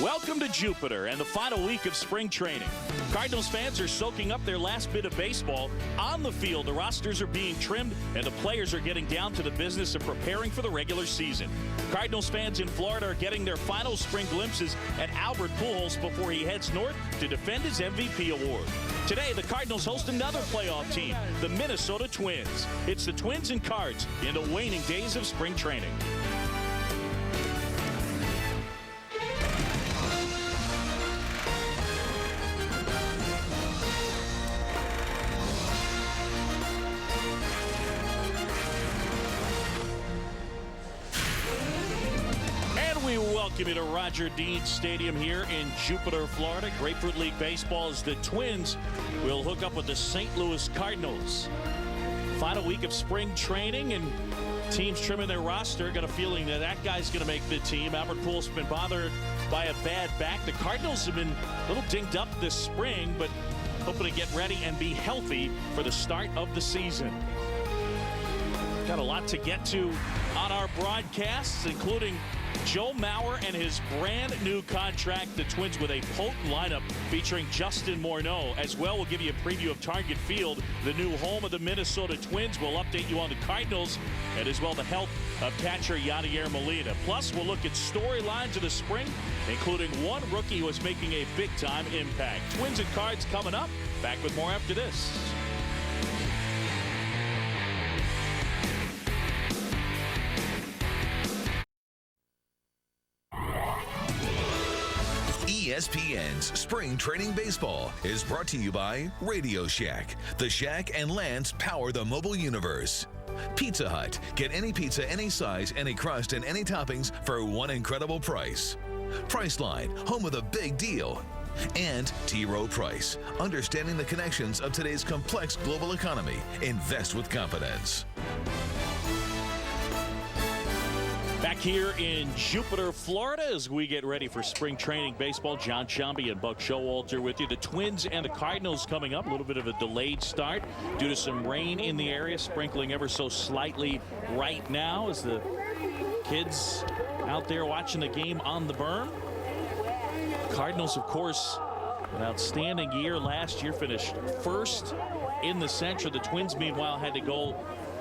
Welcome to Jupiter and the final week of spring training. Cardinals fans are soaking up their last bit of baseball. On the field, the rosters are being trimmed and the players are getting down to the business of preparing for the regular season. Cardinals fans in Florida are getting their final spring glimpses at Albert Pujols before he heads north to defend his MVP award. Today, the Cardinals host another playoff team, the Minnesota Twins. It's the Twins and Cards in the waning days of spring training. We welcome you to Roger Dean Stadium here in Jupiter, Florida. Grapefruit League Baseball as the Twins will hook up with the St. Louis Cardinals. Final week of spring training and teams trimming their roster. Got a feeling that that guy's going to make the team. Albert Pujols has been bothered by a bad back. The Cardinals have been a little dinged up this spring, but hoping to get ready and be healthy for the start of the season. Got a lot to get to on our broadcasts, including Joe Mauer and his brand new contract. The Twins with a potent lineup featuring Justin Morneau. As well, we'll give you a preview of Target Field, the new home of the Minnesota Twins. We'll update you on the Cardinals and as well the health of catcher Yadier Molina. Plus, we'll look at storylines of the spring, including one rookie who is making a big-time impact. Twins and Cards coming up. Back with more after this. ESPN's Spring Training Baseball is brought to you by Radio Shack. The Shack and Lance power the mobile universe. Pizza Hut. Get any pizza, any size, any crust, and any toppings for one incredible price. Priceline, home of the big deal. And T. Rowe Price. Understanding the connections of today's complex global economy. Invest with confidence. Back here in Jupiter, Florida, as we get ready for spring training baseball. John Sciambi and Buck Showalter with you. The Twins and the Cardinals coming up. A little bit of a delayed start due to some rain in the area, sprinkling ever so slightly right now as the kids out there watching the game on the berm. Cardinals, of course, an outstanding year last year, finished first in the Central. The Twins, meanwhile, had to go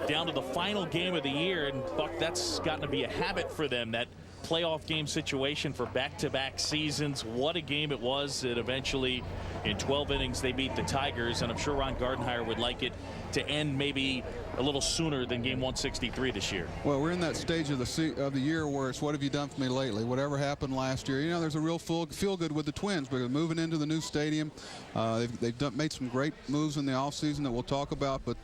down to the final game of the year, and Buck, that's gotten to be a habit for them, that playoff game situation for back-to-back seasons. What a game it was. It eventually, in 12 innings, they beat the Tigers, and I'm sure Ron Gardenhire would like it to end maybe a little sooner than game 163 this year. Well, we're in that stage of the year where it's what have you done for me lately? Whatever happened last year. You know, there's a real feel-good with the Twins because moving into the new stadium, they've made some great moves in the offseason that we'll talk about, but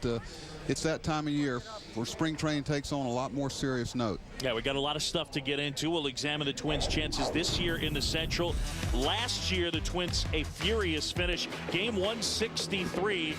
it's that time of year where spring training takes on a lot more serious note. Yeah, we got a lot of stuff to get into. We'll examine the Twins' chances this year in the Central. Last year, the Twins a furious finish. Game 163,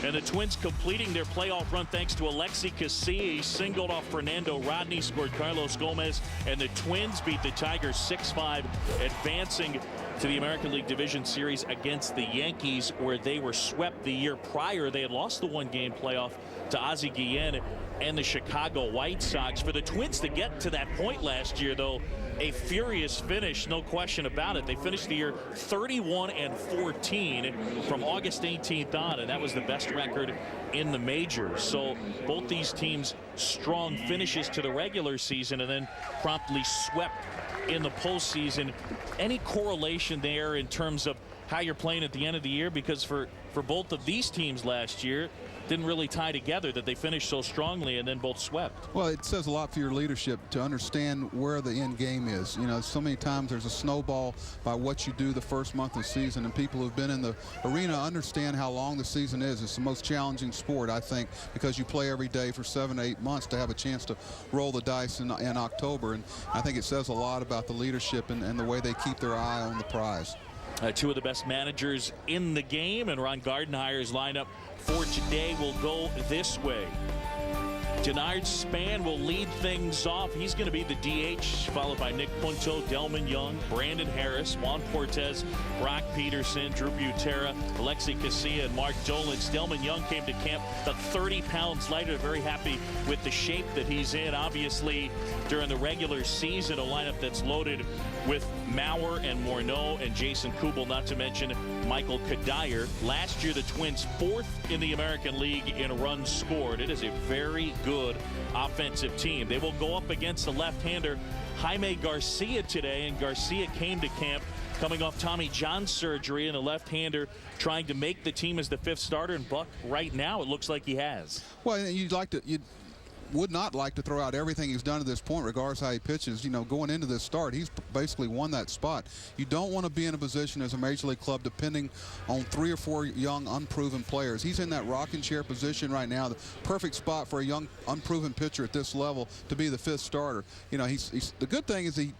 and the Twins completing their playoff run thanks to Alexi Casilla. He singled off Fernando Rodney, scored Carlos Gomez, and the Twins beat the Tigers 6-5, advancing to the American League Division Series against the Yankees, where they were swept the year prior. They had lost the one-game playoff to Ozzie Guillen and the Chicago White Sox. For the Twins to get to that point last year, though, a furious finish, no question about it. They finished the year 31-14 from August 18th on, and that was the best record in the majors. So both these teams strong finishes to the regular season and then promptly swept in the postseason. Any correlation there in terms of how you're playing at the end of the year? Because for both of these teams last year, didn't really tie together that they finished so strongly and then both swept. Well, it says a lot for your leadership to understand where the end game is. You know, so many times there's a snowball by what you do the first month of the season, and people who've been in the arena understand how long the season is. It's the most challenging sport, I think, because you play every day for 7 to 8 months to have a chance to roll the dice in October. And I think it says a lot about the leadership and the way they keep their eye on the prize. Two of the best managers in the game, and Ron Gardenhire's lineup for today will go this way. Denard Span will lead things off. He's going to be the DH, followed by Nick Punto, Delman Young, Brandon Harris, Juan Cortez, Brock Peterson, Drew Butera, Alexi Casilla, and Mark Dolitz. Delman Young came to camp about 30 pounds lighter. Very happy with the shape that he's in. Obviously, during the regular season, a lineup that's loaded with Mauer and Morneau and Jason Kubel, not to mention Michael Kadire. Last year, the Twins 4th in the American League in runs scored. It is a very good offensive team. They will go up against the left-hander Jaime Garcia today, and Garcia came to camp coming off Tommy John surgery, and a left-hander trying to make the team as the 5th starter. And Buck, right now, it looks like he has. Well, you would not like to throw out everything he's done to this point, regardless how he pitches. You know, going into this start, he's basically won that spot. You don't want to be in a position as a major league club depending on 3 or 4 young, unproven players. He's in that rocking chair position right now, the perfect spot for a young, unproven pitcher at this level to be the 5th starter. You know, the good thing is he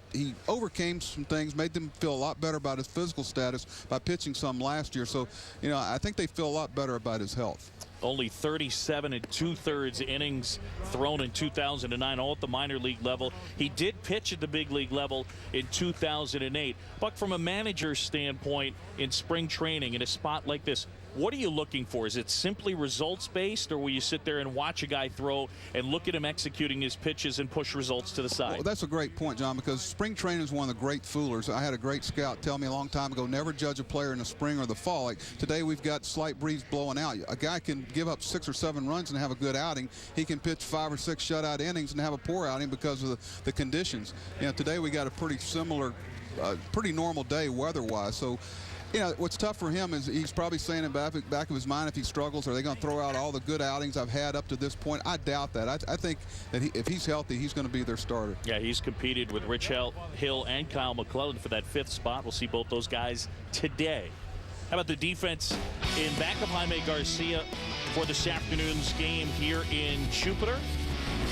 overcame some things, made them feel a lot better about his physical status by pitching some last year. So, you know, I think they feel a lot better about his health. Only 37 2/3 innings thrown in 2009, all at the minor league level. He did pitch at the big league level in 2008. But from a manager's standpoint, in spring training, in a spot like this, what are you looking for? Is it simply results-based, or will you sit there and watch a guy throw and look at him executing his pitches and push results to the side? Well, that's a great point, John, because spring training is one of the great foolers. I had a great scout tell me a long time ago, never judge a player in the spring or the fall. Like today, we've got slight breeze blowing out. A guy can give up 6 or 7 runs and have a good outing. He can pitch 5 or 6 shutout innings and have a poor outing because of the conditions. You know, today we got a pretty similar, pretty normal day weather-wise. So, you know, what's tough for him is he's probably saying in the back of his mind, if he struggles, are they going to throw out all the good outings I've had up to this point? I doubt that. I think that if he's healthy, he's going to be their starter. Yeah, he's competed with Rich Hill and Kyle McClellan for that 5th spot. We'll see both those guys today. How about the defense in back of Jaime Garcia for this afternoon's game here in Jupiter?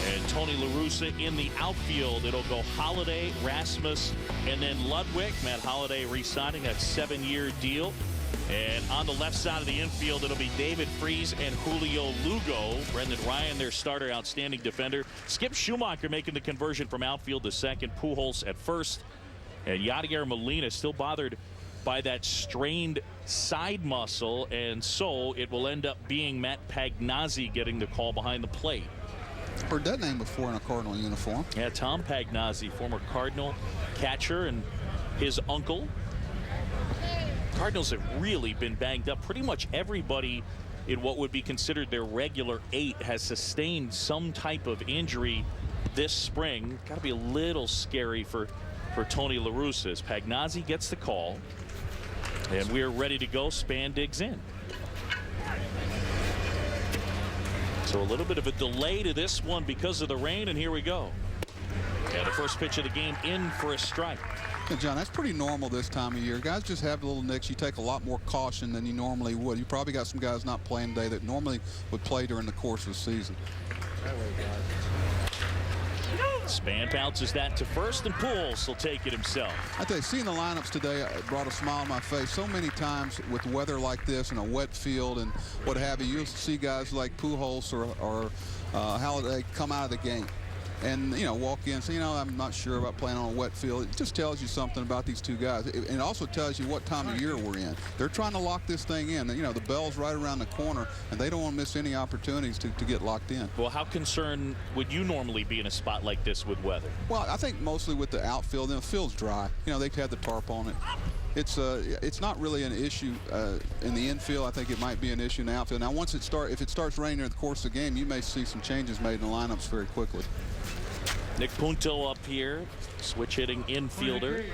And Tony La Russa in the outfield. It'll go Holiday, Rasmus, and then Ludwig. Matt Holiday re-signing that 7-year deal. And on the left side of the infield, it'll be David Freese and Julio Lugo. Brendan Ryan, their starter, outstanding defender. Skip Schumacher making the conversion from outfield to second. Pujols at first. And Yadier Molina still bothered by that strained side muscle. And so it will end up being Matt Pagnazzi getting the call behind the plate. Heard that name before in a Cardinal uniform. Yeah, Tom Pagnazzi, former Cardinal catcher, and his uncle. Cardinals have really been banged up. Pretty much everybody in what would be considered their regular 8 has sustained some type of injury this spring. Got to be a little scary for Tony La Russa as Pagnazzi gets the call. And we're ready to go. Span digs in. So a little bit of a delay to this one because of the rain, and here we go. Yeah, the first pitch of the game in for a strike. Yeah, John, that's pretty normal this time of year. Guys just have little nicks. You take a lot more caution than you normally would. You probably got some guys not playing today that normally would play during the course of the season. Span bounces that to first, and Pujols will take it himself. I tell you, seeing the lineups today brought a smile on my face. So many times with weather like this and a wet field and what have you, you'll see guys like Pujols or Holiday come out of the game and, you know, walk in and say, you know, I'm not sure about playing on a wet field. It just tells you something about these two guys. It also tells you what time of year we're in. They're trying to lock this thing in. You know, the bell's right around the corner, and they don't want to miss any opportunities to get locked in. Well, how concerned would you normally be in a spot like this with weather? Well, I think mostly with the outfield. The field's dry. You know, they've had the tarp on it. It's not really an issue in the infield. I think it might be an issue in the outfield. Now, if it starts raining during the course of the game, you may see some changes made in the lineups very quickly. Nick Punto up here, switch hitting infielder.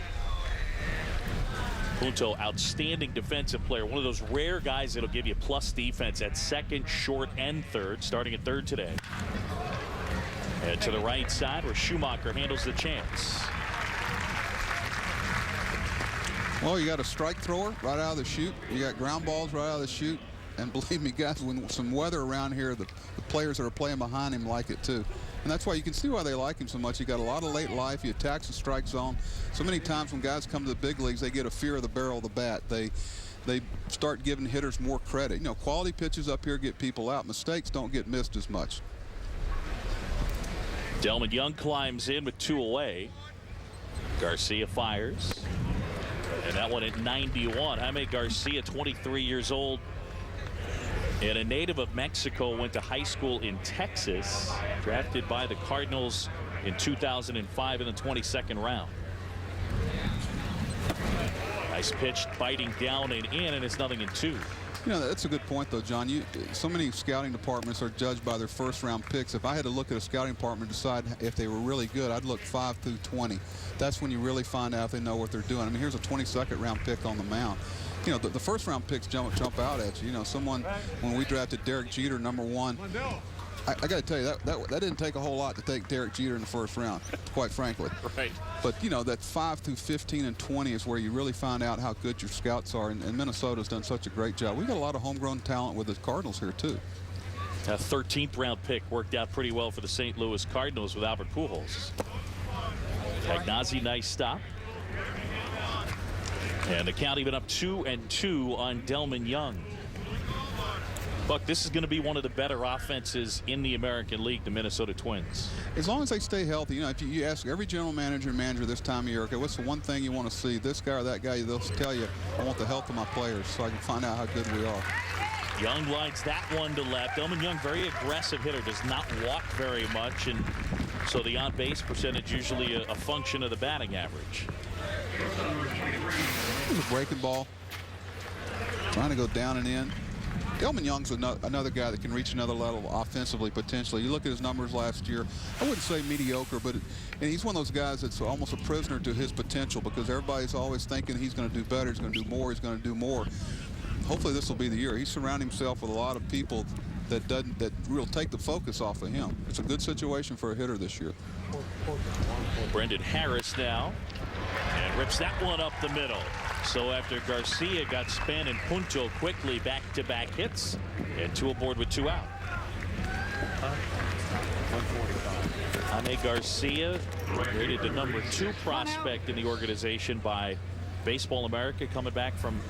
Punto, outstanding defensive player, one of those rare guys that'll give you plus defense at second, short, and third, starting at third today. And to the right side where Schumacher handles the chance. Well, you got a strike thrower right out of the chute. You got ground balls right out of the chute. And believe me, guys, when some weather around here, the players that are playing behind him like it too. And that's why you can see why they like him so much. You got a lot of late life. He attacks the strike zone. So many times when guys come to the big leagues, they get a fear of the barrel of the bat. They start giving hitters more credit. You know, quality pitches up here get people out. Mistakes don't get missed as much. Delman Young climbs in with 2 away. Garcia fires. And that one at 91. Jaime Garcia, 23 years old. And a native of Mexico, went to high school in Texas. Drafted by the Cardinals in 2005 in the 22nd round. Nice pitch, biting down and in, and it's 0-2. You know, that's a good point, though, John. So many scouting departments are judged by their first-round picks. If I had to look at a scouting department and decide if they were really good, I'd look 5 through 20. That's when you really find out if they know what they're doing. I mean, here's a 22nd-round pick on the mound. You know, the first-round picks jump out at you. You know, when we drafted Derek Jeter, #1, I got to tell you, that didn't take a whole lot to take Derek Jeter in the first round, quite frankly. Right. But, you know, that 5 through 15 and 20 is where you really find out how good your scouts are, and Minnesota's done such a great job. We've got a lot of homegrown talent with the Cardinals here, too. A 13th round pick worked out pretty well for the St. Louis Cardinals with Albert Pujols. Pagnazzi, nice stop. And the count even up 2-2 on Delman Young. Buck, this is going to be one of the better offenses in the American League, the Minnesota Twins. As long as they stay healthy. You know, if you ask every general manager this time of year, okay, what's the one thing you want to see, this guy or that guy, they'll tell you, I want the health of my players so I can find out how good we are. Young lines that one to left. Delman Young, very aggressive hitter, does not walk very much, and so the on-base percentage usually a function of the batting average. It was a breaking ball, trying to go down and in. Delman Young's another guy that can reach another level offensively, potentially. You look at his numbers last year, I wouldn't say mediocre, but he's one of those guys that's almost a prisoner to his potential because everybody's always thinking he's going to do better, he's going to do more, he's going to do more. Hopefully this will be the year. He's surrounding himself with a lot of people that will take the focus off of him. It's a good situation for a hitter this year. Brendan Harris now, and rips that one up the middle. So after Garcia got spun and Punto quickly back-to-back hits, and 2 aboard with 2 out. Jaime Garcia, rated the #2 prospect in the organization by Baseball America, coming back from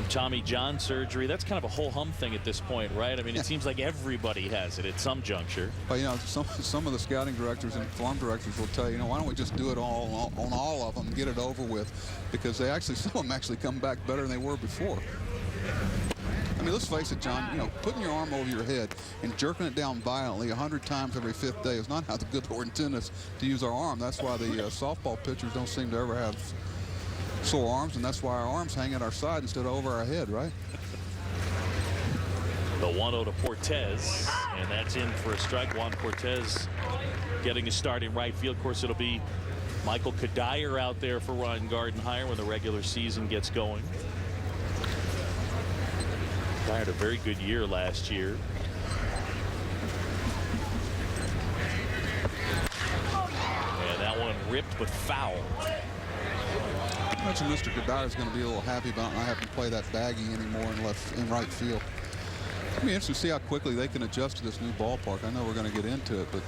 Tommy John surgery. That's kind of a whole hum thing at this point, right? I mean, it seems like everybody has it at some juncture. Well, you know, some of the scouting directors and farm directors will tell you, why don't we just do it all on all of them and get it over with? Because some of them actually come back better than they were before. I mean, let's face it, John, putting your arm over your head and jerking it down violently 100 times every 5th day is not how the good Lord intended us to use our arm. That's why the softball pitchers don't seem to ever have sore arms, and that's why our arms hang at our side instead of over our head, right? The 1-0 to Cortez, and that's in for a strike. Juan Cortez getting a start in right field. Of course, it'll be Michael Kadire out there for Ron Gardenhire when the regular season gets going. Kadire had a very good year last year. And that one ripped but foul. I imagine Mr. Kadire is going to be a little happy about not having to play that baggy anymore in right field. It'll be interesting to see how quickly they can adjust to this new ballpark. I know we're going to get into it, but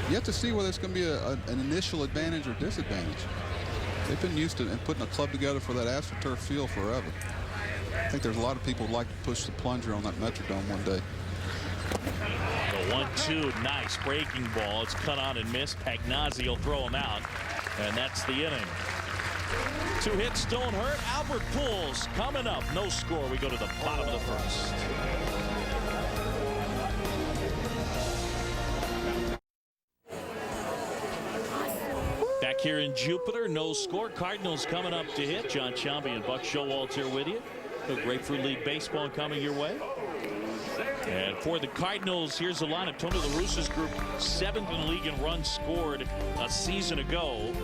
you have to see whether it's going to be an initial advantage or disadvantage. They've been used to putting a club together for that AstroTurf field forever. I think there's a lot of people who'd like to push the plunger on that Metrodome one day. The 1-2, nice breaking ball. It's cut on and missed. Pagnazzi will throw him out, and that's the inning. 2 hits don't hurt. Albert Pujols coming up. No score. We go to the bottom of the first. Back here in Jupiter, no score. Cardinals coming up to hit. John Sciambi and Buck Showalter here with you. The Grapefruit League Baseball coming your way. And for the Cardinals, here's the lineup. Tony La Russa's group, 7th in the league in runs scored a season ago.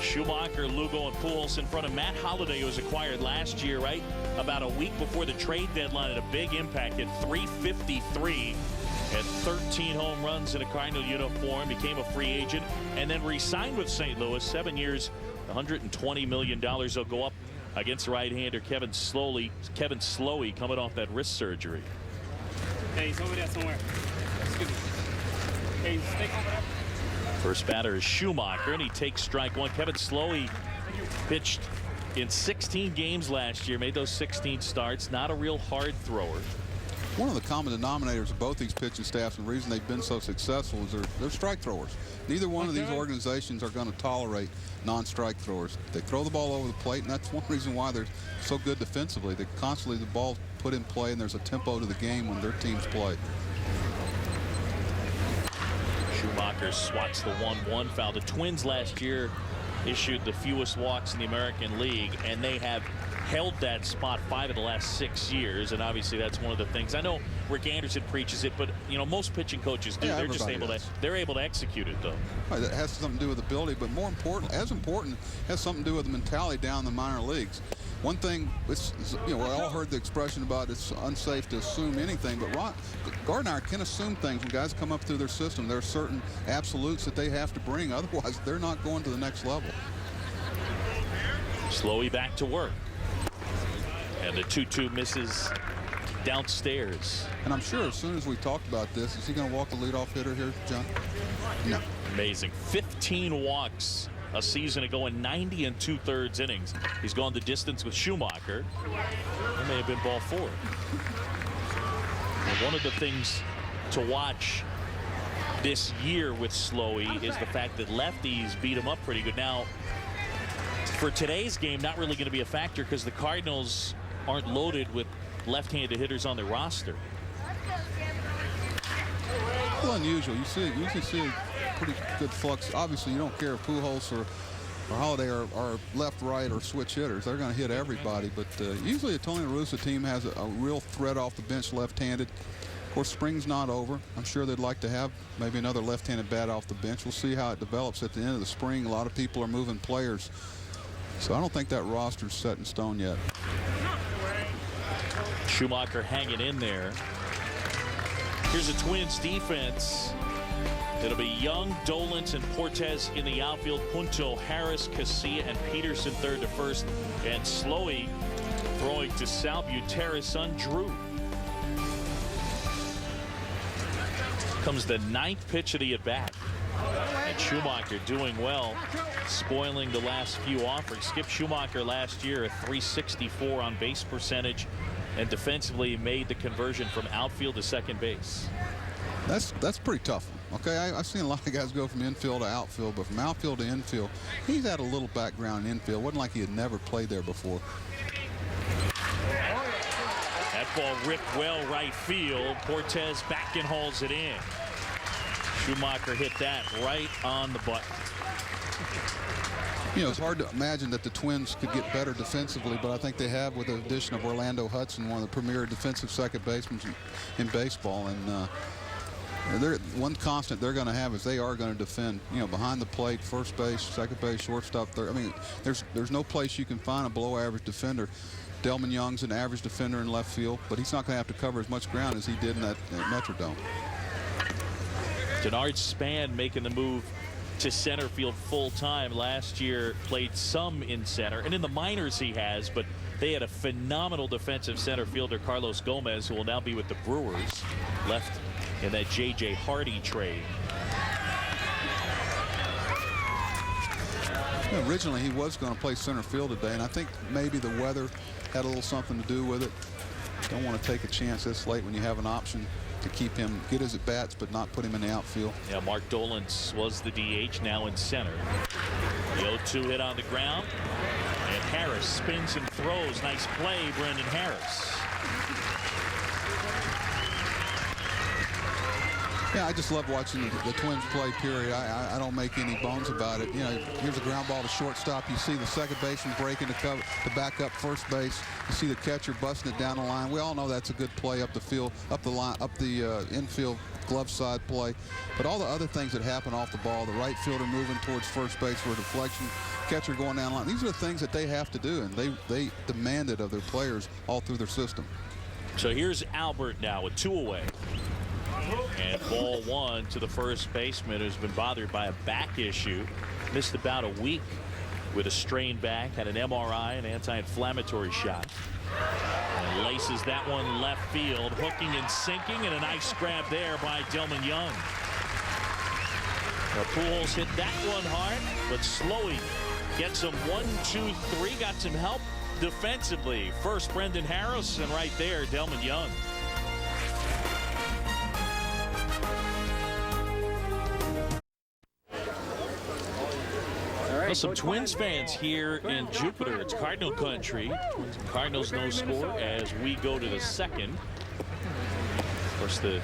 Schumacher, Lugo, and Pujols in front of Matt Holliday, who was acquired last year, right? About a week before the trade deadline, had a big impact at .353 and 13 home runs in a Cardinal uniform, became a free agent, and then re-signed with St. Louis. 7 years, $120 million. They'll go up against right-hander Kevin Slowey coming off that wrist surgery. Hey, he's over there somewhere. Excuse me. Hey, stick over there. First batter is Schumacher, and he takes strike 1. Kevin Slowey pitched in 16 games last year, made those 16 starts. Not a real hard thrower. One of the common denominators of both these pitching staffs and the reason they've been so successful is they're strike throwers. Neither one of these organizations are going to tolerate non-strike throwers. They throw the ball over the plate, and that's one reason why they're so good defensively. They constantly, the ball's put in play, and there's a tempo to the game when their teams play. Schumacher swats the 1-1 foul. The Twins last year issued the fewest walks in the American League, and they have held that spot 5 of the last 6 years, and obviously that's one of the things. I know Rick Anderson preaches it, but you know most pitching coaches do. Yeah, they're just able to execute it though. Right, that has something to do with ability, but more important, has something to do with the mentality down in the minor leagues. One thing, we all heard the expression about it's unsafe to assume anything, but Gardner can assume things when guys come up through their system. There are certain absolutes that they have to bring, otherwise they're not going to the next level. Slowey back to work. And the 2-2 misses downstairs. And I'm sure as soon as we talked about this, is he going to walk the leadoff hitter here, John? No. Amazing. 15 walks a season ago in 90 2/3 innings. He's gone the distance with Schumacher. It may have been ball 4. And one of the things to watch this year with Slowey is the fact that lefties beat him up pretty good. Now, for today's game, not really going to be a factor because the Cardinals aren't loaded with left-handed hitters on their roster. Well, unusual. You usually see a pretty good flux. Obviously, you don't care if Pujols or Holiday are left, right, or switch hitters. They're going to hit everybody. But usually a Tony La Russa team has a real threat off the bench left-handed. Of course, spring's not over. I'm sure they'd like to have maybe another left-handed bat off the bench. We'll see how it develops at the end of the spring. A lot of people are moving players. So I don't think that roster's set in stone yet. Schumacher hanging in there. Here's a Twins defense. It'll be Young, Dolans, and Portes in the outfield. Punto, Harris, Casilla, and Peterson third to first. And Slowey throwing to Salbuterra's son, Drew. Comes the 9th pitch of the at-bat. And Schumacher doing well, spoiling the last few offerings. Skip Schumacher last year at .364 on base percentage, and defensively made the conversion from outfield to second base. That's pretty tough. Okay, I've seen a lot of guys go from infield to outfield, but from outfield to infield, he's had a little background in infield. Wasn't like he had never played there before. That ball ripped well right field. Portes back and hauls it in. Schumacher hit that right on the button. You know, it's hard to imagine that the Twins could get better defensively, but I think they have with the addition of Orlando Hudson, one of the premier defensive second basemen in baseball. And one constant they're going to have is they are going to defend, you know, behind the plate, first base, second base, shortstop, third. I mean, there's no place you can find a below-average defender. Delman Young's an average defender in left field, but he's not going to have to cover as much ground as he did in that Metrodome. Denard Span making the move to center field full time. Last year played some in center, and in the minors he has, but they had a phenomenal defensive center fielder, Carlos Gomez, who will now be with the Brewers, left in that J.J. Hardy trade. Yeah, originally he was going to play center field today, and I think maybe the weather had a little something to do with it. Don't want to take a chance this late when you have an option to keep him, get his at-bats, but not put him in the outfield. Yeah, Mark Dolans was the DH, now in center. The 0-2 hit on the ground, and Harris spins and throws. Nice play, Brendan Harris. Yeah, I just love watching the Twins play, period. I don't make any bones about it. You know, here's a ground ball to shortstop. You see the second baseman breaking to back up first base. You see the catcher busting it down the line. We all know that's a good play up the field, up the infield glove side play. But all the other things that happen off the ball, the right fielder moving towards first base for a deflection, catcher going down the line, these are the things that they have to do, and they demand it of their players all through their system. So here's Albert now with 2 away. And ball 1 to the first baseman, who's been bothered by a back issue. Missed about a week with a strained back, had an MRI, an anti-inflammatory shot. And laces that one left field, hooking and sinking, and a nice grab there by Delman Young. Now, Pujols hit that one hard, but Slowey gets him 1, 2, 3, got some help defensively. First Brendan Harris, and right there, Delman Young. Well, some Twins fans here in Jupiter. It's Cardinal country. Cardinals no score as we go to the second. Of course, the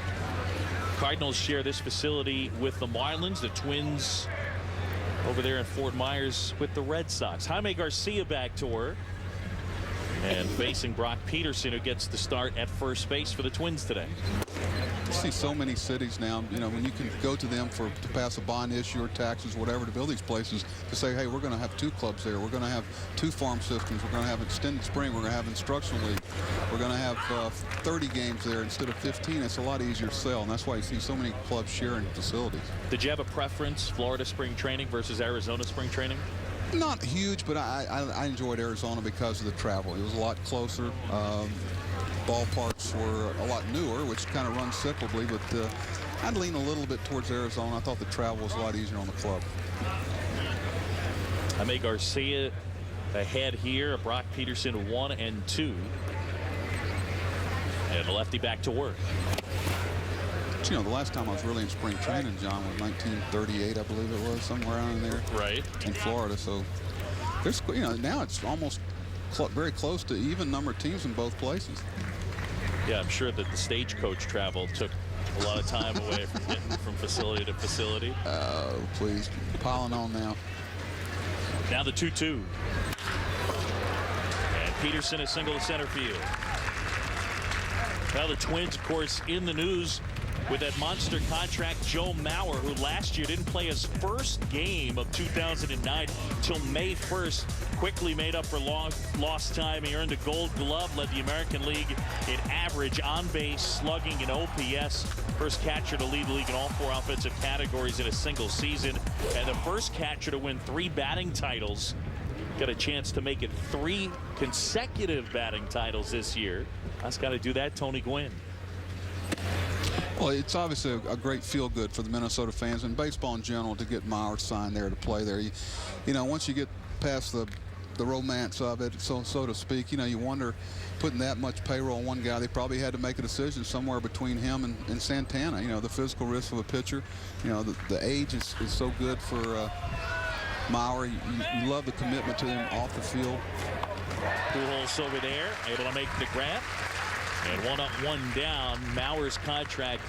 Cardinals share this facility with the Marlins. The Twins over there in Fort Myers with the Red Sox. Jaime Garcia back to work. And facing Brock Peterson, who gets the start at first base for the Twins today. You see so many cities now, you know, when you can go to them to pass a bond issue or taxes, whatever, to build these places, to say, hey, we're going to have 2 clubs there. We're going to have 2 farm systems. We're going to have extended spring. We're going to have instructional league. We're going to have 30 games there instead of 15. It's a lot easier to sell, and that's why you see so many clubs sharing facilities. Did you have a preference, Florida spring training versus Arizona spring training? Not huge, but I enjoyed Arizona because of the travel. It was a lot closer. Ballparks were a lot newer, which kind of runs cyclically, but I'd lean a little bit towards Arizona. I thought the travel was a lot easier on the club. Jaime Garcia ahead here. Brock Peterson 1 and 2. And the lefty back to work. But, you know, the last time I was really in spring training, John, was 1938, I believe it was, somewhere around there. Right. In Florida. So there's, you know, now it's almost very close to even number of teams in both places. Yeah, I'm sure that the stagecoach travel took a lot of time away from getting from facility to facility. Oh, please. Piling on now. Now the 2-2. And Peterson is single to center field. Well, the Twins, of course, in the news with that monster contract, Joe Mauer, who last year didn't play his first game of 2009 till May 1st. Quickly made up for lost time. He earned a Gold Glove, led the American League in average, on-base, slugging, and OPS. First catcher to lead the league in all 4 offensive categories in a single season. And the first catcher to win 3 batting titles. Got a chance to make it 3 consecutive batting titles this year. That's got to do that, Tony Gwynn. Well, it's obviously a great feel-good for the Minnesota fans and baseball in general to get Mauer signed there to play there. You know, once you get past the romance of it, so to speak, you know, you wonder, putting that much payroll on one guy, they probably had to make a decision somewhere between him and Santana. You know, the physical risk of a pitcher. You know, the age is so good for Mauer. You love the commitment to him off the field. Pujols over there, able to make the grab. And 1 up, 1 down. Mauer's contract,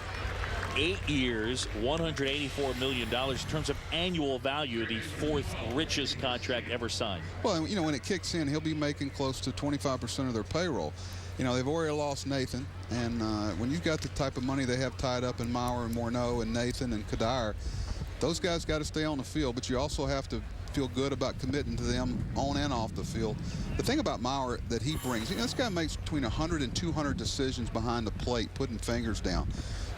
8 years, $184 million. In terms of annual value, the 4th richest contract ever signed. Well, you know, when it kicks in, he'll be making close to 25% of their payroll. You know, they've already lost Nathan, and when you've got the type of money they have tied up in Mauer and Morneau and Nathan and Kadire, those guys got to stay on the field, but you also have to feel good about committing to them on and off the field. The thing about Mauer that he brings, you know, this guy makes between 100 and 200 decisions behind the plate, putting fingers down.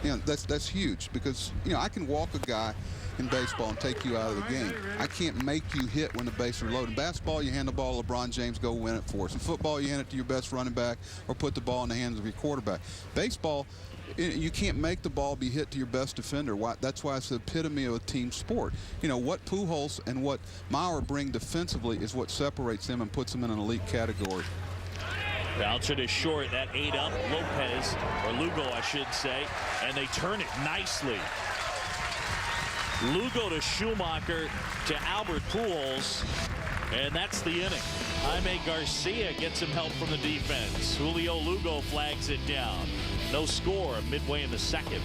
You know, that's huge, because, you know, I can walk a guy in baseball and take you out of the game. I can't make you hit when the bases are loaded. In basketball, you hand the ball to LeBron James, go win it for us. In football, you hand it to your best running back or put the ball in the hands of your quarterback. Baseball, you can't make the ball be hit to your best defender. That's why it's the epitome of a team sport. You know, what Pujols and what Mauer bring defensively is what separates them and puts them in an elite category. Bouncer to short, that 8 up. Lopez, or Lugo, I should say, and they turn it nicely. Lugo to Schumacher to Albert Pujols, and that's the inning. Jaime Garcia gets some help from the defense. Julio Lugo flags it down. No score midway in the second.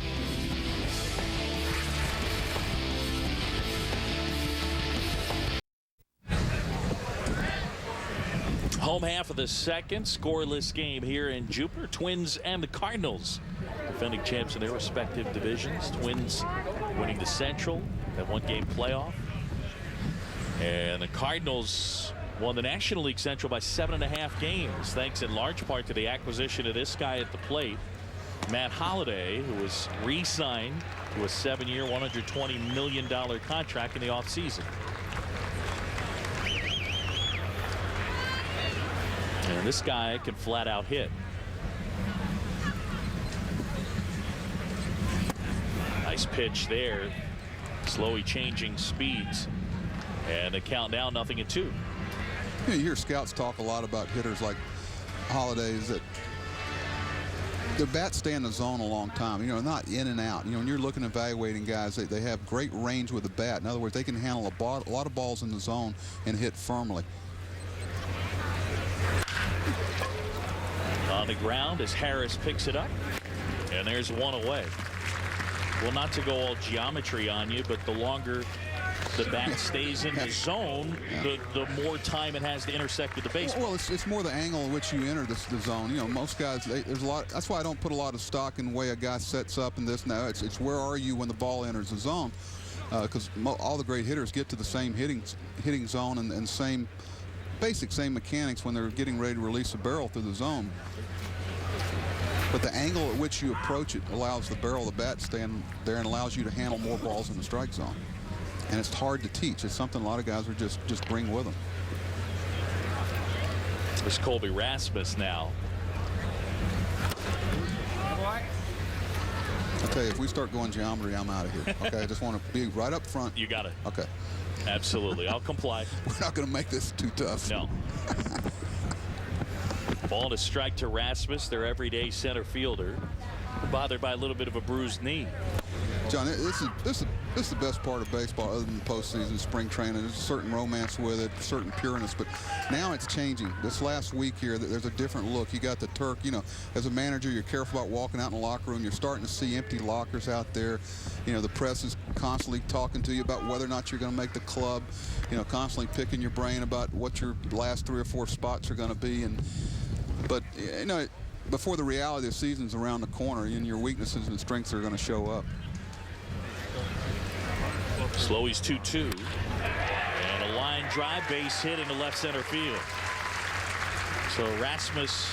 Home half of the second, scoreless game here in Jupiter. Twins and the Cardinals, defending champs in their respective divisions. Twins winning the Central, that 1-game playoff. And the Cardinals won the National League Central by 7.5 games, thanks in large part to the acquisition of this guy at the plate, Matt Holliday, who was re-signed to a 7-year, $120 million contract in the offseason. And this guy can flat out hit. Nice pitch there. Slowly changing speeds. And the count now 0-2. You know, you hear scouts talk a lot about hitters like Holidays that Their bats stay in the zone a long time, you know, not in and out. You know, when you're looking at evaluating guys, they have great range with the bat. In other words, they can handle a lot of balls in the zone and hit firmly. On the ground as Harris picks it up, and there's one away. Well, not to go all geometry on you, but the longer the bat stays in the zone, the more time it has to intersect with the baseball. Well, it's more the angle in which you enter the zone. You know, most guys, there's a lot. That's why I don't put a lot of stock in the way a guy sets up and this. Now, it's where are you when the ball enters the zone? Because all the great hitters get to the same hitting zone and same mechanics when they're getting ready to release a barrel through the zone. But the angle at which you approach it allows the barrel of the bat to stay in there and allows you to handle more balls in the strike zone. And it's hard to teach. It's something a lot of guys are just bring with them. There's Colby Rasmus now. I'll tell you, if we start going geometry, I'm out of here. Okay, I just want to be right up front. You got it. Okay. Absolutely. I'll comply. We're not going to make this too tough. No. Ball to strike to Rasmus, their everyday center fielder, bothered by a little bit of a bruised knee. John, this is the best part of baseball other than postseason, spring training. There's a certain romance with it, certain pureness, but now it's changing. This last week here, there's a different look. You got the Turk, you know, as a manager, you're careful about walking out in the locker room. You're starting to see empty lockers out there. You know, the press is constantly talking to you about whether or not you're going to make the club, you know, constantly picking your brain about what your last 3 or 4 spots are going to be. But, you know, before the reality of the season's around the corner, and your weaknesses and strengths are going to show up. Slowy's 2-2. And a line drive, base hit into left center field. So Rasmus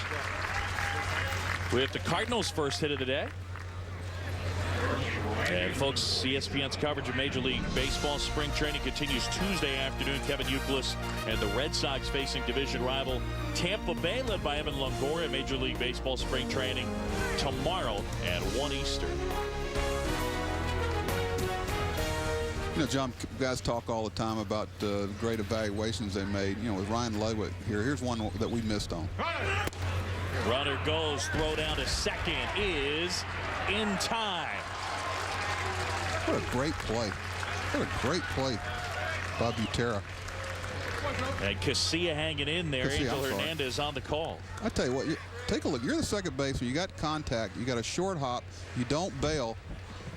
with the Cardinals' first hit of the day. And folks, ESPN's coverage of Major League Baseball spring training continues Tuesday afternoon. Kevin Youkilis and the Red Sox facing division rival Tampa Bay, led by Evan Longoria. Major League Baseball spring training tomorrow at 1 Eastern. You know, John, guys talk all the time about great evaluations they made. You know, with Ryan Ludwig here, here's one that we missed on. Runner goes, throw down to second is in time. What a great play. What a great play by Butera. And Casilla hanging in there. Angel Hernandez on the call. I tell you what, take a look. You're the second baseman. You got contact. You got a short hop. You don't bail.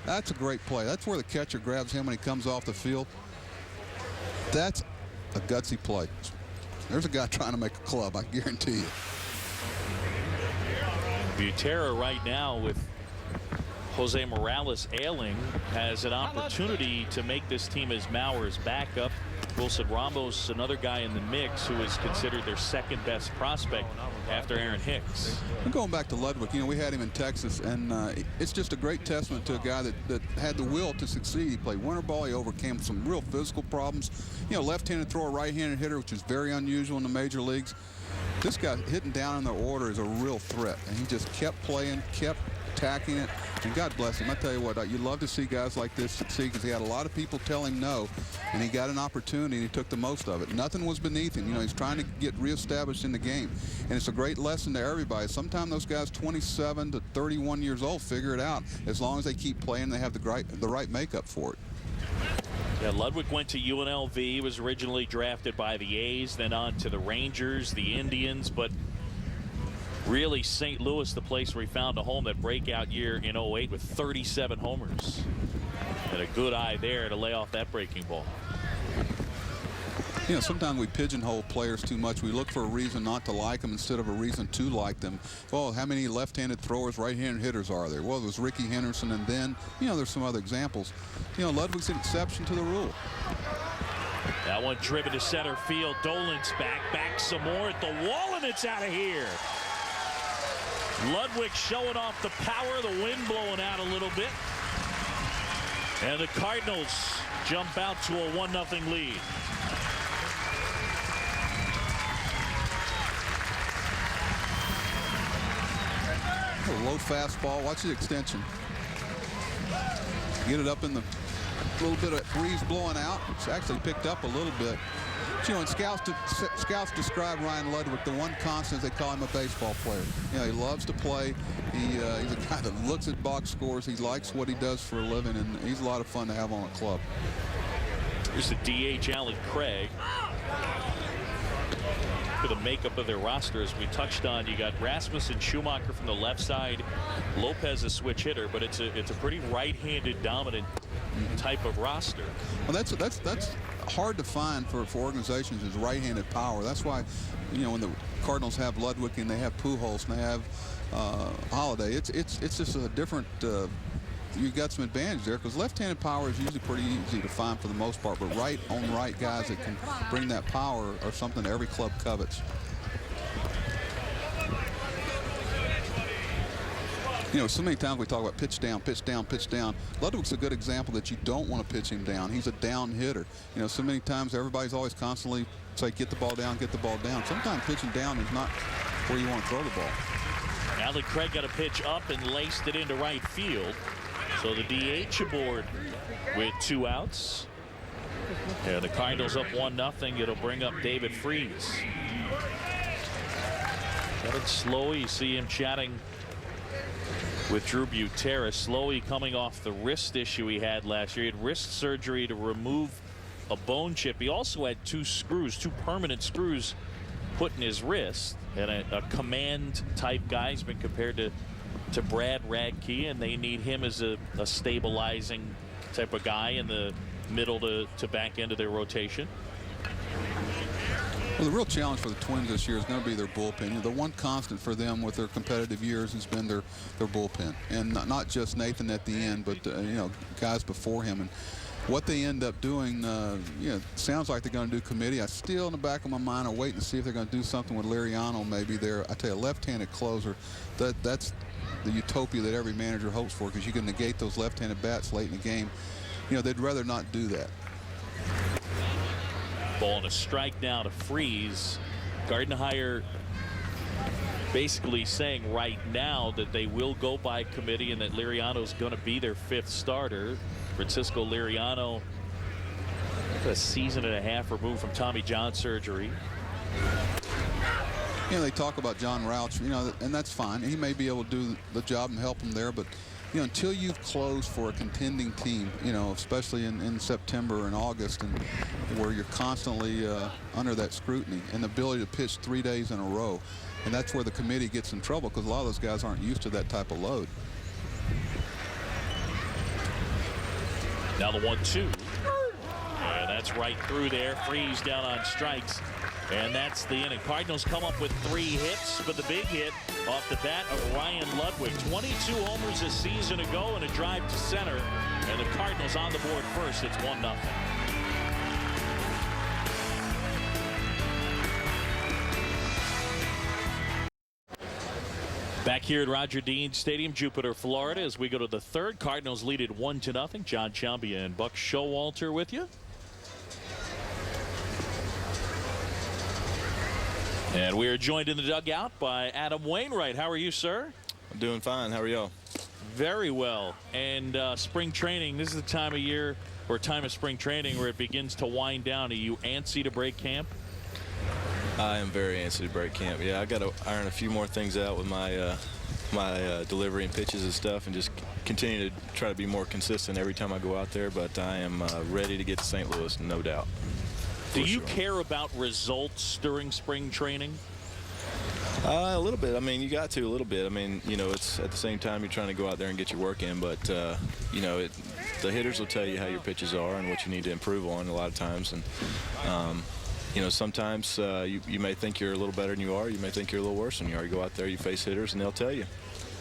That's a great play. That's where the catcher grabs him when he comes off the field. That's a gutsy play. There's a guy trying to make a club, I guarantee you. Butera right now with Jose Morales ailing has an opportunity to make this team as Mauer's backup. Wilson Ramos, another guy in the mix who is considered their second best prospect after Aaron Hicks. And going back to Ludwig, you know, we had him in Texas, and it's just a great testament to a guy that had the will to succeed. He played winter ball. He overcame some real physical problems. You know, left-handed thrower, right-handed hitter, which is very unusual in the major leagues. This guy hitting down in the order is a real threat, and he just kept playing, kept attacking it, and God bless him. I tell you what, you love to see guys like this succeed because he had a lot of people tell him no, and he got an opportunity and he took the most of it. Nothing was beneath him. You know, he's trying to get reestablished in the game, and it's a great lesson to everybody. Sometimes those guys 27 to 31 years old figure it out as long as they keep playing. They have the right makeup for it. Yeah, Ludwig went to UNLV, was originally drafted by the A's, then on to the Rangers, the Indians, but really St. Louis, the place where he found a home, that breakout year in 08 with 37 homers. And a good eye there to lay off that breaking ball. You know, sometimes we pigeonhole players too much. We look for a reason not to like them instead of a reason to like them. Well, how many left-handed throwers, right-handed hitters are there? Well, there's Ricky Henderson, and then, you know, there's some other examples. You know, Ludwig's an exception to the rule. That one driven to center field. Dolan's back some more at the wall, and it's out of here. Ludwig showing off the power, the wind blowing out a little bit. And the Cardinals jump out to a 1-0 lead. A low fastball. Watch the extension. Get it up in the little bit of breeze blowing out. It's actually picked up a little bit. You know, and scouts describe Ryan Ludwig, the one constant, they call him a baseball player. You know, he loves to play. He's a guy that looks at box scores. He likes what he does for a living, and he's a lot of fun to have on a club. Here's the DH, Alan Craig. For the makeup of their roster, as we touched on, you got Rasmussen, Schumacher from the left side, Lopez a switch hitter, but it's a pretty right-handed dominant type of roster. Well, that's hard to find for organizations is right-handed power. That's why, you know, when the Cardinals have Ludwig and they have Pujols and they have Holiday, it's just a different. You got some advantage there because left-handed power is usually pretty easy to find for the most part, but right guys that can bring that power are something every club covets. You know, so many times we talk about pitch down, pitch down, pitch down. Ludwig's a good example that you don't want to pitch him down. He's a down hitter. You know, so many times everybody's always constantly say, get the ball down, get the ball down. Sometimes pitching down is not where you want to throw the ball. Alan Craig got a pitch up and laced it into right field. So the DH aboard with 2 outs. Yeah, the Cardinals up 1-0. It'll bring up David Freese. Kevin Slowey, you see him chatting with Drew Butera. Slowey coming off the wrist issue he had last year. He had wrist surgery to remove a bone chip. He also had 2 permanent screws put in his wrist. And a command type guy. He's been compared to Brad Radke, and they need him as a stabilizing type of guy in the middle to back end of their rotation. Well, the real challenge for the Twins this year is going to be their bullpen. You know, the one constant for them with their competitive years has been their bullpen, and not just Nathan at the end, but you know, guys before him. And what they end up doing, you know, sounds like they're going to do committee. I still in the back of my mind are waiting to see if they're going to do something with Liriano maybe there. I tell you, a left-handed closer, that's the utopia that every manager hopes for, because you can negate those left-handed bats late in the game. You know, they'd rather not do that. Ball and a strike now to Freese. Gardenhire basically saying right now that they will go by committee and that Liriano's going to be their 5th starter. Francisco Liriano, a season and a half removed from Tommy John surgery. You know, they talk about John Rauch, you know, and that's fine. He may be able to do the job and help them there, but you know, until you've closed for a contending team, you know, especially in September and August, and where you're constantly under that scrutiny, and the ability to pitch 3 days in a row, and that's where the committee gets in trouble, because a lot of those guys aren't used to that type of load. Now the 1-2. And that's right through there. Freese down on strikes. And that's the inning. Cardinals come up with 3 hits, but the big hit off the bat of Ryan Ludwig. 22 homers a season ago and a drive to center. And the Cardinals on the board first. It's 1-0. Back here at Roger Dean Stadium, Jupiter, Florida, as we go to the 3rd. Cardinals lead it 1-0. John Chambia and Buck Showalter with you. And we are joined in the dugout by Adam Wainwright. How are you, sir? I'm doing fine. How are y'all? Very well. And spring training, this is the time of year or time of spring training where it begins to wind down. Are you antsy to break camp? I am very antsy to break camp. Yeah, I got to iron a few more things out with my delivery and pitches and stuff, and just continue to try to be more consistent every time I go out there. But I am ready to get to St. Louis, no doubt. Do you care about results during spring training? A little bit. I mean, you got to a little bit. I mean, you know, it's at the same time you're trying to go out there and get your work in, but you know, the hitters will tell you how your pitches are and what you need to improve on a lot of times. And you know, sometimes you may think you're a little better than you are. You may think you're a little worse than you are. You go out there, you face hitters, and they'll tell you.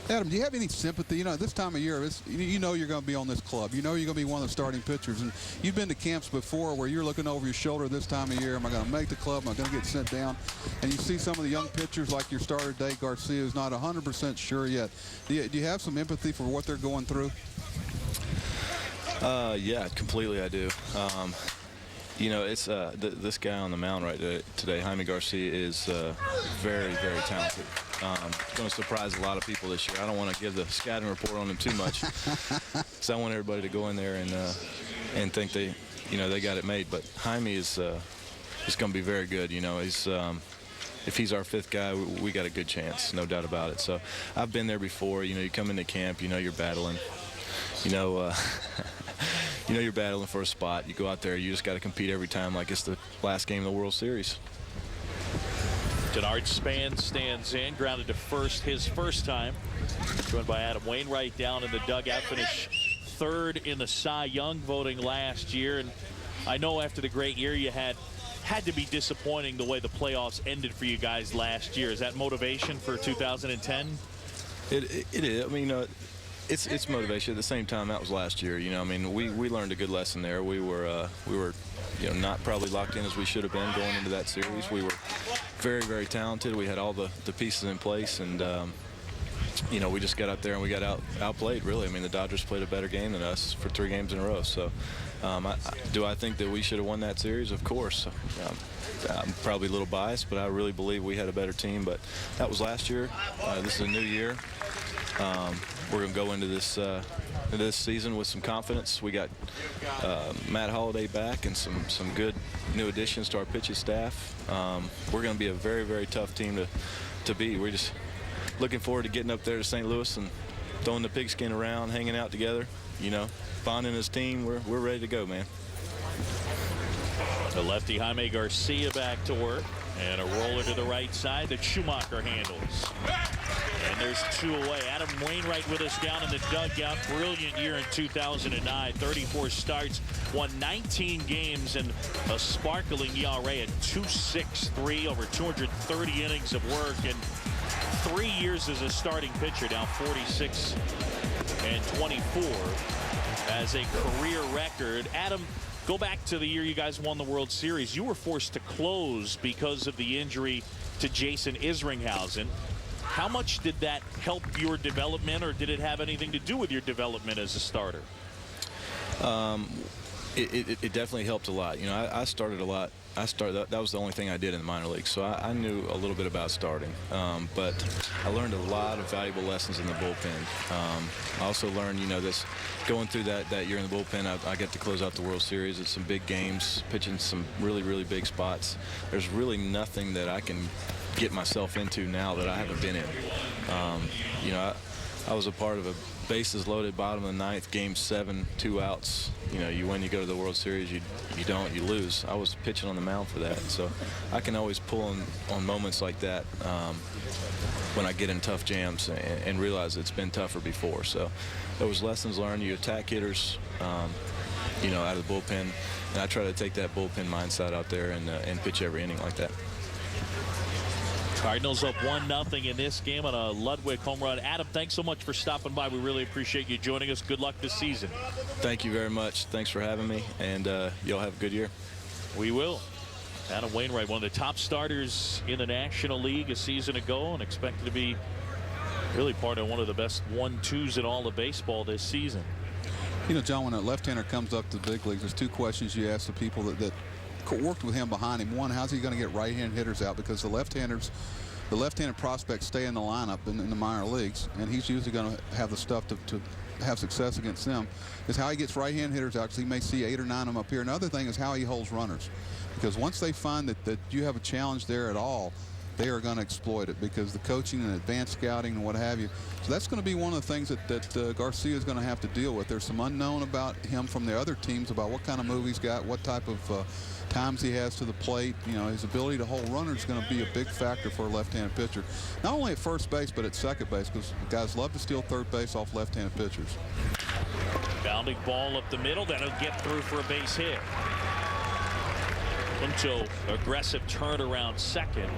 Adam, do you have any sympathy? You know, this time of year, you know you're going to be on this club. You know you're going to be one of the starting pitchers. And you've been to camps before where you're looking over your shoulder this time of year. Am I going to make the club? Am I going to get sent down? And you see some of the young pitchers like your starter, Dave Garcia, who's not 100% sure yet. Do you have some empathy for what they're going through? Yeah, completely I do. You know, it's this guy on the mound right today, Jaime Garcia, is very, very talented. Going to surprise a lot of people this year. I don't want to give the scouting report on him too much, because I want everybody to go in there and think they got it made. But Jaime is it's going to be very good. You know, he's if he's our fifth guy, we got a good chance, no doubt about it. So I've been there before. You know, you come into camp, you know you're battling. You know, you know you're battling for a spot. You go out there, you just got to compete every time like it's the last game of the World Series. Denard Span stands in, grounded to first his first time. Joined by Adam Wainwright down in the dugout, finished third in the Cy Young voting last year. And I know after the great year you had to be disappointing the way the playoffs ended for you guys last year. Is that motivation for 2010? It is. I mean, it's motivation. At the same time, that was last year. You know, I mean, we learned a good lesson there. We were you know, not probably locked in as we should have been going into that series. We were very, very talented. We had all the pieces in place, and you know, we just got out there and we got outplayed, really. I mean, the Dodgers played a better game than us for 3 games in a row. So do I think that we should have won that series? Of course. I'm probably a little biased, but I really believe we had a better team. But that was last year. This is a new year. We're going to go into this season with some confidence. We got Matt Holliday back and some good new additions to our pitching staff. We're going to be a very, very tough team to beat. We're just looking forward to getting up there to St. Louis and throwing the pigskin around, hanging out together, you know, bonding as a team. We're ready to go, man. The lefty Jaime Garcia back to work, and a roller to the right side that Schumacher handles. And there's 2 away. Adam Wainwright with us down in the dugout. Brilliant year in 2009. 34 starts, won 19 games, and a sparkling ERA at 2.63, over 230 innings of work, and 3 years as a starting pitcher, now 46 and 24 as a career record. Adam, go back to the year you guys won the World Series. You were forced to close because of the injury to Jason Isringhausen. How much did that help your development, or did it have anything to do with your development as a starter? It definitely helped a lot. You know, I started a lot. That was the only thing I did in the minor leagues, so I knew a little bit about starting. But I learned a lot of valuable lessons in the bullpen. I also learned, you know, this going through that year in the bullpen. I get to close out the World Series at some big games, pitching some really, really big spots. There's really nothing that I can get myself into now that I haven't been in. You know, I was a part of a bases loaded bottom of the 9th, game 7, 2 outs. You know, you win, you go to the World Series. You don't, you lose. I was pitching on the mound for that, so I can always pull on moments like that when I get in tough jams and realize it's been tougher before. So there was lessons learned. You attack hitters, you know, out of the bullpen, and I try to take that bullpen mindset out there and pitch every inning like that. Cardinals up 1-0 in this game on a Ludwig home run. Adam, thanks so much for stopping by. We really appreciate you joining us. Good luck this season. Thank you very much. Thanks for having me, and y'all have a good year. We will. Adam Wainwright, one of the top starters in the National League a season ago, and expected to be really part of one of the best 1-2s in all of baseball this season. You know, John, when a left-hander comes up to the big leagues, there's 2 questions you ask the people that worked with him behind him. One, how's he going to get right-hand hitters out? Because the left-handed prospects stay in the lineup in the minor leagues, and he's usually going to have the stuff to have success against them. Is how he gets right-hand hitters out, because he may see 8 or 9 of them up here. Another thing is how he holds runners, because once they find that you have a challenge there at all, they are going to exploit it, because the coaching and advanced scouting and what have you. So that's going to be one of the things that Garcia is going to have to deal with. There's some unknown about him from the other teams about what kind of move he's got, what type of times he has to the plate. You know, his ability to hold runners is going to be a big factor for a left-handed pitcher, not only at first base but at second base, because guys love to steal third base off left-handed pitchers. Bounding ball up the middle, that'll get through for a base hit. Until aggressive turnaround second,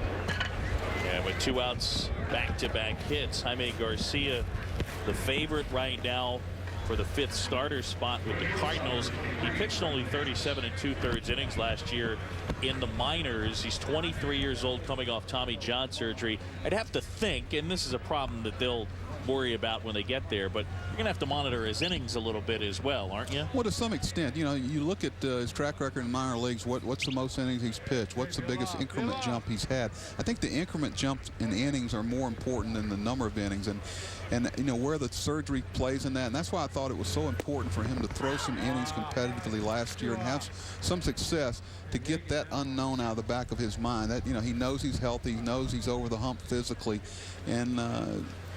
and with 2 outs, back-to-back hits. Jaime Garcia, the favorite right now for the 5th starter spot with the Cardinals. He pitched only 37 2/3 innings last year in the minors. He's 23 years old, coming off Tommy John surgery. I'd have to think, and this is a problem that they'll worry about when they get there, but you're going to have to monitor his innings a little bit as well, aren't you? Well, to some extent. You know, you look at his track record in minor leagues, what's the most innings he's pitched, what's the biggest increment jump he's had. I think the increment jumps in innings are more important than the number of innings, and you know, where the surgery plays in that. And that's why I thought it was so important for him to throw some innings competitively last year and have some success to get that unknown out of the back of his mind. That, you know, he knows he's healthy, he knows he's over the hump physically, and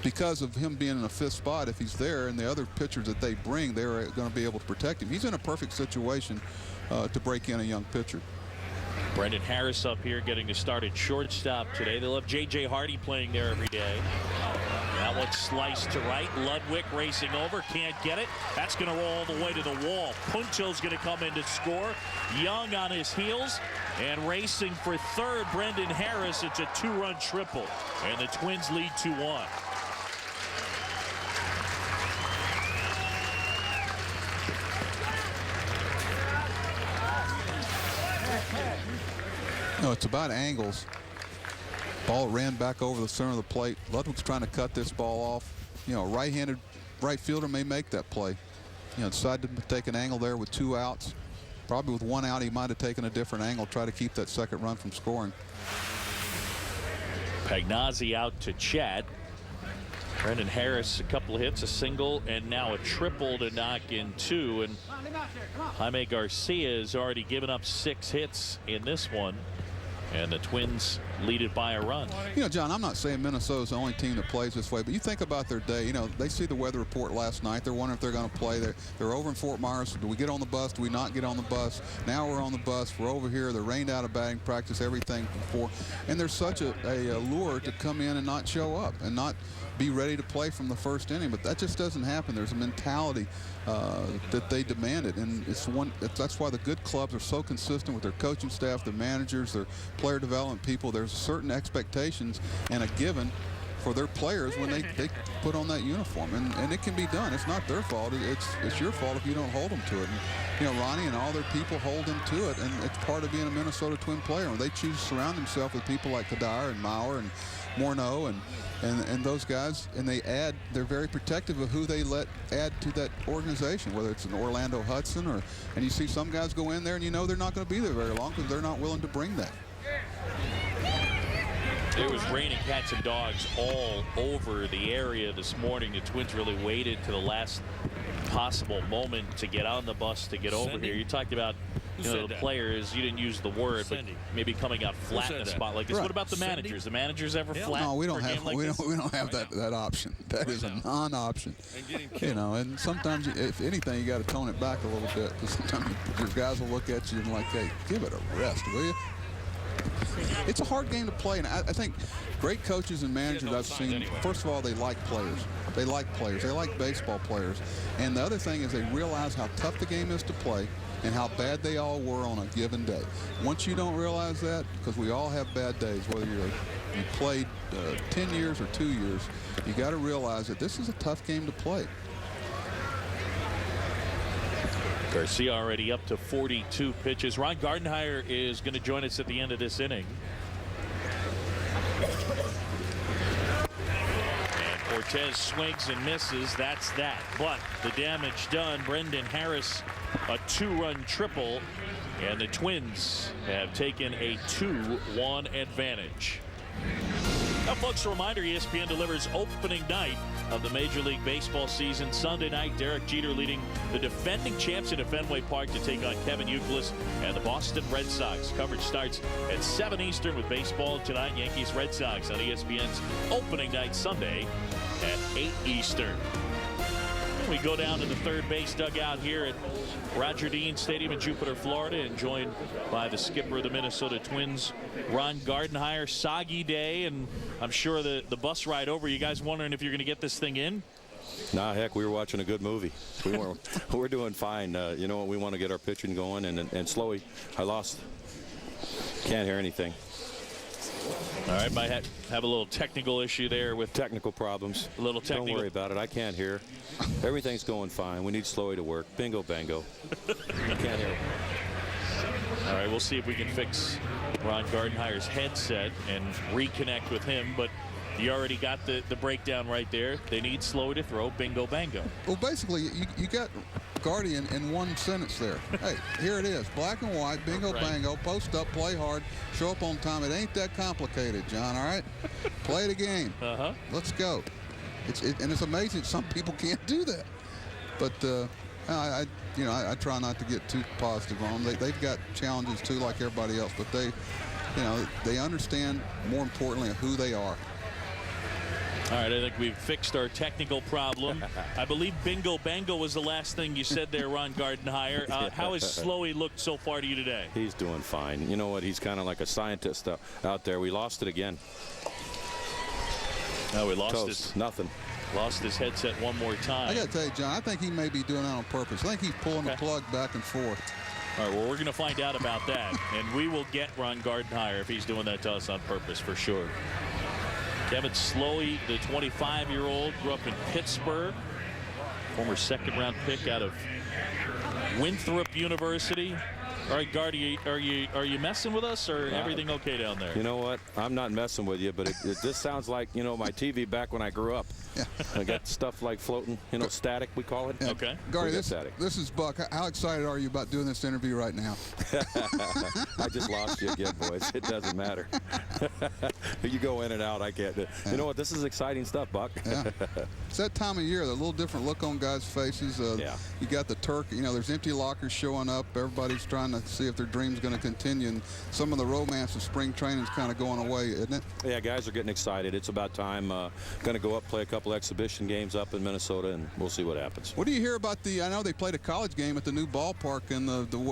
because of him being in a fifth spot, if he's there and the other pitchers that they bring, they're going to be able to protect him. He's in a perfect situation to break in a young pitcher. Brendan Harris up here getting to start at shortstop today. They'll have J.J. Hardy playing there every day. That one sliced to right. Ludwig racing over. Can't get it. That's going to roll all the way to the wall. Puncho's going to come in to score. Young on his heels. And racing for third, Brendan Harris. It's a 2-run triple. And the Twins lead 2-1. No, it's about angles. Ball ran back over the center of the plate. Ludwig's trying to cut this ball off. You know, right-handed right fielder may make that play. You know, decided to take an angle there with 2 outs. Probably with 1 out, he might have taken a different angle, try to keep that second run from scoring. Pagnazzi out to Chat. Brendan Harris, a couple of hits, a single, and now a triple to knock in 2. And Jaime Garcia has already given up 6 hits in this one. And the Twins lead it by a run. You know, John, I'm not saying Minnesota's the only team that plays this way, but you think about their day. You know, they see the weather report last night. They're wondering if they're going to play. They're over in Fort Myers. Do we get on the bus? Do we not get on the bus? Now we're on the bus. We're over here. They're rained out of batting practice, everything before. And there's such a lure to come in and not show up and not be ready to play from the first inning. But that just doesn't happen. There's a mentality that they demanded, and that's why the good clubs are so consistent with their coaching staff, their managers, their player development people. There's certain expectations and a given for their players when they put on that uniform, and it can be done. It's not their fault. It's your fault if you don't hold them to it. And, you know, Ronnie and all their people hold them to it, and it's part of being a Minnesota Twin player. When they choose to surround themselves with people like Kadire and Mauer and Morneau and those guys, and they're very protective of who they let add to that organization, whether it's an Orlando Hudson and you see some guys go in there and you know they're not going to be there very long because they're not willing to bring that. It was raining cats and dogs all over the area this morning. The Twins really waited to the last possible moment to get on the bus to get over here. You talked about the players. You didn't use the word, but maybe coming out flat in a spot like this. Right. What about the managers? The managers ever flat? No, we don't have. We don't have that option. That is a non-option. You know, and sometimes, if anything, you got to tone it back a little bit because sometimes your guys will look at you and like, hey, give it a rest, will you? It's a hard game to play, and I think great coaches and managers I've seen, first of all, they like players. They like players. They like baseball players. And the other thing is they realize how tough the game is to play and how bad they all were on a given day. Once you don't realize that, because we all have bad days, whether you played 10 years or 2 years, you got to realize that this is a tough game to play. Garcia already up to 42 pitches. Ron Gardenhire is going to join us at the end of this inning. And Cortez swings and misses. That's that. But the damage done. Brendan Harris, a 2-run triple. And the Twins have taken a 2-1 advantage. Now, folks, a reminder, ESPN delivers opening night of the Major League Baseball season. Sunday night, Derek Jeter leading the defending champs into Fenway Park to take on Kevin Youkilis and the Boston Red Sox. Coverage starts at 7 Eastern with baseball tonight. Yankees Red Sox on ESPN's opening night Sunday at 8 Eastern. We go down to the third base dugout here at Roger Dean Stadium in Jupiter, Florida, and joined by the skipper of the Minnesota Twins, Ron Gardenhire. Soggy day, and I'm sure the bus ride over, you guys wondering if you're going to get this thing in? Nah, heck, we were watching a good movie. We're doing fine. You know, we want to get our pitching going, and slowly, I lost. Can't hear anything. All right, might have a little technical issue there with technical problems. A little technical. Don't worry about it. I can't hear. Everything's going fine. We need Slowy to work. Bingo, bango. Can't hear. All right, we'll see if we can fix Ron Gardenhire's headset and reconnect with him. But You already got the breakdown right there. They need Slowey to throw. Bingo, bango. Well, basically, you got Guardian in one sentence there. Hey, here it is. Black and white, bingo, Right. bango, post up, play hard, show up on time. It ain't that complicated, John, all right? Play the game. Uh-huh. Let's go. And it's amazing some people can't do that. But, I try not to get too positive on them. They've got challenges, too, like everybody else. But they understand, more importantly, who they are. All right, I think we've fixed our technical problem. I believe bingo bango was the last thing you said there, Ron Gardenhire. How has Slowey looked so far to you today? He's doing fine. You know what? He's kind of like a scientist out there. We lost it again. No, we lost Toast. Nothing. Lost his headset one more time. I got to tell you, John, I think he may be doing that on purpose. I think he's pulling the plug back and forth. All right, well, we're going to find out about that. And we will get Ron Gardenhire if he's doing that to us on purpose for sure. Kevin Slowey, the 25-year-old, grew up in Pittsburgh. Former second-round pick out of Winthrop University. All right, Guardy, are you messing with us, or everything okay down there? You know what? I'm not messing with you, but this sounds like, my TV back when I grew up. Yeah. I got stuff like floating, static, we call it. Yeah. Okay. Guardy, Static. this is Buck. How excited are you about doing this interview right now? I just lost you again, boys. It doesn't matter. You go in and out. I can't. You know what? This is exciting stuff, Buck. Yeah. It's that time of year, the little different look on guys' faces. Yeah. You got the turkey. There's empty lockers showing up. Everybody's trying to see if their dream's going to continue. And some of the romance of spring training is kind of going away, isn't it? Yeah, guys are getting excited. It's about time. Going to go up, play a couple exhibition games up in Minnesota, and we'll see what happens. What do you hear about I know they played a college game at the new ballpark, and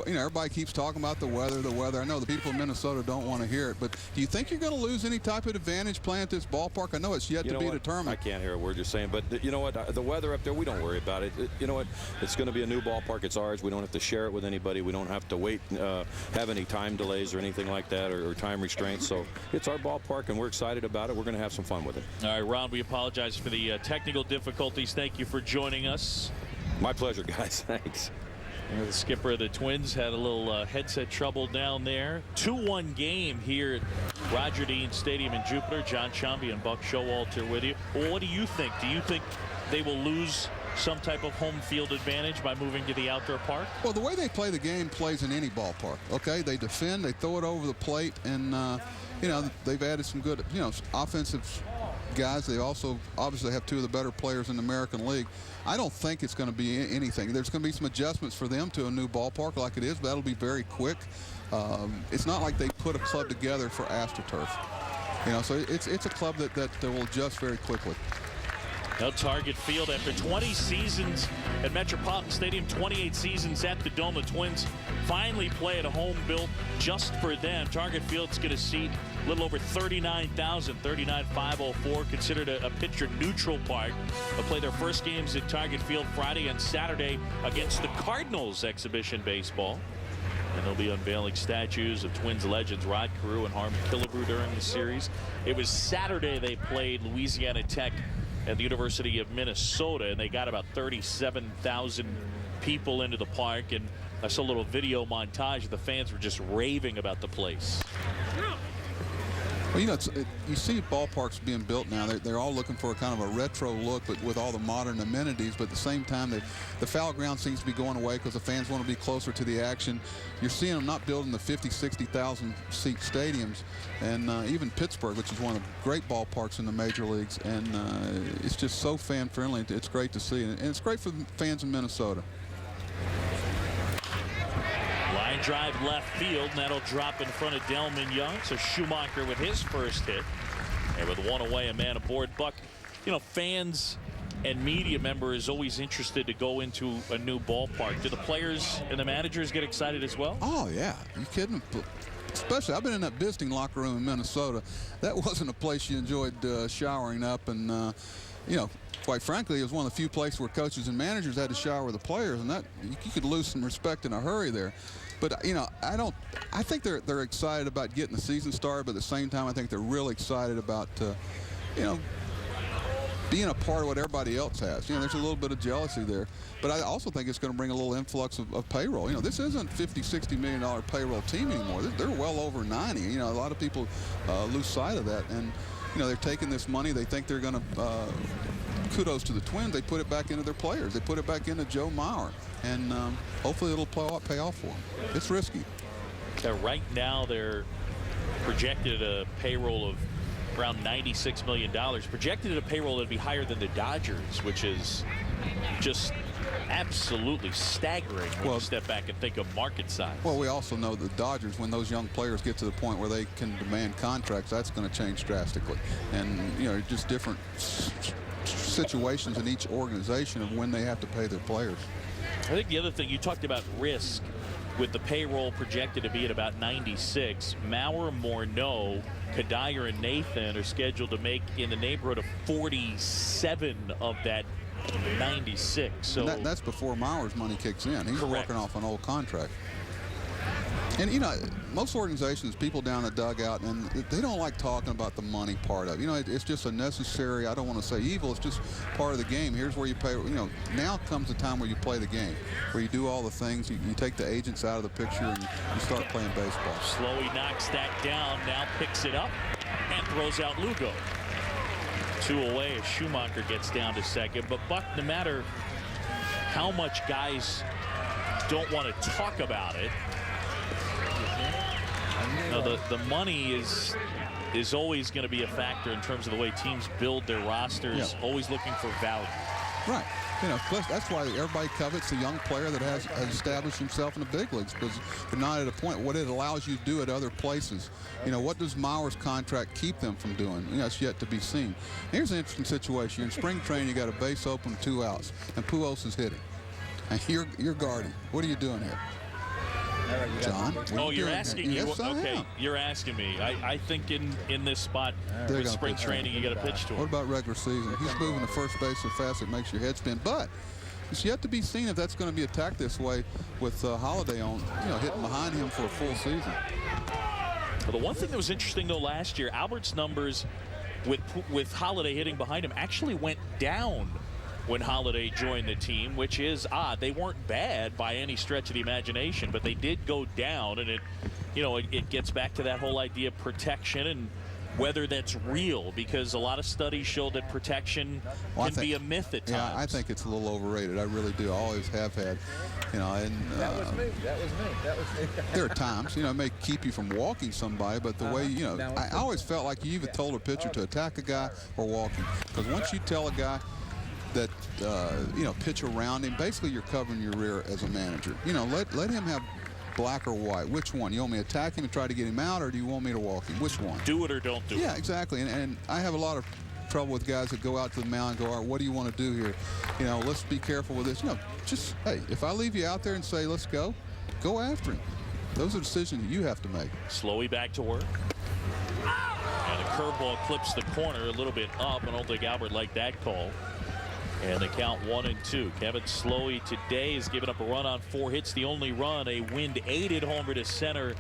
everybody keeps talking about the weather. I know the people in Minnesota don't want to hear it, but do you think you're going to lose any type of advantage playing at this ballpark? I know it's yet to be determined. I can't hear a word you're saying, but you know what? The weather up there, we don't worry about it. You know what? It's going to be a new ballpark. It's ours. We don't have to share it with anybody. We don't have to wait, have any time delays or anything like that, or time restraints. So it's our ballpark, and we're excited about it. We're going to have some fun with it. All right, Ron, we apologize for the technical difficulties. Thank you for joining us. My pleasure, guys. Thanks. The skipper of the Twins had a little headset trouble down there. 2-1 game here at Roger Dean Stadium in Jupiter. John Shambi and Buck Showalter with you. Well, what do you think? Do you think they will lose some type of home field advantage by moving to the outdoor park? Well, the way they play the game plays in any ballpark. Okay, they defend, they throw it over the plate, and they've added some good offensive guys. They also obviously have two of the better players in the American League. I don't think it's going to be anything. There's going to be some adjustments for them to a new ballpark like it is, but that'll be very quick. It's not like they put a club together for AstroTurf. So it's a club that will adjust very quickly. Now Target Field, after 20 seasons at Metropolitan Stadium, 28 seasons at the Dome, the Twins finally play at a home built just for them. Target Field's going to seat a little over 39,000, 39,504, considered a pitcher-neutral park. They'll play their first games at Target Field Friday and Saturday against the Cardinals exhibition baseball. And they'll be unveiling statues of Twins legends Rod Carew and Harmon Killebrew during the series. It was Saturday they played Louisiana Tech at the University of Minnesota, and they got about 37,000 people into the park. And I saw a little video montage. The fans were just raving about the place. Well, you see ballparks being built now. They're all looking for a kind of a retro look, but with all the modern amenities. But at the same time, the foul ground seems to be going away because the fans want to be closer to the action. You're seeing them not building the 50, 60,000 seat stadiums, and even Pittsburgh, which is one of the great ballparks in the major leagues. And it's just so fan friendly. It's great to see, and it's great for the fans in Minnesota. Line drive left field, and that'll drop in front of Delman Young. So Schumacher with his first hit. And with one away, a man aboard. Buck, fans and media members always interested to go into a new ballpark. Do the players and the managers get excited as well? Oh, yeah. Are you kidding? Especially, I've been in that visiting locker room in Minnesota. That wasn't a place you enjoyed showering up. And, quite frankly, it was one of the few places where coaches and managers had to shower with the players, and that you could lose some respect in a hurry there. But I think they're excited about getting the season started, but at the same time I think they're really excited about being a part of what everybody else has. You know, there's a little bit of jealousy there. But I also think it's going to bring a little influx of payroll. You know, this isn't $50-60 million payroll team anymore. They're well over 90. You know, a lot of people lose sight of that. And, you know, they're taking this money. They think they're going to, kudos to the Twins, they put it back into their players. They put it back into Joe Mauer. And hopefully it'll pay off for them. It's risky. Right now they're projected a payroll of around $96 million. Projected at a payroll that'd be higher than the Dodgers, which is just absolutely staggering when you step back and think of market size. Well, we also know the Dodgers, when those young players get to the point where they can demand contracts, that's going to change drastically. And, you know, just different situations in each organization of when they have to pay their players. I think the other thing, you talked about risk with the payroll projected to be at about 96. Mauer, Morneau, Kadire, and Nathan are scheduled to make in the neighborhood of 47 of that 96. So that's before Mauer's money kicks in. He's working off an old contract. And, you know, most organizations, people down the dugout, and they don't like talking about the money part of it. You know, it's just a necessary, I don't want to say evil, it's just part of the game. Here's where you pay, you know, now comes the time where you play the game, where you do all the things. You take the agents out of the picture and you start playing baseball. Slowey knocks that down, now picks it up and throws out Lugo. 2 away as Schumacher gets down to second. But, Buck, no matter how much guys don't want to talk about it, no, the money is always going to be a factor in terms of the way teams build their rosters, always looking for value. Right. You know, that's why everybody covets a young player that has established himself in the big leagues, because they're not at a point what it allows you to do at other places. You know, what does Mauer's contract keep them from doing? You know, that's yet to be seen. Here's an interesting situation. You're in spring training, you got a base open, 2 outs, and Pujols is hitting. And you're guarding. What are you doing here? John? You're asking me. Okay, you're asking me. I think in this spot, with spring training, you got to pitch to him. What about regular season? He's moving to first base so fast it makes your head spin. But it's yet to be seen if that's going to be attacked this way with Holiday on, you know, hitting behind him for a full season. Well, the one thing that was interesting though last year, Albert's numbers with Holiday hitting behind him actually went down when Holiday joined the team, which is odd. They weren't bad by any stretch of the imagination, but they did go down, and it gets back to that whole idea of protection and whether that's real, because a lot of studies show that protection can be a myth at times. Yeah, I think it's a little overrated. I really do. I always have had, you know, and that was me. There are times, you know, it may keep you from walking somebody, but the way, you know, I always felt like you either told a pitcher to attack a guy or walk him, because once you tell a guy that you know, pitch around him, basically you're covering your rear as a manager. You know, let him have black or white. Which one? You want me to attack him and try to get him out, or do you want me to walk him? Which one? Do it or don't do it. Yeah, exactly. And I have a lot of trouble with guys that go out to the mound and go, all right, what do you want to do here? You know, let's be careful with this. You know, just, hey, if I leave you out there and say, let's go after him. Those are decisions that you have to make. Slowly back to work. And a curveball clips the corner a little bit up. I don't think Albert liked that call. And the count 1-2. Kevin Slowey today has given up a run on 4 hits. The only run, a wind-aided homer to center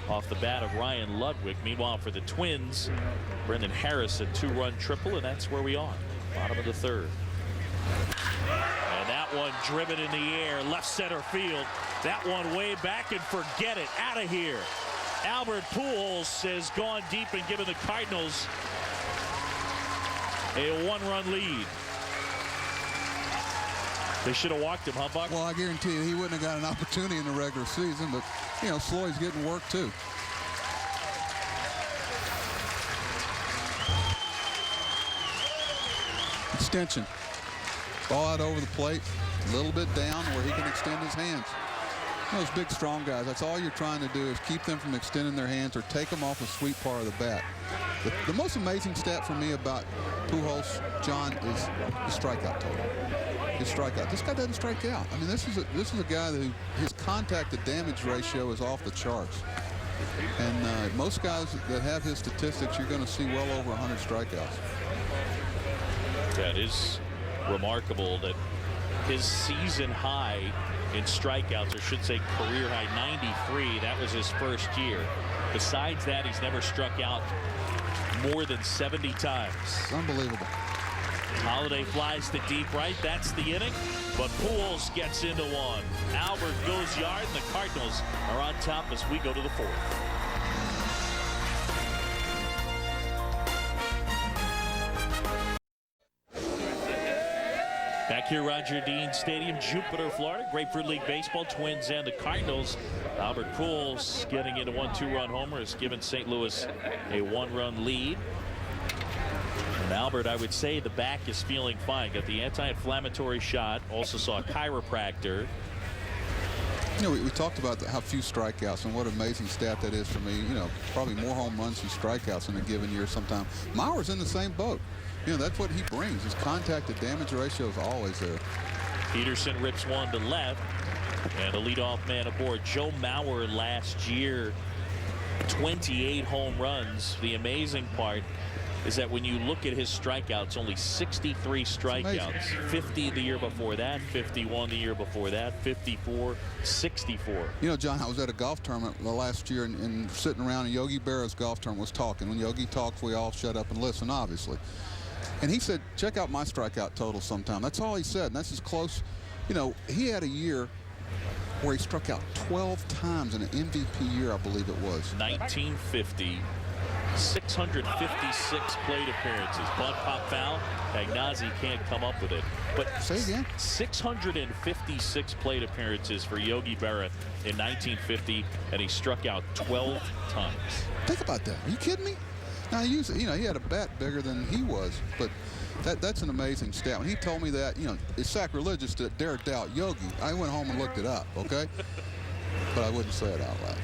off the bat of Ryan Ludwig. Meanwhile, for the Twins, Brendan Harris, a 2-run triple, and that's where we are. Bottom of the 3rd. And that one driven in the air, left center field. That one way back, and forget it. Out of here. Albert Pujols has gone deep and given the Cardinals a 1-run lead. They should have walked him, huh, Buck? Well, I guarantee you he wouldn't have got an opportunity in the regular season, but, you know, Slowey's getting work, too. Extension. Ball out over the plate, a little bit down where he can extend his hands. Those big, strong guys, that's all you're trying to do is keep them from extending their hands or take them off a sweet part of the bat. The most amazing stat for me about Pujols, John, is the strikeout total. His strikeout. This guy doesn't strike out. I mean, this is a guy who his contact to damage ratio is off the charts. And most guys that have his statistics, you're going to see well over 100 strikeouts. That is remarkable that his season high in strikeouts, or should say career high 93, that was his first year. Besides that, he's never struck out more than 70 times. It's unbelievable. Holiday flies to deep right. That's the inning. But Pujols gets into one. Albert goes yard, and the Cardinals are on top as we go to the fourth. Back here, Roger Dean Stadium, Jupiter, Florida. Grapefruit League Baseball, Twins and the Cardinals. Albert Pujols getting into 1-2-run homer has given St. Louis a 1-run lead. And Albert, I would say the back is feeling fine. Got the anti-inflammatory shot. Also saw a chiropractor. You know, we talked about how few strikeouts and what an amazing stat that is for me. You know, probably more home runs than strikeouts in a given year sometime. Mauer's in the same boat. You know, that's what he brings. His contact to damage ratio is always there. Peterson rips one to left. And a leadoff man aboard. Joe Mauer last year, 28 home runs. The amazing part is that when you look at his strikeouts, only 63 strikeouts. 50 the year before that, 51 the year before that, 54, 64. You know, John, I was at a golf tournament last year and sitting around, and Yogi Berra's golf tournament was talking. When Yogi talks, we all shut up and listen, obviously. And he said, check out my strikeout total sometime. That's all he said, and that's as close. You know, he had a year where he struck out 12 times in an MVP year, I believe it was. 1950. 656 plate appearances. Bunt, pop, foul. Pagnazzi can't come up with it. But say again. 656 plate appearances for Yogi Berra in 1950, and he struck out 12 times. Think about that. Are you kidding me? Now, he had a bat bigger than he was, but that's an amazing stat. When he told me that, you know, it's sacrilegious to dare doubt Yogi. I went home and looked it up, okay? But I wouldn't say it out loud.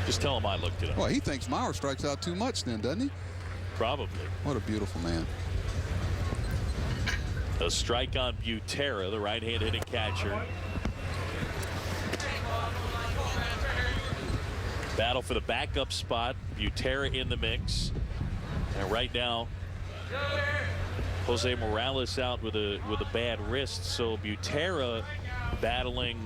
Just tell him I looked it up. Well, he thinks Mauer strikes out too much then, doesn't he? Probably. What a beautiful man. A strike on Butera, the right-hand hitting catcher. Battle for the backup spot. Butera in the mix. And right now, Jose Morales out with a bad wrist. So Butera battling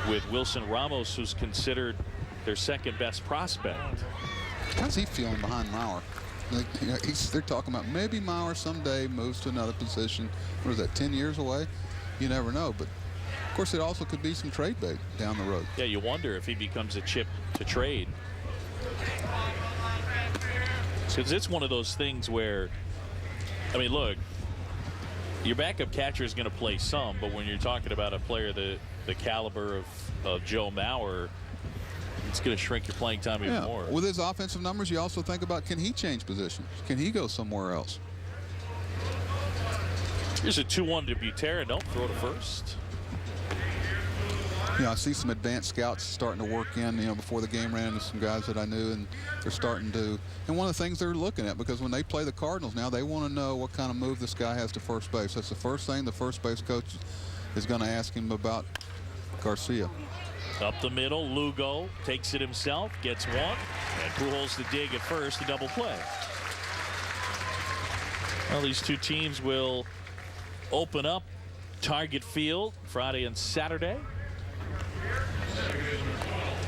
with Wilson Ramos, who's considered their second best prospect. How's he feeling behind Mauer? Like, you know, they're talking about maybe Mauer someday moves to another position. What is that, 10 years away? You never know. But of course, it also could be some trade bait down the road. Yeah, you wonder if he becomes a chip to trade. Because it's one of those things where, I mean, look, your backup catcher is going to play some, but when you're talking about a player the caliber of Joe Mauer, it's going to shrink your playing time even more. With his offensive numbers, you also think about, can he change positions? Can he go somewhere else? Here's a 2-1 to Butera. Don't throw to first. You know, I see some advanced scouts starting to work in, you know, before the game ran into some guys that I knew, and they're starting to. And one of the things they're looking at, because when they play the Cardinals now, they want to know what kind of move this guy has to first base. That's the first thing the first base coach is going to ask him about Garcia. Up the middle, Lugo takes it himself, gets one, and Pujols the dig at first, a double play. Well, these two teams will open up Target Field Friday and Saturday.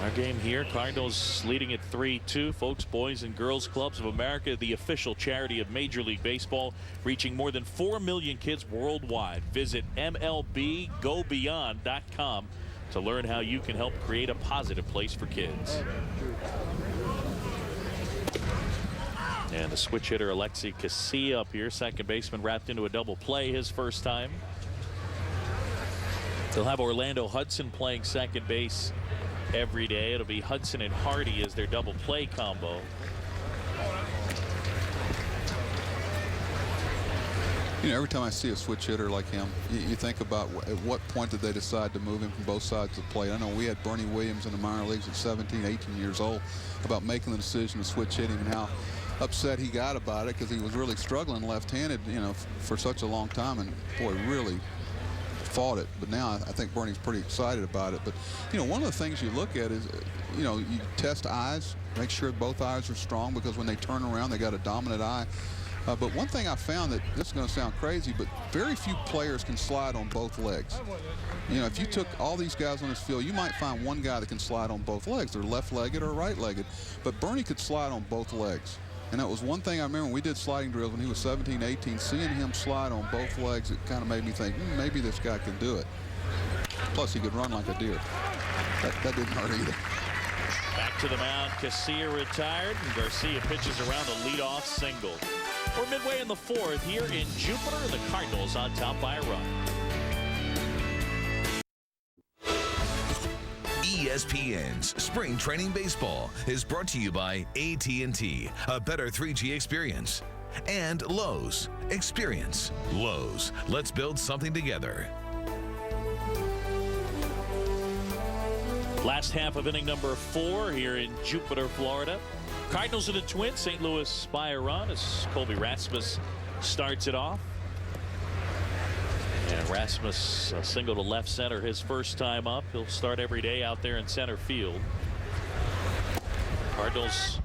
Our game here, Cardinals leading at 3-2. Folks, Boys and Girls Clubs of America, the official charity of Major League Baseball, reaching more than 4 million kids worldwide. Visit MLBGoBeyond.com to learn how you can help create a positive place for kids. And the switch hitter, Alexi Casilla up here, second baseman, wrapped into a double play his first time. They'll have Orlando Hudson playing second base every day. It'll be Hudson and Hardy as their double play combo. You know, every time I see a switch hitter like him, you think about at what point did they decide to move him from both sides of the plate. I know we had Bernie Williams in the minor leagues at 17, 18 years old about making the decision to switch hitting, and how upset he got about it because he was really struggling left-handed, you know, for such a long time, and boy, really fought it. But now I think Bernie's pretty excited about it. But you know, one of the things you look at is, you know, you test eyes, make sure both eyes are strong, because when they turn around they got a dominant eye. But one thing I found, that this is going to sound crazy, but very few players can slide on both legs. You know, if you took all these guys on this field, you might find one guy that can slide on both legs. They're left-legged or right-legged. But Bernie could slide on both legs. And that was one thing I remember when we did sliding drills when he was 17, 18, seeing him slide on both legs, it kind of made me think, maybe this guy can do it. Plus, he could run like a deer. That didn't hurt either. Back to the mound, Casilla retired, and Garcia pitches around a leadoff single. We're midway in the fourth here in Jupiter. The Cardinals on top by a run. ESPN's Spring Training Baseball is brought to you by AT&T, a better 3G experience. And Lowe's. Experience. Lowe's. Let's build something together. Last half of inning number 4 here in Jupiter, Florida. Cardinals and the Twins, St. Louis by a run as Colby Rasmus starts it off. And Rasmus a single to left center his first time up. He'll start every day out there in center field. Cardinals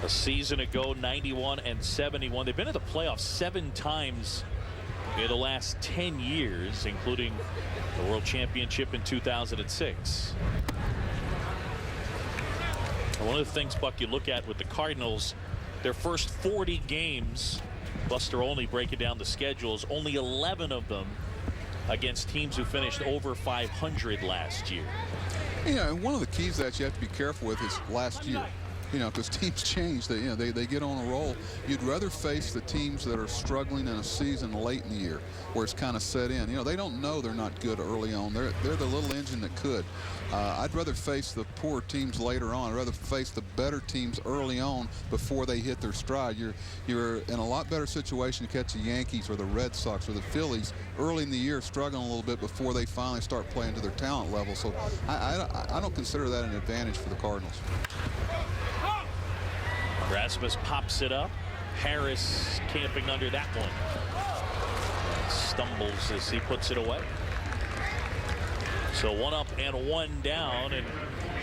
a season ago 91 and 71. They've been in the playoffs 7 times in the last 10 years, including the World Championship in 2006. And one of the things, Buck, you look at with the Cardinals, their first 40 games, Buster Olney breaking down the schedules, only 11 of them against teams who finished over 500 last year. You know, and one of the keys that you have to be careful with is last year. You know, because teams change, they get on a roll. You'd rather face the teams that are struggling in a season late in the year, where it's kind of set in. You know, they don't know they're not good early on. They're the little engine that could. I'd rather face the poor teams later on. I'd rather face the better teams early on before they hit their stride. You're in a lot better situation to catch the Yankees or the Red Sox or the Phillies early in the year, struggling a little bit before they finally start playing to their talent level. So I don't consider that an advantage for the Cardinals. Rasmus pops it up. Harris camping under that one. Stumbles as he puts it away. So 1 up and 1 down, and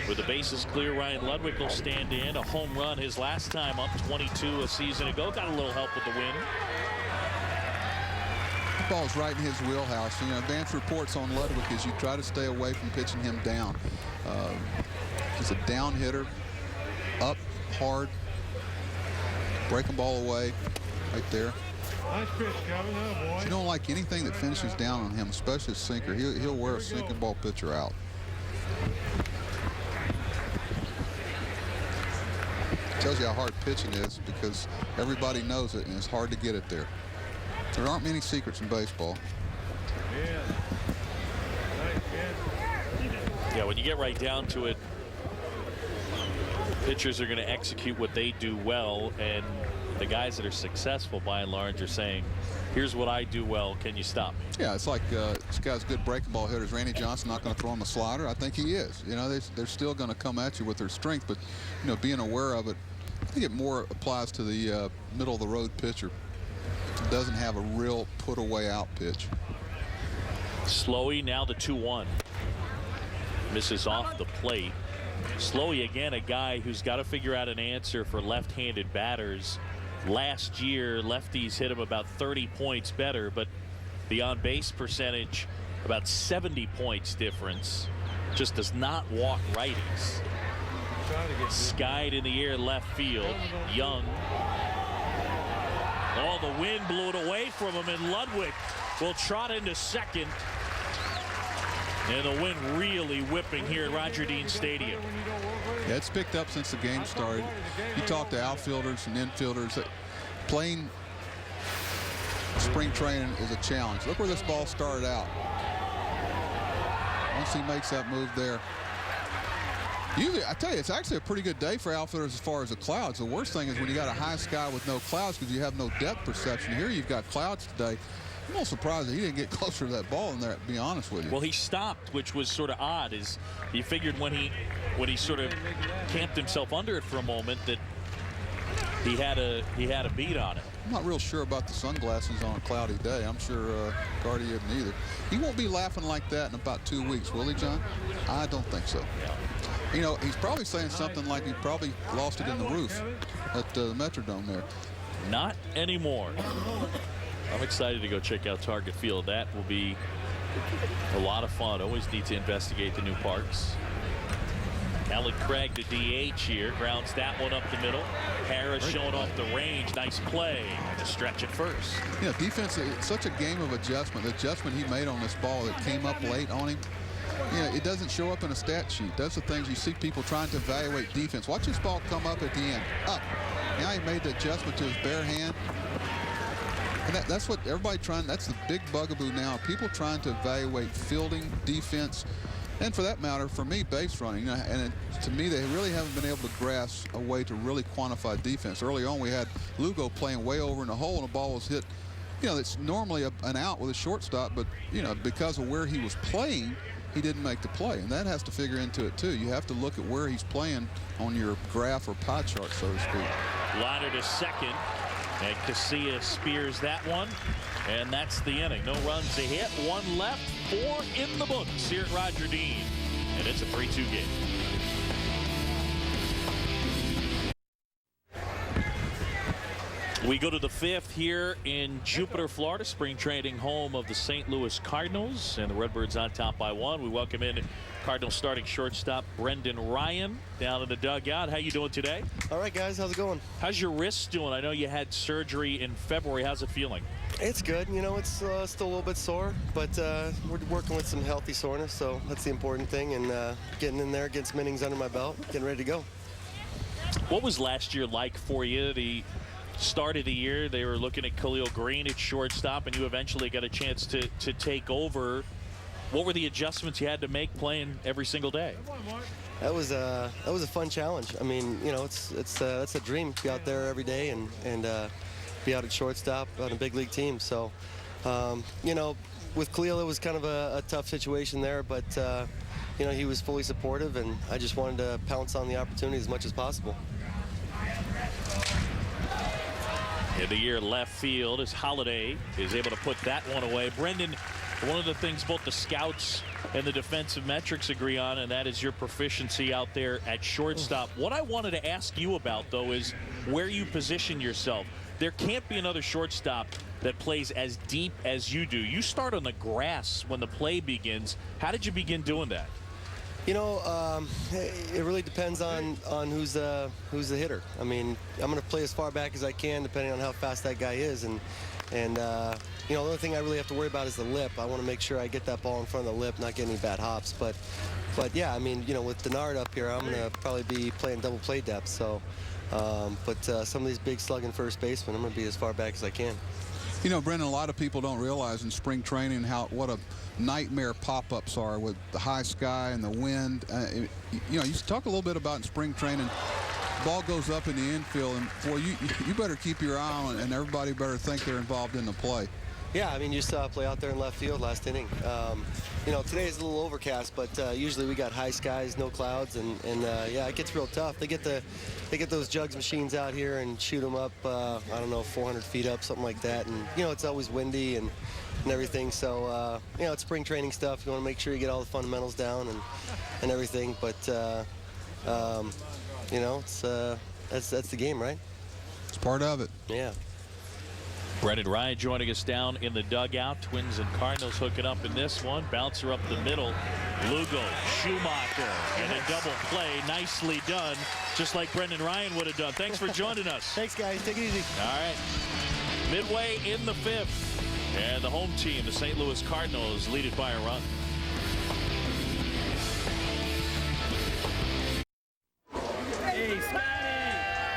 with the bases clear, Ryan Ludwig will stand in. A home run his last time up, 22 a season ago. Got a little help with the win. The ball's right in his wheelhouse. You know, advance reports on Ludwig is you try to stay away from pitching him down. He's a down hitter, up hard, breaking ball away, right there. Nice pitch, Kevin. Oh, boy. You don't like anything that finishes down on him, especially a sinker. He'll wear a sinking ball pitcher out. Tells you how hard pitching is because everybody knows it and it's hard to get it there. There aren't many secrets in baseball. Yeah. Nice pitch. Yeah, when you get right down to it, pitchers are going to execute what they do well, and the guys that are successful by and large are saying, here's what I do well, can you stop me? Yeah, it's like this guy's good breaking ball hitters. Randy Johnson not going to throw him a slider. I think he is. You know, they're still going to come at you with their strength, but you know, being aware of it, I think it more applies to the middle of the road pitcher. It doesn't have a real put away out pitch. Slowey now the 2-1. Misses off the plate. Slowey again, a guy who's got to figure out an answer for left-handed batters. Last year, lefties hit him about 30 points better, but the on-base percentage about 70 points difference. Just does not walk righties. Skied in the air left field. Young. Oh, the wind blew it away from him, and Ludwig will trot into second. And the wind really whipping here at Roger Dean Stadium. Yeah, it's picked up since the game started. You talk to outfielders and infielders. Playing spring training is a challenge. Look where this ball started out. Once he makes that move there. Usually, I tell you, it's actually a pretty good day for outfielders as far as the clouds. The worst thing is when you got a high sky with no clouds because you have no depth perception. Here you've got clouds today. I'm a little surprised that he didn't get closer to that ball in there, to be honest with you. Well, he stopped, which was sort of odd. Is he figured when he sort of camped himself under it for a moment that he had a beat on it. I'm not real sure about the sunglasses on a cloudy day. I'm sure Gardy isn't either. He won't be laughing like that in about 2 weeks, will he, John? I don't think so. Yeah. You know, he's probably saying something like he probably lost it in the roof at the Metrodome there. Not anymore. I'm excited to go check out Target Field. That will be a lot of fun. Always need to investigate the new parks. Alan Craig, the DH here, grounds that one up the middle. Harris showing off the range. Nice play. And a stretch at first. Yeah, defense, it's such a game of adjustment. The adjustment he made on this ball that came up late on him, yeah, it doesn't show up in a stat sheet. Those are things you see people trying to evaluate defense. Watch this ball come up at the end. Up. Now he made the adjustment to his bare hand. And that's what everybody trying, that's the big bugaboo now. People trying to evaluate fielding, defense, and for that matter, for me, base running. And to me, they really haven't been able to grasp a way to really quantify defense. Early on, we had Lugo playing way over in the hole, and the ball was hit. You know, it's normally an out with a shortstop, but, you know, because of where he was playing, he didn't make the play. And that has to figure into it, too. You have to look at where he's playing on your graph or pie chart, so to speak. Liner to second. And Casilla spears that one. And that's the inning. No runs a hit. One left. 4 in the books here at Roger Dean. And it's a 3-2 game. We go to the 5th here in Jupiter, Florida. Spring training home of the St. Louis Cardinals. And the Redbirds on top by 1. We welcome in Cardinals starting shortstop Brendan Ryan down in the dugout. How you doing today? All right, guys. How's it going? How's your wrist doing? I know you had surgery in February. How's it feeling? It's good. You know, it's still a little bit sore, but we're working with some healthy soreness, so that's the important thing. And getting in there, getting some innings under my belt, getting ready to go. What was last year like for you? The start of the year, they were looking at Khalil Green at shortstop, and you eventually got a chance to take over. What were the adjustments you had to make playing every single day? That was a fun challenge. I mean, you know, that's a dream to be out there every day and be out at shortstop on a big league team. So, you know, with Khalil, it was kind of a tough situation there, but you know, he was fully supportive, and I just wanted to pounce on the opportunity as much as possible. In the year left field, as Holiday is able to put that one away. Brendan, one of the things both the scouts and the defensive metrics agree on, and that is your proficiency out there at shortstop. What I wanted to ask you about, though, is where you position yourself. There can't be another shortstop that plays as deep as you do. You start on the grass when the play begins. How did you begin doing that? You know, it really depends on who's the hitter. I mean, I'm going to play as far back as I can, depending on how fast that guy is, and you know, the only thing I really have to worry about is the lip. I want to make sure I get that ball in front of the lip, not get any bad hops. But yeah, I mean, you know, with Denard up here, I'm going to probably be playing double play depth. So, but some of these big slugging first basemen, I'm going to be as far back as I can. You know, Brendan, a lot of people don't realize in spring training what a nightmare pop-ups are with the high sky and the wind. You know, you talk a little bit about in spring training, ball goes up in the infield, and boy, you better keep your eye on it, and everybody better think they're involved in the play. Yeah, I mean, you saw a play out there in left field last inning. You know, today is a little overcast, but usually we got high skies, no clouds, and yeah, it gets real tough. They get those jugs machines out here and shoot them up, I don't know, 400 feet up, something like that. And you know, it's always windy and everything. So you know, it's spring training stuff. You want to make sure you get all the fundamentals down and everything. But you know, it's that's the game, right? It's part of it. Yeah. Brendan Ryan joining us down in the dugout. Twins and Cardinals hooking up in this one. Bouncer up the middle. Lugo, Schumacher, and a double play. Nicely done, just like Brendan Ryan would have done. Thanks for joining us. Thanks, guys. Take it easy. All right. Midway in the 5th. And the home team, the St. Louis Cardinals, lead it by a run.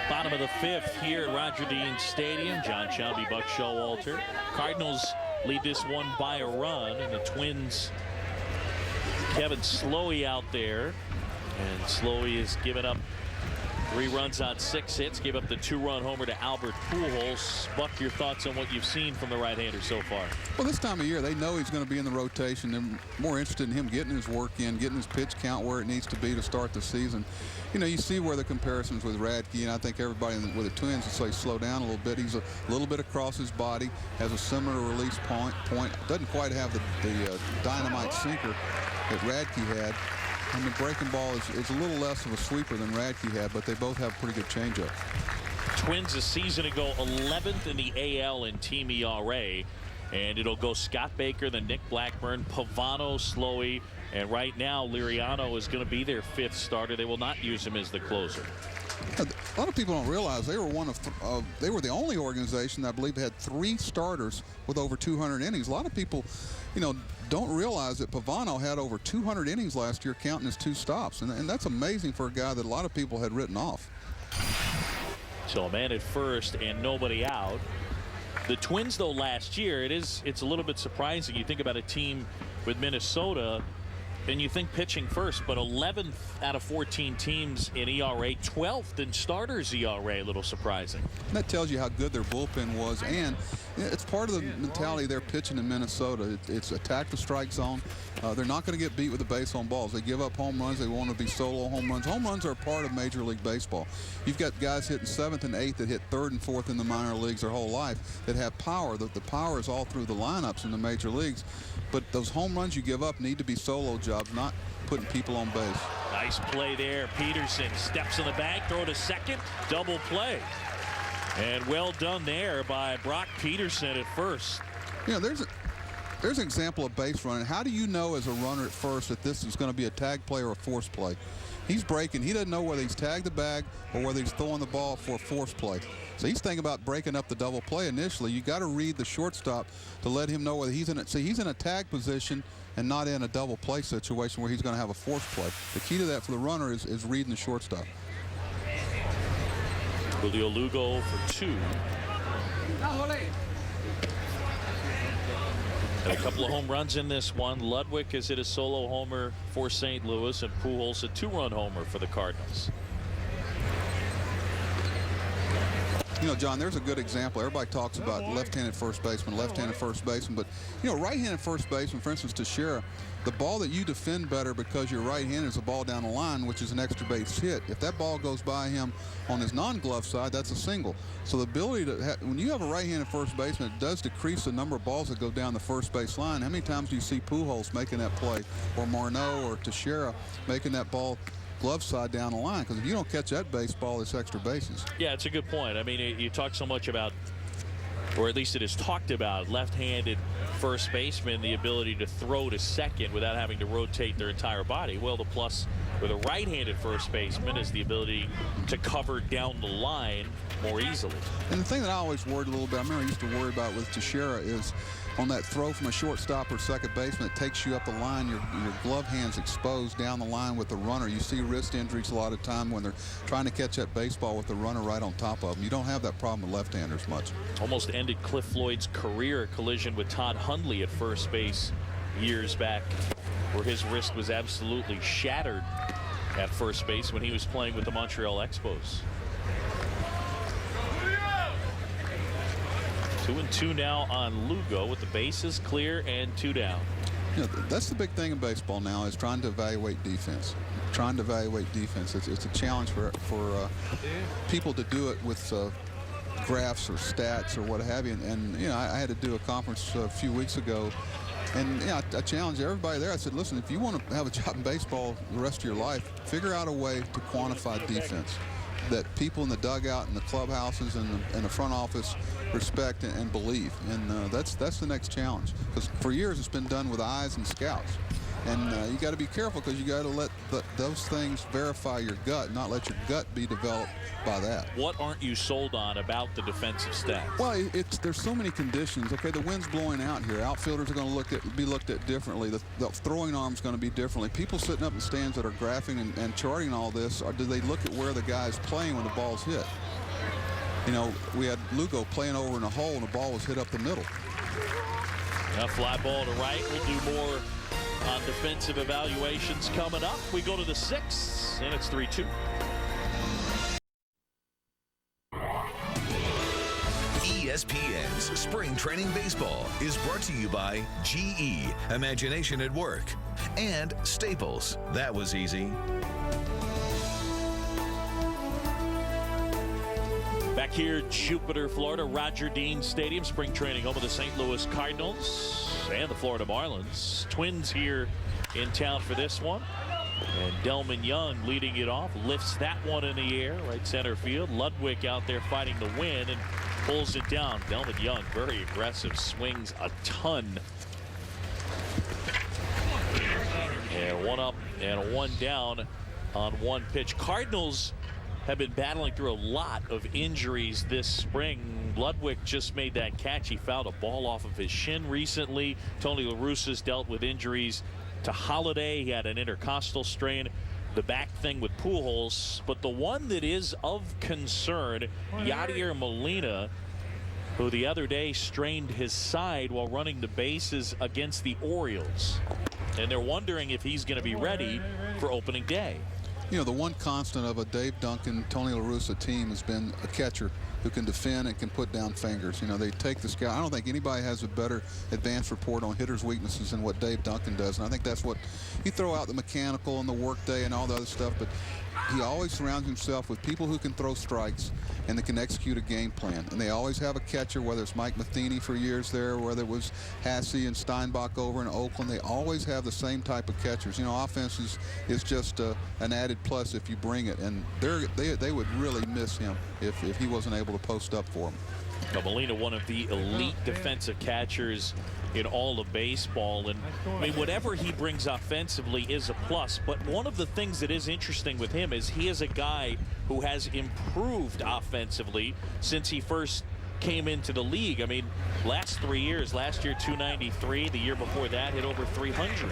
Bottom of the 5th here at Roger Dean Stadium. John Shelby, Buck Showalter. Cardinals lead this one by a run, and the Twins, Kevin Slowey out there, and Slowey has given up 3 runs on 6 hits, gave up the 2-run homer to Albert Pujols. Buck, your thoughts on what you've seen from the right-hander so far? Well, this time of year, they know he's going to be in the rotation. They're more interested in him getting his work in, getting his pitch count where it needs to be to start the season. You know, you see where the comparisons with Radke, and I think everybody with the Twins would say slow down a little bit. He's a little bit across his body, has a similar release point. Doesn't quite have the dynamite sinker that Radke had. And the breaking ball is a little less of a sweeper than Radke had, but they both have pretty good changeup. Twins a season ago 11th in the AL in team ERA, and it'll go Scott Baker, then Nick Blackburn, Pavano, Slowey, And right now, Liriano is going to be their 5th starter. They will not use him as the closer. A lot of people don't realize they were they were the only organization that I believe had 3 starters with over 200 innings. A lot of people, don't realize that Pavano had over 200 innings last year, counting his 2 stops, and that's amazing for a guy that a lot of people had written off. So a man at first and nobody out. The Twins, though, last year, it's a little bit surprising. You think about a team with Minnesota, and you think pitching first, but 11th out of 14 teams in ERA, 12th in starters ERA, a little surprising. And that tells you how good their bullpen was, and it's part of the mentality they're pitching in Minnesota. It's attack the strike zone. They're not going to get beat with the base on balls. They give up home runs. They want to be solo home runs. Home runs are a part of Major League Baseball. You've got guys hitting 7th and 8th that hit 3rd and 4th in the minor leagues their whole life that have power. The power is all through the lineups in the major leagues. But those home runs you give up need to be solo jobs, not putting people on base. Nice play there. Peterson steps in the bag, throw to second, double play. And well done there by Brock Peterson at first. There's an example of base running. How do you know as a runner at first that this is going to be a tag play or a force play? He's breaking. He doesn't know whether he's tagged the bag or whether he's throwing the ball for a force play. So he's thinking about breaking up the double play initially. You got to read the shortstop to let him know whether he's in it. See, he's in a tag position and not in a double play situation where he's going to have a force play. The key to that for the runner is reading the shortstop. Julio Lugo for 2. And a couple of home runs in this one. Ludwig has hit a solo homer for St. Louis, and Pujols a 2-run homer for the Cardinals. John, there's a good example. Everybody talks about left-handed first baseman, but right-handed first baseman, for instance, Teixeira, the ball that you defend better because you're right-handed is a ball down the line, which is an extra base hit. If that ball goes by him on his non-glove side, that's a single. So the ability to when you have a right-handed first baseman, it does decrease the number of balls that go down the first base line. How many times do you see Pujols making that play, or Marneau or Teixeira making that ball glove side down the line? Because if you don't catch that baseball, it's extra bases. Yeah, it's a good point. I mean, you talk so much about, or at least it is talked about, left-handed first baseman, the ability to throw to second without having to rotate their entire body. Well, the plus with a right-handed first baseman is the ability to cover down the line more easily. And the thing that I always worried a little bit, I remember I used to worry about with Teixeira, is on that throw from a shortstop or second baseman, it takes you up the line. Your glove hand's exposed down the line with the runner. You see wrist injuries a lot of time when they're trying to catch that baseball with the runner right on top of them. You don't have that problem with left-handers much. Almost ended Cliff Floyd's career, a collision with Todd Hundley at first base years back, where his wrist was absolutely shattered at first base when he was playing with the Montreal Expos. 2-2 now on Lugo with the bases clear and 2 down. That's the big thing in baseball now, is trying to evaluate defense. It's a challenge for people to do it with graphs or stats or what have you. And I had to do a conference a few weeks ago, and I challenged everybody there. I said, listen, if you want to have a job in baseball the rest of your life, figure out a way to quantify defense that people in the dugout and the clubhouses and the front office respect and believe. And that's the next challenge, because for years it's been done with eyes and scouts. And you got to be careful, because you got to let those things verify your gut, not let your gut be developed by that. What aren't you sold on about the defensive stats? Well, there's so many conditions. Okay, the wind's blowing out here. Outfielders are going to be looked at differently. The throwing arm's going to be differently. People sitting up in stands that are graphing and charting all this, or do they look at where the guy's playing when the ball's hit? We had Lugo playing over in a hole, and the ball was hit up the middle. A fly ball to right. We'll do more on defensive evaluations coming up. We go to the 6th, and it's 3-2. ESPN's Spring Training Baseball is brought to you by GE, Imagination at Work, and Staples. That was easy. Back here, Jupiter, Florida, Roger Dean Stadium, spring training home of the St. Louis Cardinals and the Florida Marlins. Twins here in town for this one. And Delman Young leading it off, lifts that one in the air, right center field. Ludwig out there fighting the win and pulls it down. Delman Young, very aggressive, swings a ton. A 1 up and a 1 down on 1 pitch. Cardinals have been battling through a lot of injuries this spring. Ludwig just made that catch. He fouled a ball off of his shin recently. Tony La Russa's dealt with injuries to Holiday. He had an intercostal strain. The back thing with Pujols. But the one that is of concern, Yadier Molina, who the other day strained his side while running the bases against the Orioles. And they're wondering if he's going to be ready for opening day. You know, the one constant of a Dave Duncan, Tony La Russa team has been a catcher who can defend and can put down fingers. You know, they take the scout. I don't think anybody has a better advanced report on hitters' weaknesses than what Dave Duncan does. And I think that's what you throw out the mechanical and the workday and all the other stuff, but he always surrounds himself with people who can throw strikes and that can execute a game plan. And they always have a catcher, whether it's Mike Matheny for years there, whether it was Hasse and Steinbach over in Oakland. They always have the same type of catchers. You know, offense is just an added plus if you bring it. And they would really miss him if he wasn't able to post up for them. Now, Molina, one of the elite defensive catchers in all of baseball, and I mean, whatever he brings offensively is a plus. But one of the things that is interesting with him is he is a guy who has improved offensively since he first came into the league. I mean, last 3 years, last year 293, the year before that hit over 300.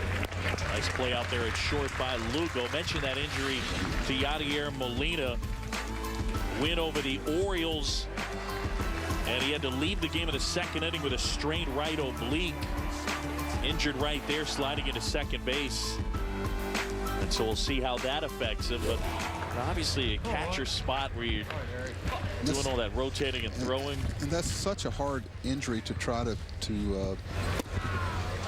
Nice play out there at short by Lugo. Mentioned that injury to Yadier Molina. Win over the Orioles, and he had to leave the game in the second inning with a strained right oblique. Injured right there, sliding into second base. And so we'll see how that affects him. But obviously a catcher spot where you're doing all that rotating and throwing. And that's such a hard injury to try to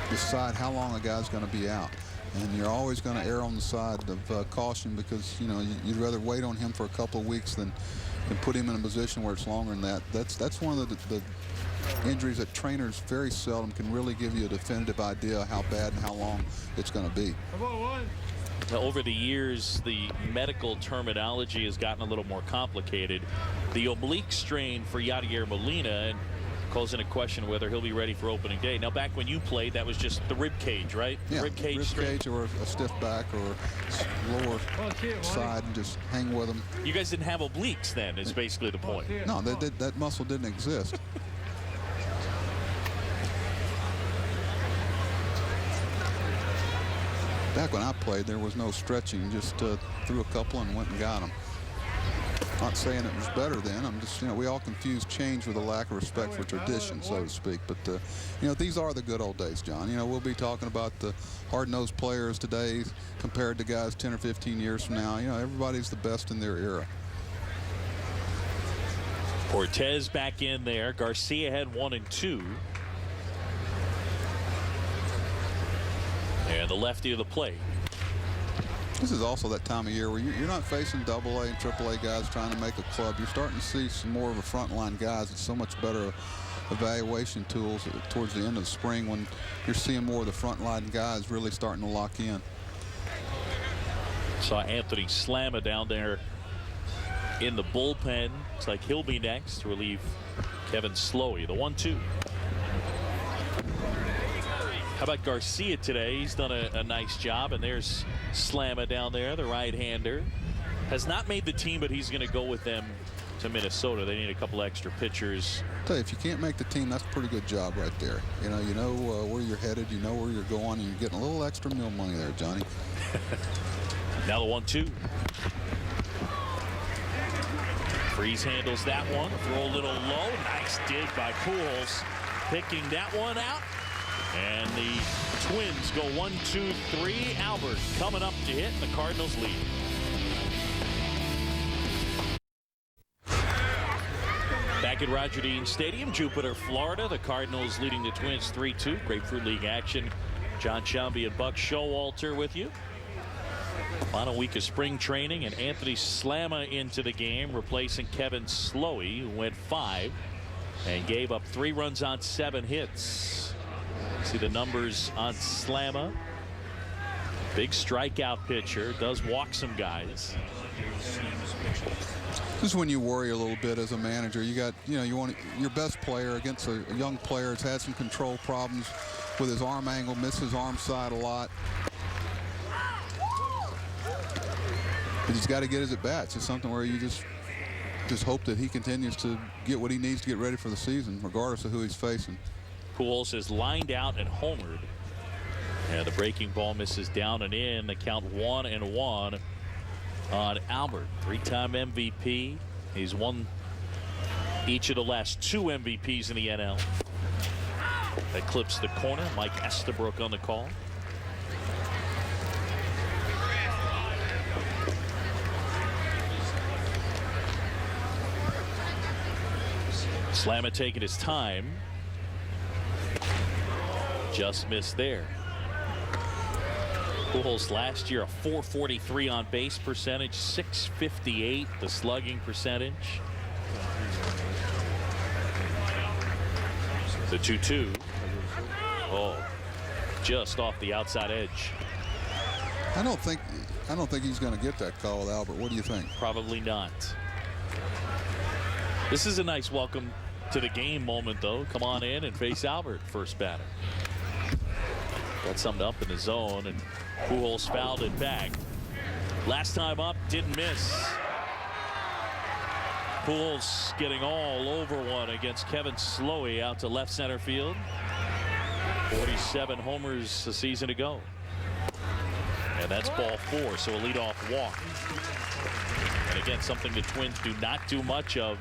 decide how long a guy's going to be out. And you're always going to err on the side of caution, because, you know, you'd rather wait on him for a couple of weeks than put him in a position where it's longer than that. That's one of the injuries that trainers very seldom can really give you a definitive idea how bad and how long it's going to be. Over the years, the medical terminology has gotten a little more complicated. The oblique strain for Yadier Molina, and calls into question whether he'll be ready for opening day. Now, back when you played, that was just the rib cage, right? Yeah, rib cage or a stiff back or lower side, and just hang with them. You guys didn't have obliques then, is basically the point. No, that muscle didn't exist. Back when I played, there was no stretching. Just threw a couple and went and got them. Not saying it was better then. I'm just, you know, we all confuse change with a lack of respect for tradition, so to speak. But, you know, these are the good old days, John. You know, we'll be talking about the hard-nosed players today compared to guys 10 or 15 years from now. You know, everybody's the best in their era. Cortez back in there. Garcia had 1 and 2. And the lefty of the plate. This is also that time of year where you're not facing AA and AAA guys trying to make a club. You're starting to see some more of a frontline guys. It's so much better evaluation tools towards the end of the spring when you're seeing more of the frontline guys really starting to lock in. Saw Anthony Slamma down there in the bullpen. Looks like he'll be next to relieve Kevin Slowey. The 1-2. How about Garcia today? He's done a nice job. And there's Slamma down there, the right-hander. Has not made the team, but he's going to go with them to Minnesota. They need a couple extra pitchers. I'll tell you, if you can't make the team, that's a pretty good job right there. You know where you're headed, you know where you're going, and you're getting a little extra meal money there, Johnny. Now the 1-2. Freeze handles that one. Throw a little low. Nice dig by Pujols, picking that one out. And the Twins go 1-2-3. Albert coming up to hit. The Cardinals lead. Back at Roger Dean Stadium, Jupiter, Florida. The Cardinals leading the Twins 3-2. Grapefruit League action. John Shelby and Buck Showalter with you. Final week of spring training, and Anthony Slamma into the game, replacing Kevin Slowey, who went 5 and gave up 3 runs on 7 hits. See the numbers on Slamma. Big strikeout pitcher, does walk some guys. This is when you worry a little bit as a manager. You want your best player against a young player that's had some control problems with his arm angle, missed his arm side a lot. But he's got to get his at-bats. It's something where you just hope that he continues to get what he needs to get ready for the season, regardless of who he's facing. Pujols is lined out and homered. And the breaking ball misses down and in. The count 1-1 on Albert. 3-time MVP. He's won each of the last 2 MVPs in the NL. That clips the corner. Mike Estabrook on the call. Slammer taking his time. Just missed there. Pujols last year a .443 on base percentage, .658 the slugging percentage. The 2-2. Oh, just off the outside edge. I don't think he's going to get that call, Albert. What do you think? Probably not. This is a nice welcome to the game moment, though. Come on in and face Albert, first batter. Got something up in the zone, and Pujols fouled it back. Last time up, didn't miss. Pujols getting all over one against Kevin Slowey out to left center field. 47 homers a season ago. And that's ball 4, so a leadoff walk. And again, something the Twins do not do much of.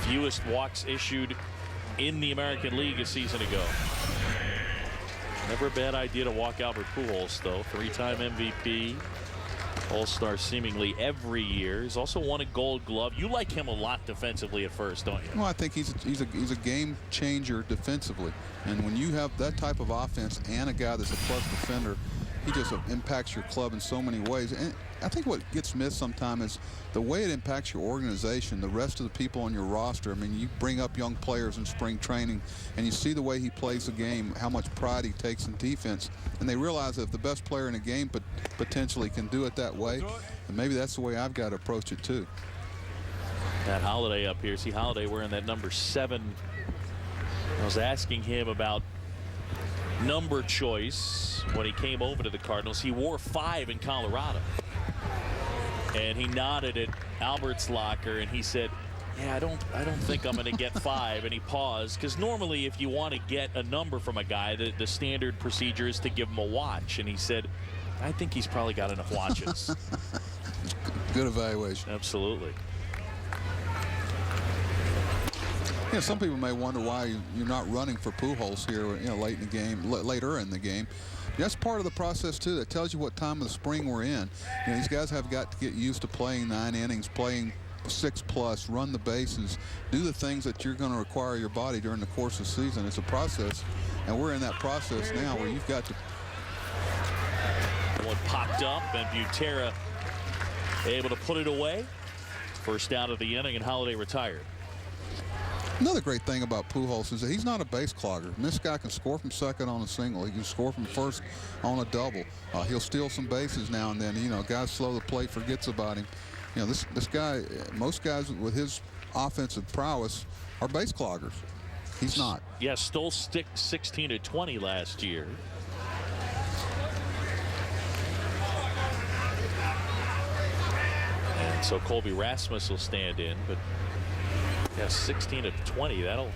Fewest walks issued in the American League a season ago. Never a bad idea to walk Albert Pujols, though. 3-time MVP. All-Star seemingly every year. He's also won a Gold Glove. You like him a lot defensively at first, don't you? Well, I think he's a game changer defensively. And when you have that type of offense and a guy that's a plus defender, he just impacts your club in so many ways. And I think what gets missed sometimes is the way it impacts your organization, the rest of the people on your roster. I mean, you bring up young players in spring training, and you see the way he plays the game, how much pride he takes in defense, and they realize that if the best player in the game potentially can do it that way, and maybe that's the way I've got to approach it too. That Holiday up here. See Holiday wearing that number 7. I was asking him about number choice when he came over to the Cardinals. He wore 5 in Colorado. And he nodded at Albert's locker and he said, yeah, I don't think I'm going to get 5. And he paused, because normally if you want to get a number from a guy, the standard procedure is to give him a watch. And he said, I think he's probably got enough watches. Good evaluation. Absolutely. Yeah, some people may wonder why you're not running for Pujols here, late in the game, later in the game. That's part of the process too. That tells you what time of the spring we're in. These guys have got to get used to playing 9 innings, playing 6+, run the bases, do the things that you're going to require your body during the course of the season. It's a process, and we're in that process now where you've got to. One popped up, and Butera able to put it away. First out of the inning, and Holiday retired. Another great thing about Pujols is that he's not a base clogger. And this guy can score from second on a single. He can score from first on a double. He'll steal some bases now and then. Guys slow the plate, forgets about him. This guy, most guys with his offensive prowess are base cloggers. He's not. Yeah, stole 16 to 20 last year. And so Colby Rasmus will stand in, but yeah, 16 to 20. That'll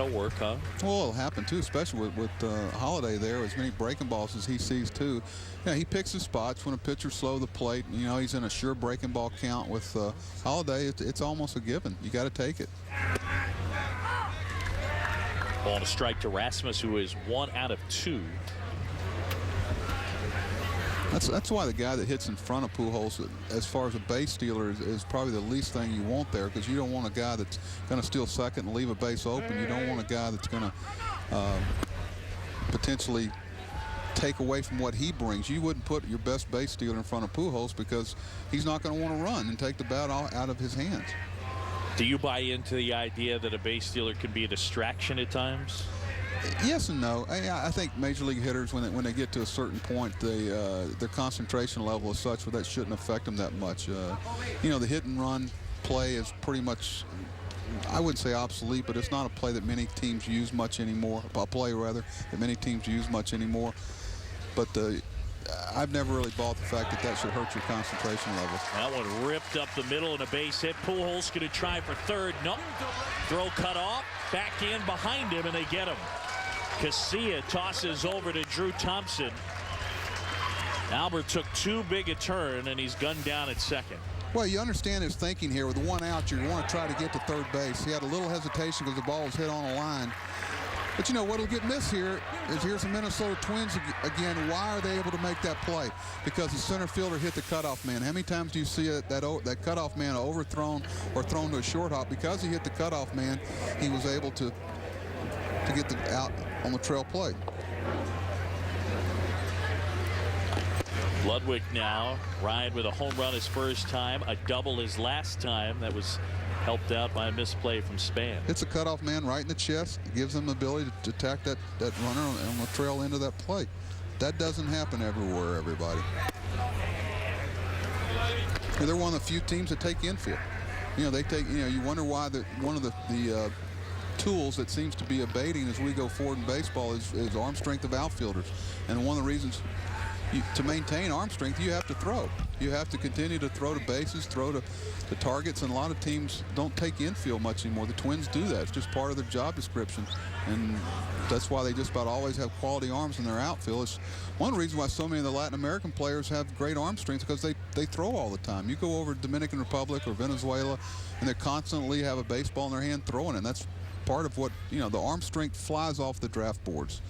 work, huh? Well, it'll happen too, especially with Holiday there. As many breaking balls as he sees too. He picks his spots when a pitcher's slow the plate. He's in a sure breaking ball count. With Holiday, it's almost a given. You got to take it. Ball and a strike to Rasmus, who is 1 out of 2. That's why the guy that hits in front of Pujols, as far as a base stealer, is probably the least thing you want there, because you don't want a guy that's going to steal second and leave a base open. You don't want a guy that's going to potentially take away from what he brings. You wouldn't put your best base stealer in front of Pujols, because he's not going to want to run and take the bat out of his hands. Do you buy into the idea that a base stealer can be a distraction at times? Yes and no. I think major league hitters, when they get to a certain point, their concentration level is such that shouldn't affect them that much. The hit and run play is pretty much, I wouldn't say obsolete, but it's not a play that many teams use much anymore. A play rather that many teams use much anymore. But I've never really bought the fact that that should hurt your concentration levels. That one ripped up the middle and a base hit. Pujols going to try for third. Nope. Throw cut off. Back in behind him, and they get him. Casilla tosses over to Drew Thompson. Albert took too big a turn, and he's gunned down at second. Well, you understand his thinking here. With one out, you want to try to get to third base. He had a little hesitation because the ball was hit on a line. But, you know, what will get missed here is here's the Minnesota Twins again. Why are they able to make that play? Because the center fielder hit the cutoff man. How many times do you see that cutoff man overthrown or thrown to a short hop? Because he hit the cutoff man, he was able to get the out on the trail play. Ludwig now, Ryan with a home run his first time, a double his last time. That was helped out by a misplay from Span. It's a cutoff man right in the chest. It gives them the ability to attack that runner on the trail end of that plate. That doesn't happen everywhere, everybody. They're one of the few teams that take infield. You know, they take, you know, you wonder why one of the tools that seems to be abating as we go forward in baseball is arm strength of outfielders. And one of the reasons to maintain arm strength, you have to throw. You have to continue to throw to bases, throw to targets, and a lot of teams don't take infield much anymore. The Twins do that. It's just part of their job description, and that's why they just about always have quality arms in their outfield. It's one reason why so many of the Latin American players have great arm strength, because they throw all the time. You go over to Dominican Republic or Venezuela, and they constantly have a baseball in their hand throwing it, and that's part of what, you know, the arm strength flies off the draft boards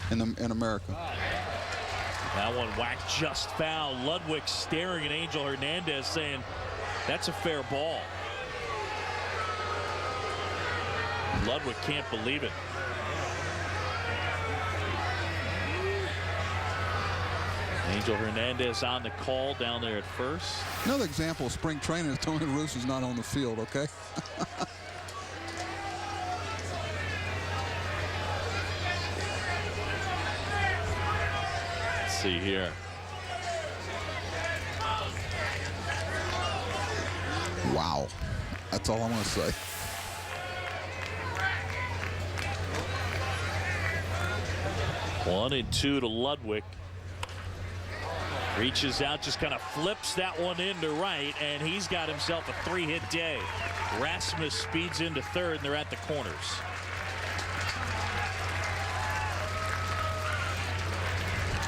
in America. That one whacked just foul. Ludwig staring at Angel Hernandez saying, that's a fair ball. Ludwig can't believe it. Angel Hernandez on the call down there at first. Another example of spring training is Tony La Russa's not on the field, okay? See here. Wow. That's all I want to say. One and two to Ludwig. Reaches out, just kind of flips that one into right, and he's got himself a 3-hit day. Rasmus speeds into third, and they're at the corners.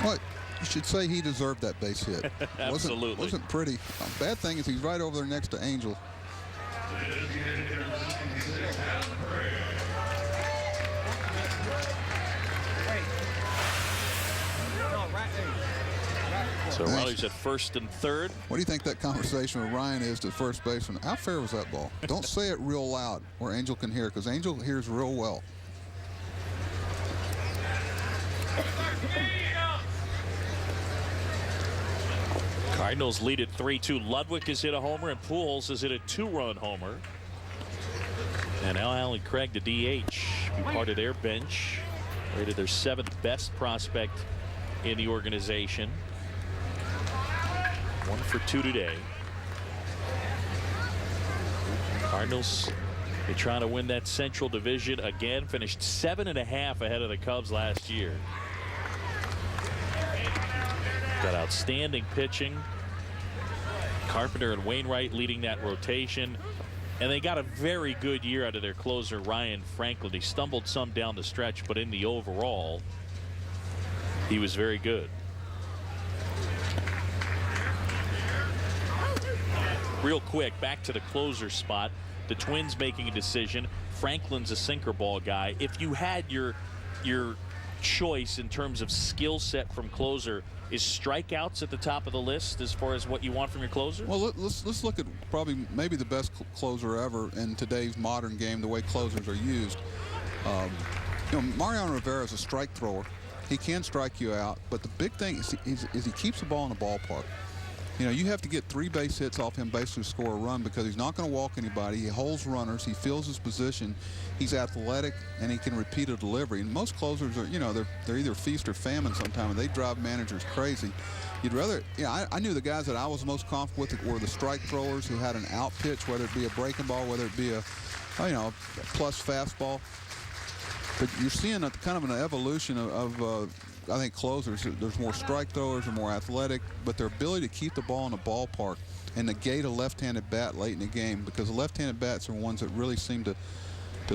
What? You should say he deserved that base hit. Absolutely. Wasn't pretty. Bad thing is he's right over there next to Angel. So Riley's at first and third. What do you think that conversation with Ryan is to first baseman? How fair was that ball? Don't say it real loud where Angel can hear, because Angel hears real well. Cardinals lead at 3-2. Ludwig has hit a homer, and Pujols has hit a 2-run homer. And now Allen Craig, the DH, be part of their bench. Rated their 7th best prospect in the organization. 1 for 2 today. Cardinals, they're trying to win that Central Division again. Finished 7.5 ahead of the Cubs last year. Got outstanding pitching. Carpenter and Wainwright leading that rotation. And they got a very good year out of their closer, Ryan Franklin. He stumbled some down the stretch, but in the overall, he was very good. Real quick, back to the closer spot. The Twins making a decision. Franklin's a sinker ball guy. If you had your choice in terms of skill set from closer, is strikeouts at the top of the list as far as what you want from your closer? Well, let's look at probably maybe the best closer ever in today's modern game, the way closers are used. You know, Mariano Rivera is a strike thrower. He can strike you out, but the big thing is he keeps the ball in the ballpark. You know, you have to get 3 base hits off him basically to score a run, because he's not going to walk anybody. He holds runners. He fills his position. He's athletic, and he can repeat a delivery. And most closers are, you know, they're either feast or famine sometimes, and they drive managers crazy. You'd rather, you know, I knew the guys that I was most comfortable with were the strike throwers who had an out pitch, whether it be a breaking ball, whether it be a, you know, a plus fastball. But you're seeing a kind of an evolution of I think closers, there's more strike throwers, are more athletic, but their ability to keep the ball in the ballpark and negate a left-handed bat late in the game, because the left-handed bats are ones that really seem to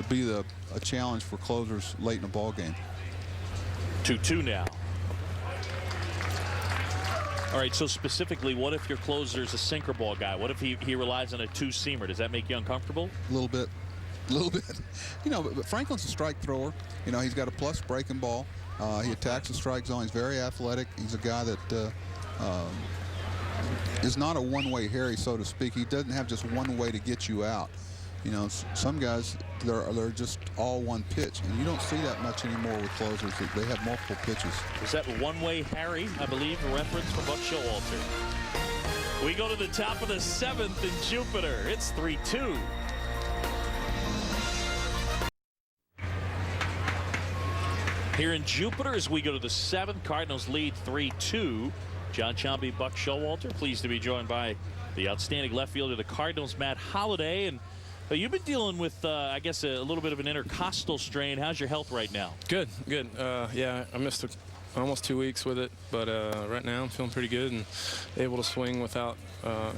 be a challenge for closers late in the ball game. 2-2 now. All right, so specifically, what if your closer's a sinker ball guy? What if he relies on a two-seamer? Does that make you uncomfortable? A little bit. You know, but Franklin's a strike thrower. You know, he's got a plus breaking ball. He attacks the strike zone. He's very athletic. He's a guy that is not a one-way Harry, so to speak. He doesn't have just one way to get you out. You know, some guys, they're just all one pitch, and you don't see that much anymore with closers. They have multiple pitches. Is that one-way Harry, I believe, a reference from Buck Showalter? We go to the top of the 7th in Jupiter. It's 3-2. Here in Jupiter, as we go to the 7th, Cardinals lead 3-2. John Chomby, Buck Showalter, pleased to be joined by the outstanding left fielder of the Cardinals, Matt Holliday. And you've been dealing with, I guess, a little bit of an intercostal strain. How's your health right now? Good. Yeah, I missed almost 2 weeks with it, but right now I'm feeling pretty good and able to swing without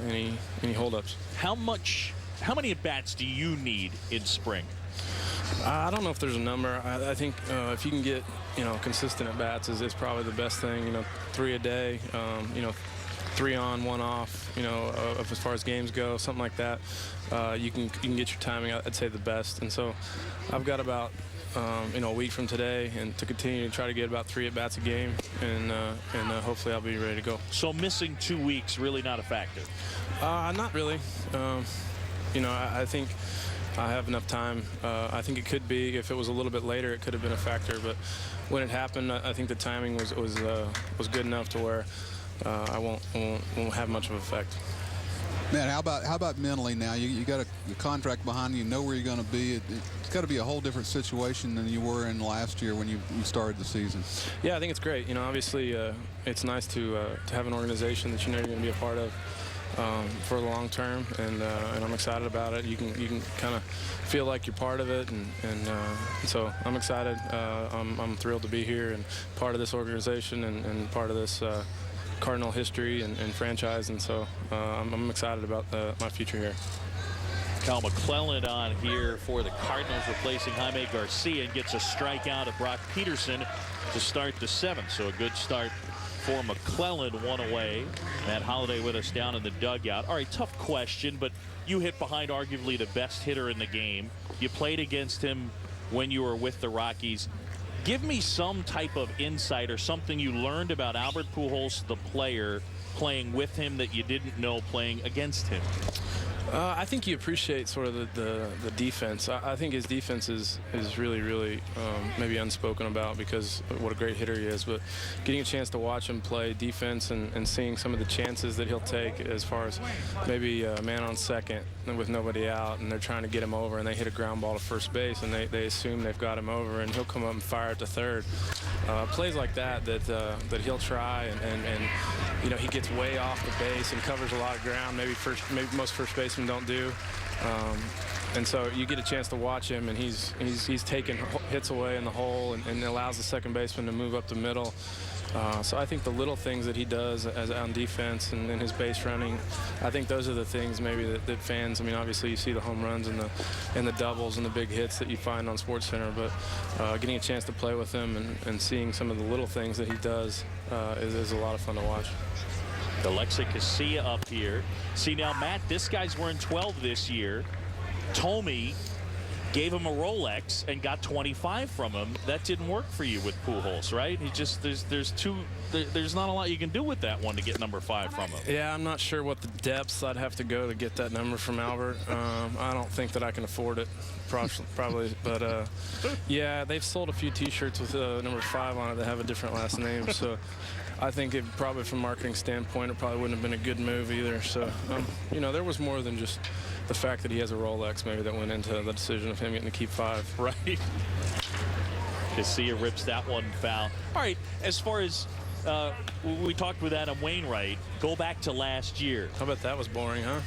any holdups. How many at-bats do you need in spring? I don't know if there's a number. I think if you can get, consistent at bats is probably the best thing. 3 a day. 3 on, 1 off. As far as games go, something like that. You can get your timing, I'd say, the best. And so I've got about a week from today, and to continue to try to get about 3 at bats a game, and hopefully I'll be ready to go. So missing 2 weeks really not a factor? Not really. I think I have enough time. I think it could be, if it was a little bit later, it could have been a factor. But when it happened, I think the timing was good enough to where I won't have much of an effect. Man, how about mentally now? You got a contract behind you. You know where you're going to be. It's got to be a whole different situation than you were in last year when you started the season. Yeah, I think it's great. Obviously, it's nice to have an organization that you know you're going to be a part of for the long term, and I'm excited about it. You can kind of feel like you're part of it, and so I'm excited. I'm thrilled to be here and part of this organization and part of this Cardinal history and franchise, and so I'm excited about my future here. Cal McClellan on here for the Cardinals, replacing Jaime Garcia, and gets a strikeout of Brock Peterson to start the 7th. So a good start for McClellan, 1 away. Matt Holliday with us down in the dugout. All right, tough question, but you hit behind arguably the best hitter in the game. You played against him when you were with the Rockies. Give me some type of insight or something you learned about Albert Pujols, the player, playing with him that you didn't know playing against him. I think you appreciate sort of the defense. I think his defense is really maybe unspoken about because of what a great hitter he is. But getting a chance to watch him play defense and seeing some of the chances that he'll take as far as maybe a man on second with nobody out, and they're trying to get him over, and they hit a ground ball to first base, and they assume they've got him over, and he'll come up and fire it to third. Plays like that he'll try, and he gets way off the base and covers a lot of ground. Maybe most first basemen don't do, and so you get a chance to watch him, and he's taking hits away in the hole and allows the second baseman to move up the middle. So I think the little things that he does on defense and his base running, I think those are the things maybe that fans, obviously you see the home runs and the doubles and the big hits that you find on SportsCenter, but getting a chance to play with him and seeing some of the little things that he does is a lot of fun to watch. Alexei Casilla up here. See now, Matt, this guy's wearing 12 this year. Tommy gave him a Rolex and got 25 from him. That didn't work for you with Pujols, right? He just there's not a lot you can do with that one to get number 5 from him. Yeah, I'm not sure what the depths I'd have to go to get that number from Albert. I don't think that I can afford it, probably. But yeah, they've sold a few T-shirts with number 5 on it that have a different last name. So I think it probably, from a marketing standpoint, it probably wouldn't have been a good move either. So there was more than just the fact that he has a Rolex maybe that went into the decision of him getting to keep 5. Right. Casilla rips that one foul. All right, as far as we talked with Adam Wainwright, go back to last year. How about that was boring, huh?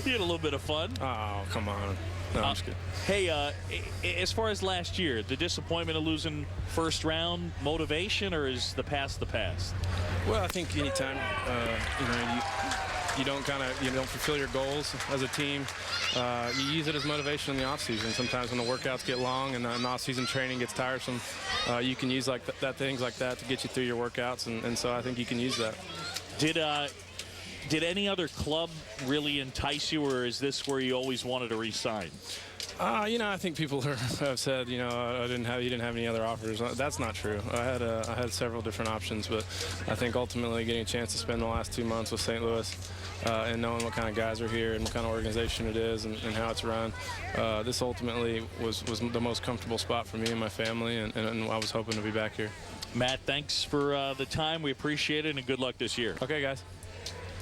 You had a little bit of fun. Oh, come on. No, I'm just kidding. Hey, as far as last year, the disappointment of losing first round, motivation, or is the past the past? Well, I think anytime you don't fulfill your goals as a team, you use it as motivation in the offseason. Sometimes when the workouts get long and the offseason training gets tiresome, you can use things like that to get you through your workouts, and so I think you can use that. Did any other club really entice you, or is this where you always wanted to re-sign? I think people have said, he didn't have any other offers. That's not true. I had several different options, but I think ultimately getting a chance to spend the last 2 months with St. Louis and knowing what kind of guys are here and what kind of organization it is and how it's run, this ultimately was the most comfortable spot for me and my family, and I was hoping to be back here. Matt, thanks for the time. We appreciate it, and good luck this year. Okay, guys.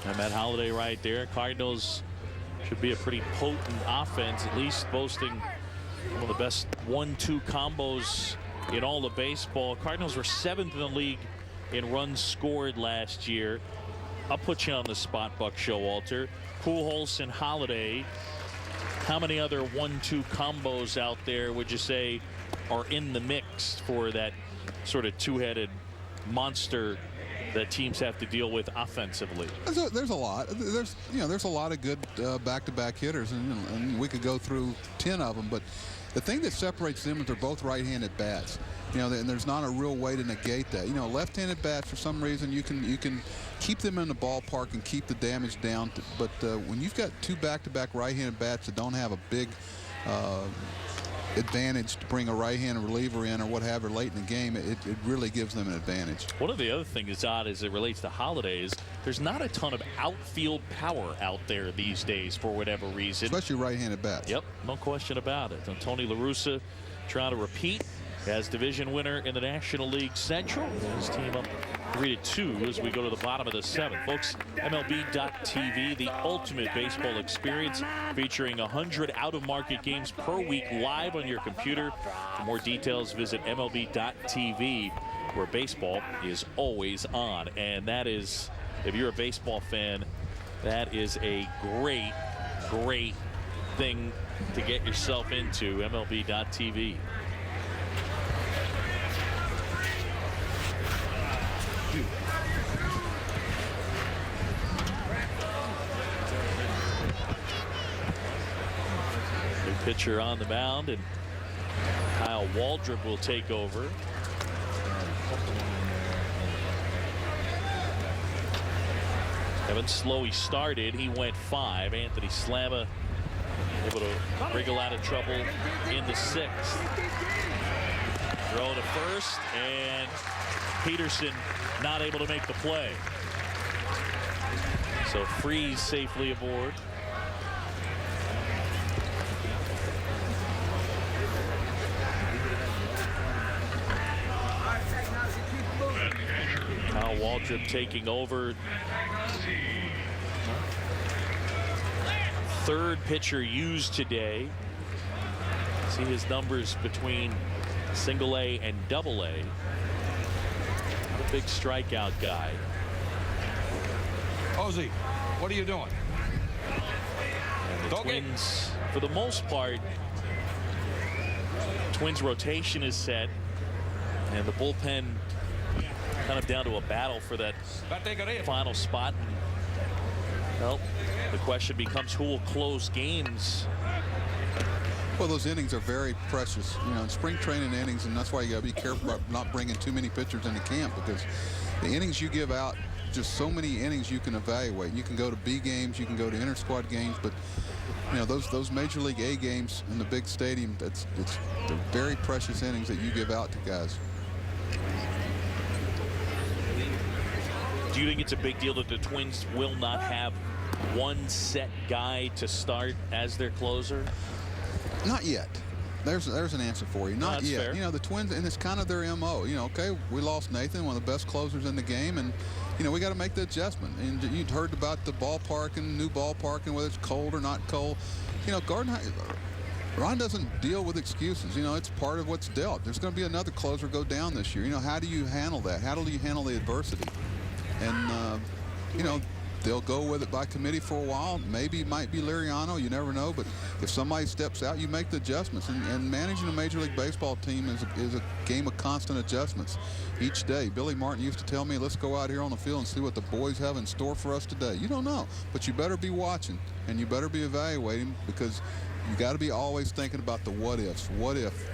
And Matt Holliday right there. Cardinals should be a pretty potent offense, at least boasting one of the best 1-2 combos in all of baseball. Cardinals were 7th in the league in runs scored last year. I'll put you on the spot, Buck Showalter. Pujols and Holliday. How many other 1-2 combos out there would you say are in the mix for that sort of two-headed monster that teams have to deal with offensively? There's a lot. There's a lot of good back-to-back hitters, and we could go through 10 of them. But the thing that separates them is they're both right-handed bats. And there's not a real way to negate that. Left-handed bats, for some reason, you can keep them in the ballpark and keep the damage down. But when you've got two back-to-back right-handed bats that don't have a big advantage to bring a right-handed reliever in or whatever late in the game, it really gives them an advantage. One of the other things that's odd as it relates to Holidays, there's not a ton of outfield power out there these days for whatever reason. Especially right-handed bats. Yep, no question about it. And Tony La Russa trying to repeat as division winner in the National League Central. His team up 3-2 as we go to the bottom of the 7th. Folks, MLB.TV, the ultimate baseball experience, featuring 100 out-of-market games per week live on your computer. For more details, visit MLB.TV, where baseball is always on. And that is, if you're a baseball fan, that is a great, great thing to get yourself into, MLB.TV. New pitcher on the mound, and Kyle Waldrop will take over. Evan Slowey started. He went 5. Anthony Slama able to wriggle out of trouble in the 6th. Throw to first, and Peterson not able to make the play. So Freeze safely aboard. Kyle Waldrop taking over. Third pitcher used today. See his numbers between single A and double A. A big strikeout guy. Ozzy, what are you doing? And the Twins, for the most part, Twins rotation is set, and the bullpen kind of down to a battle for that final spot. Well, the question becomes who will close games. Well, those innings are very precious, in spring training innings, and that's why you got to be careful about not bringing too many pitchers into camp, because the innings you give out, just so many innings you can evaluate. You can go to B games, you can go to inter-squad games, but those Major League A games in the big stadium, they're very precious innings that you give out to guys. Do you think it's a big deal that the Twins will not have one set guy to start as their closer? Not yet. There's an answer for you. Not yet. Fair. The Twins, and it's kind of their MO. Okay, we lost Nathan, one of the best closers in the game, and we got to make the adjustment. And you'd heard about the ballpark and new ballpark and whether it's cold or not cold. Ron doesn't deal with excuses. It's part of what's dealt. There's going to be another closer go down this year. How do you handle that? How do you handle the adversity? And they'll go with it by committee for a while. Maybe it might be Liriano. You never know. But if somebody steps out, you make the adjustments. And managing a Major League Baseball team is a game of constant adjustments each day. Billy Martin used to tell me, let's go out here on the field and see what the boys have in store for us today. You don't know, but you better be watching and you better be evaluating, because you got to be always thinking about the what ifs. What if?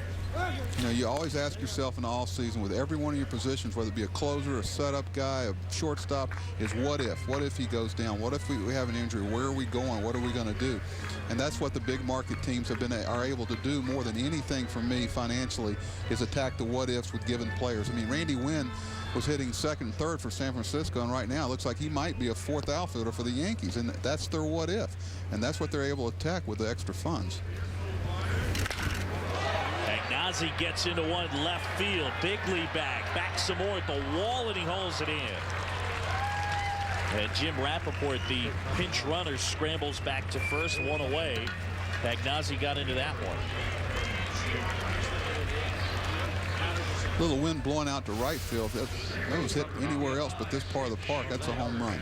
You know, you always ask yourself in the off season with every one of your positions, whether it be a closer, a setup guy, a shortstop, is what if? What if he goes down? What if we have an injury? Where are we going? What are we going to do? And that's what the big market teams are able to do more than anything for me financially, is attack the what ifs with given players. I mean, Randy Wynn was hitting second and third for San Francisco, and right now it looks like he might be a fourth outfielder for the Yankees, and that's their what if. And that's what they're able to attack with the extra funds. Nazi gets into one left field. Bigley back some more at the wall, and he holds it in. And Jim Rappaport, the pinch runner, scrambles back to first, one away. Nazi got into that one. Little wind blowing out to right field. That was hit anywhere else but this part of the park. That's a home run.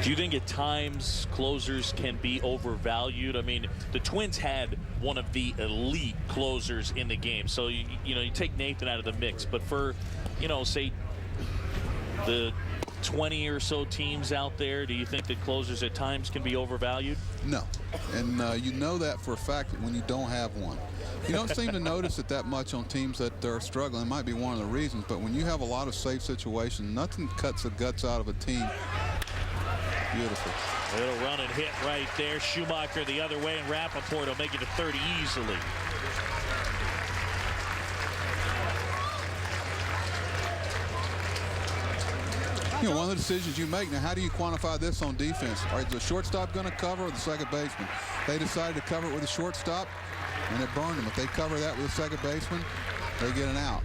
Do you think at times closers can be overvalued? I mean, the Twins had one of the elite closers in the game. So, you take Nathan out of the mix. But for, say the 20 or so teams out there, do you think that closers at times can be overvalued? No. And you know that for a fact when you don't have one. You don't seem to notice it that much on teams that are struggling. It might be one of the reasons. But when you have a lot of safe situations, nothing cuts the guts out of a team. Beautiful. Little run and hit right there. Schumacher the other way, and Rappaport will make it to third easily. You know, one of the decisions you make now, how do you quantify this on defense? Is the shortstop going to cover or the second baseman? They decided to cover it with the shortstop, and it burned them. If they cover that with the second baseman, they get an out.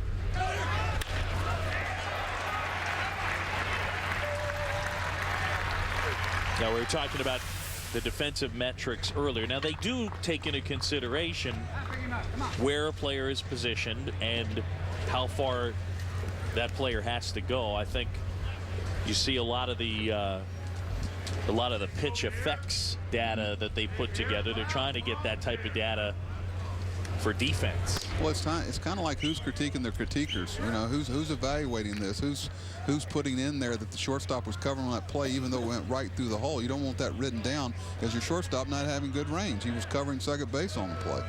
Now, we were talking about the defensive metrics earlier. Now, they do take into consideration where a player is positioned and how far that player has to go. I think you see a lot of the pitch effects data that they put together. They're trying to get that type of data for defense. Well, it's kind of like who's critiquing their critiquers. You know, who's evaluating this? Who's putting in there that the shortstop was covering on that play even though it went right through the hole? You don't want that written down as your shortstop not having good range. He was covering second base on the play.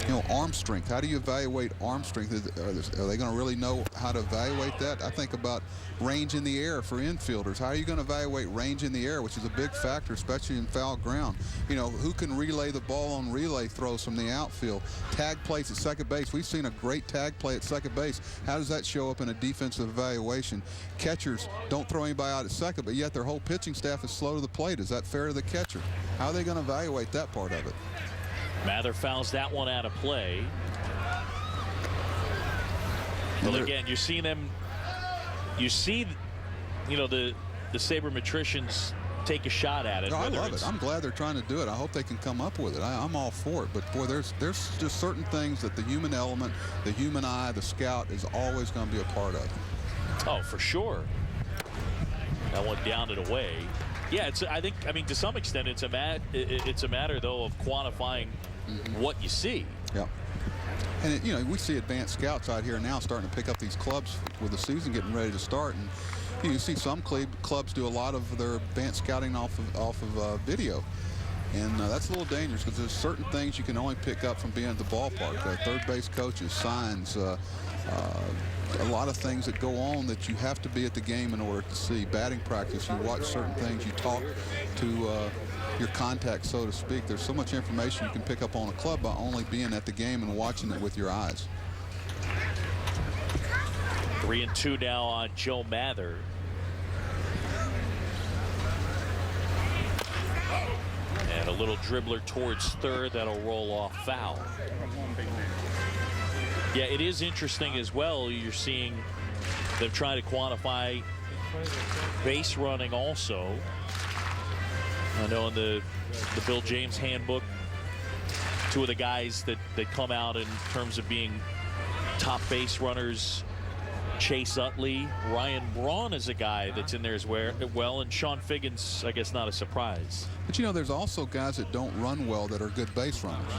You know, arm strength. How do you evaluate arm strength? Are they going to really know how to evaluate that? I think about range in the air for infielders. How are you going to evaluate range in the air, which is a big factor, especially in foul ground? You know, who can relay the ball on relay throws from the outfield? Tag plays at second base. We've seen a great tag play at second base. How does that show up in a defensive evaluation? Catchers don't throw anybody out at second, but yet their whole pitching staff is slow to the plate. Is that fair to the catcher? How are they going to evaluate that part of it? Mather fouls that one out of play. Well, again, you're seeing them. You see, the sabermetricians take a shot at it. No, I love it. I'm glad they're trying to do it. I hope they can come up with it. I'm all for it. But boy, there's just certain things that the human element, the human eye, the scout is always going to be a part of. Oh, for sure. That one down and away. Yeah, I mean, to some extent, it's a matter though of quantifying what you see. Yeah. And we see advanced scouts out here now starting to pick up these clubs with the season getting ready to start, and you see some clubs do a lot of their advanced scouting off of video, and that's a little dangerous because there's certain things you can only pick up from being at the ballpark. Third base coaches, signs. A lot of things that go on that you have to be at the game in order to see. Batting practice, you watch certain things, you talk to your contacts, so to speak. There's so much information you can pick up on a club by only being at the game and watching it with your eyes. 3-2 now on Joe Mather. And a little dribbler towards third that'll roll off foul. Yeah, it is interesting as well. You're seeing them trying to quantify base running also. I know in the Bill James handbook, two of the guys that come out in terms of being top base runners, Chase Utley, Ryan Braun is a guy that's in there as well, and Sean Figgins, I guess, not a surprise. But, you know, there's also guys that don't run well that are good base runners,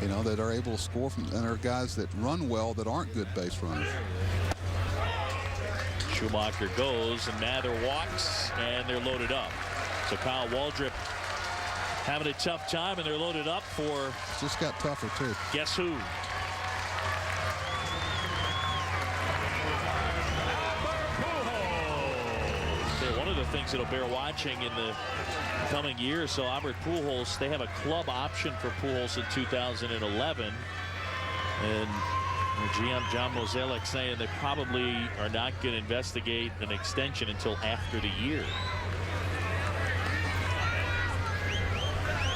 you know, that are able to score from, and there are guys that run well that aren't good base runners. Schumacher goes, and Mather walks, and they're loaded up. So Kyle Waldrop having a tough time, and they're loaded up for... It's just got tougher, too. Guess who? One of the things that'll bear watching in the coming year or so, Albert Pujols, they have a club option for Pujols in 2011. And GM John Mozeliak saying they probably are not going to investigate an extension until after the year.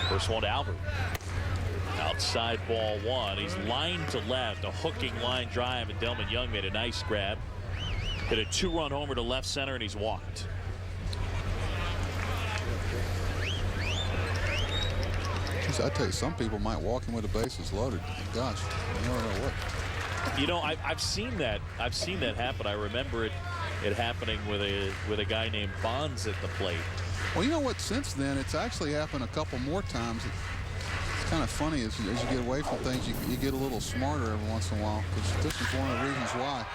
First one to Albert. Outside ball one. He's lined to left. A hooking line drive, and Delman Young made a nice grab. Hit a 2-run homer to left center, and he's walked. I tell you, some people might walk in with the bases loaded. Gosh, you never know what. You know, I've seen that. I've seen that happen. I remember it happening with a guy named Bonds at the plate. Well, you know what? Since then, it's actually happened a couple more times. It's kind of funny as you get away from things, you get a little smarter every once in a while. Because this is one of the reasons why.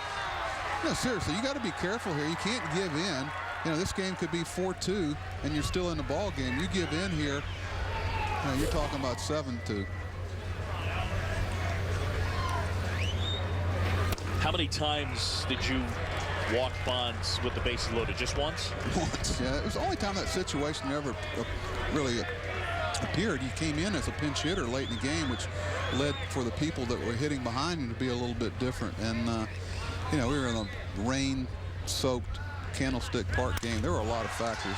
No, seriously, you got to be careful here. You can't give in. You know, this game could be 4-2, and you're still in the ball game. You give in here. You're talking about 7-2. How many times did you walk Bonds with the bases loaded? Just once? Once, yeah. It was the only time that situation ever really appeared. He came in as a pinch hitter late in the game, which led for the people that were hitting behind him to be a little bit different. And, you know, we were in a rain-soaked Candlestick Park game. There were a lot of factors.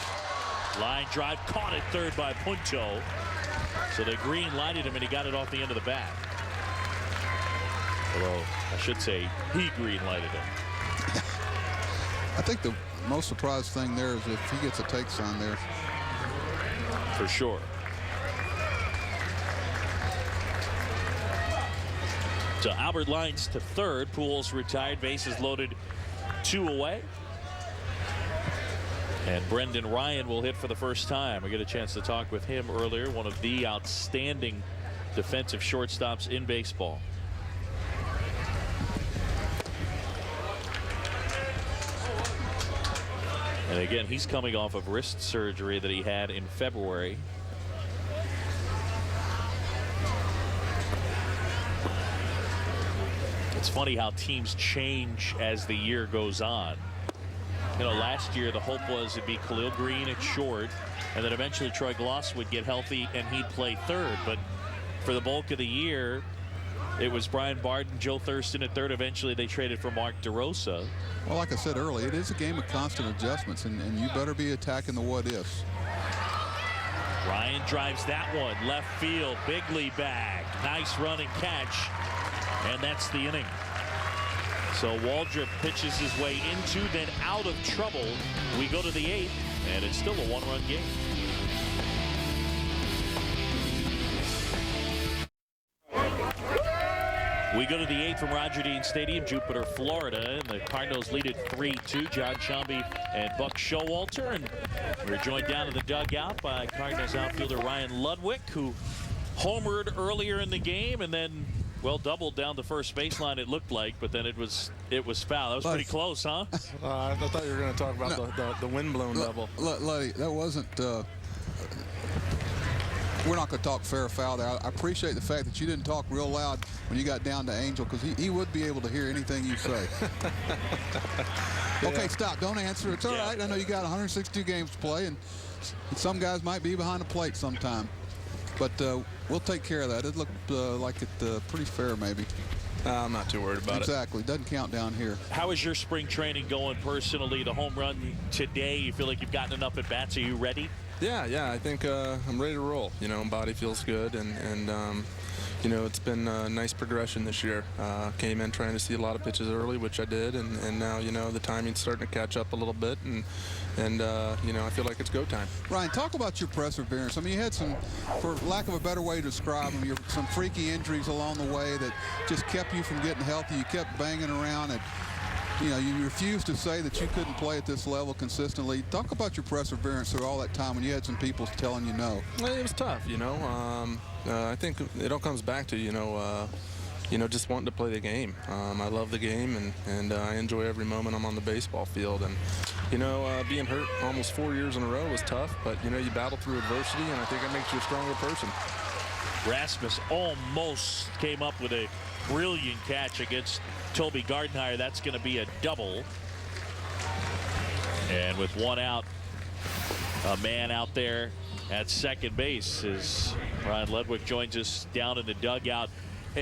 Line drive caught at third by Punto. So the green lighted him, and he got it off the end of the bat. Although, I should say, he green lighted him. I think the most surprised thing there is if he gets a take sign there. For sure. So Albert lines to third. Pujols retired, bases loaded, 2 away. And Brendan Ryan will hit for the first time. We get a chance to talk with him earlier, one of the outstanding defensive shortstops in baseball. And again, he's coming off of wrist surgery that he had in February. It's funny how teams change as the year goes on. You know, last year the hope was it'd be Khalil Green at short, and then eventually Troy Gloss would get healthy and he'd play third. But for the bulk of the year, it was Brian Barton, Joe Thurston at third. Eventually they traded for Mark DeRosa. Well, like I said earlier, it is a game of constant adjustments, and you better be attacking the what-ifs. Ryan drives that one left field, Bigley back, nice running catch, and that's the inning. So Waldrop pitches his way into, then out of trouble. We go to the 8th, and it's still a 1-run game. We go to the 8th from Roger Dean Stadium, Jupiter, Florida, and the Cardinals lead it 3-2. John Sciambi and Buck Showalter, and we're joined down in the dugout by Cardinals outfielder Ryan Ludwig, who homered earlier in the game and then, well, doubled down the first baseline, it looked like, but then it was foul. That was pretty close, huh? I thought you were going to talk about the windblown double. Luddy, that wasn't. We're not going to talk fair or foul there. I appreciate the fact that you didn't talk real loud when you got down to Angel, because he would be able to hear anything you say. Okay, stop. Don't answer. It's all right. I know you got 162 games to play, and some guys might be behind the plate sometime. But we'll take care of that. It looked like it pretty fair, maybe. I'm not too worried about it. Exactly. Doesn't count down here. How is your spring training going personally? The home run today, you feel like you've gotten enough at bats? Are you ready? Yeah. I think I'm ready to roll. You know, body feels good, and you know, it's been a nice progression this year. Came in trying to see a lot of pitches early, which I did, and now, you know, the timing's starting to catch up a little bit, and you know, I feel like it's go time. Ryan, talk about your perseverance. I mean, you had some, for lack of a better way to describe them, some freaky injuries along the way that just kept you from getting healthy. You kept banging around, and you know, you refused to say that you couldn't play at this level consistently. Talk about your perseverance through all that time when you had some people telling you no. Well, it was tough, you know. I think it all comes back to, you know, just wanting to play the game. I love the game, and I enjoy every moment I'm on the baseball field. And, you know, being hurt almost 4 years in a row was tough, but, you know, you battle through adversity, and I think it makes you a stronger person. Rasmus almost came up with a brilliant catch against Toby Gardenhire. That's going to be a double. And with one out, a man out there at second base as Ryan Ludwig joins us down in the dugout.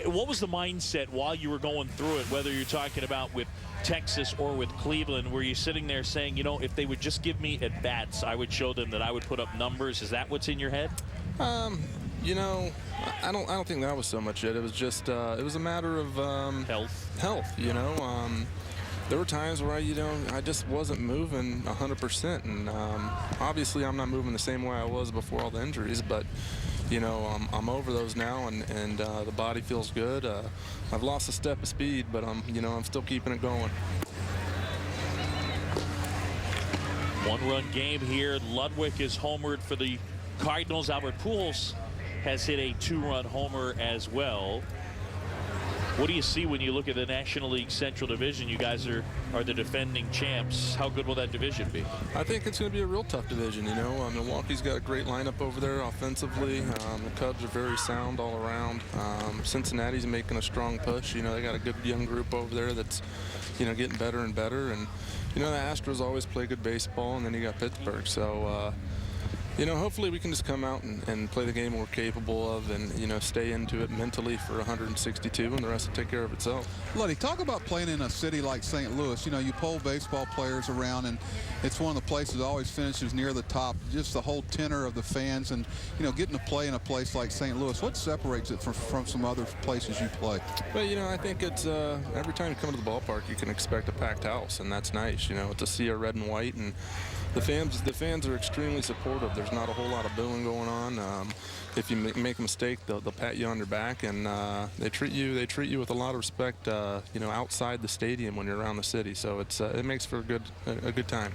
What was the mindset while you were going through it, whether you're talking about with Texas or with Cleveland? Were you sitting there saying, you know, if they would just give me at bats, I would show them that I would put up numbers? Is that what's in your head? You know, I don't think that was so much it. It was just it was a matter of health. You know, there were times where I just wasn't moving 100%, and obviously I'm not moving the same way I was before all the injuries, but you know, I'm over those now, and the body feels good. I've lost a step of speed, but I'm still keeping it going. One-run game here. Ludwig is homered for the Cardinals. Albert Pujols has hit a 2-run homer as well. What do you see when you look at the National League Central Division? You guys are the defending champs. How good will that division be? I think it's going to be a real tough division. You know, Milwaukee's got a great lineup over there offensively. The Cubs are very sound all around. Cincinnati's making a strong push. You know, they got a good young group over there that's, you know, getting better and better. And, you know, the Astros always play good baseball, and then you got Pittsburgh. So, you know, hopefully we can just come out and play the game we're capable of, and, you know, stay into it mentally for 162, and the rest will take care of itself. Luddy, talk about playing in a city like St. Louis. You know, you poll baseball players around, and it's one of the places that always finishes near the top. Just the whole tenor of the fans, and, you know, getting to play in a place like St. Louis. What separates it from some other places you play? Well, you know, I think it's every time you come to the ballpark, you can expect a packed house, and that's nice. You know, to see a red and white, and the fans are extremely supportive. There's not a whole lot of booing going on. If you make a mistake, they'll pat you on your back, and they treat you with a lot of respect. You know, outside the stadium when you're around the city. So it makes for a good time.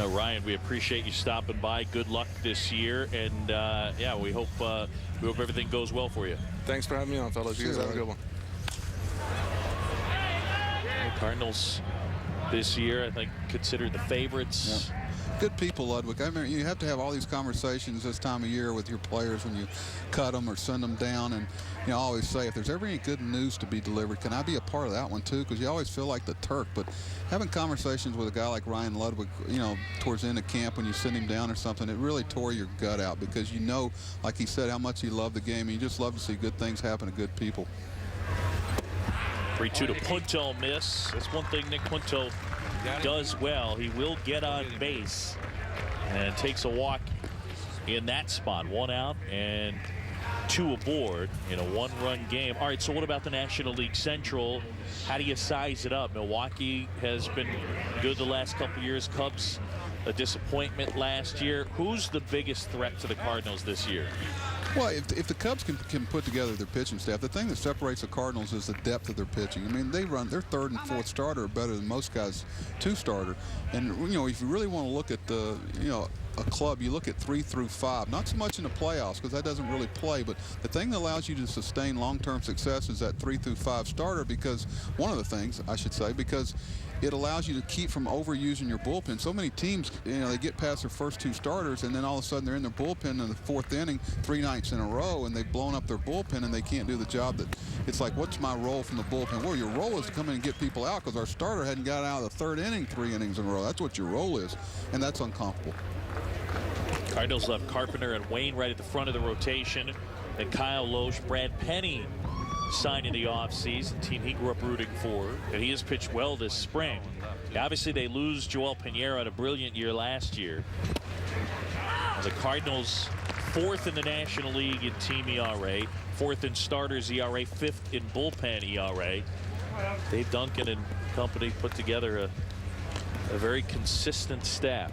Ryan, we appreciate you stopping by. Good luck this year, and yeah, we hope everything goes well for you. Thanks for having me on, fellas. You guys have a good one. Cardinals this year, I think, considered the favorites. Yep. Good people, Ludwig. I mean, you have to have all these conversations this time of year with your players when you cut them or send them down. And, you know, I always say, if there's ever any good news to be delivered, can I be a part of that one too? Because you always feel like the Turk. But having conversations with a guy like Ryan Ludwig, you know, towards the end of camp when you send him down or something, it really tore your gut out, because you know, like he said, how much he loved the game. And you just love to see good things happen to good people. 3-2 to Punto, miss. That's one thing Nick Punto does well. He will get on base and takes a walk in that spot. 1 out and 2 aboard in a 1-run game. All right, so what about the National League Central? How do you size it up? Milwaukee has been good the last couple of years. Cubs, a disappointment last year. Who's the biggest threat to the Cardinals this year? Well, if the Cubs can put together their pitching staff, the thing that separates the Cardinals is the depth of their pitching. I mean, their 3rd and 4th starter are better than most guys' 2-starter. And, you know, if you really want to look at the, you know, a club, you look at 3 through 5, not so much in the playoffs because that doesn't really play, but the thing that allows you to sustain long-term success is that 3 through 5 starter, because one of the things, I should say, because it allows you to keep from overusing your bullpen. So many teams, you know, they get past their first 2 starters, and then all of a sudden they're in their bullpen in the 4th inning 3 nights in a row, and they've blown up their bullpen, and they can't do the job that it's like, what's my role from the bullpen? Well, your role is to come in and get people out, because our starter hadn't got out of the 3rd inning 3 innings in a row. That's what your role is, and that's uncomfortable. Cardinals left Carpenter and Wayne right at the front of the rotation, and Kyle Loesch, Brad Penny signed in the offseason, the team he grew up rooting for, and he has pitched well this spring. Obviously, they lose Joel Pinheiro, had a brilliant year last year. The Cardinals 4th in the National League in team ERA, 4th in starters ERA, 5th in bullpen ERA. Dave Duncan and company put together a very consistent staff.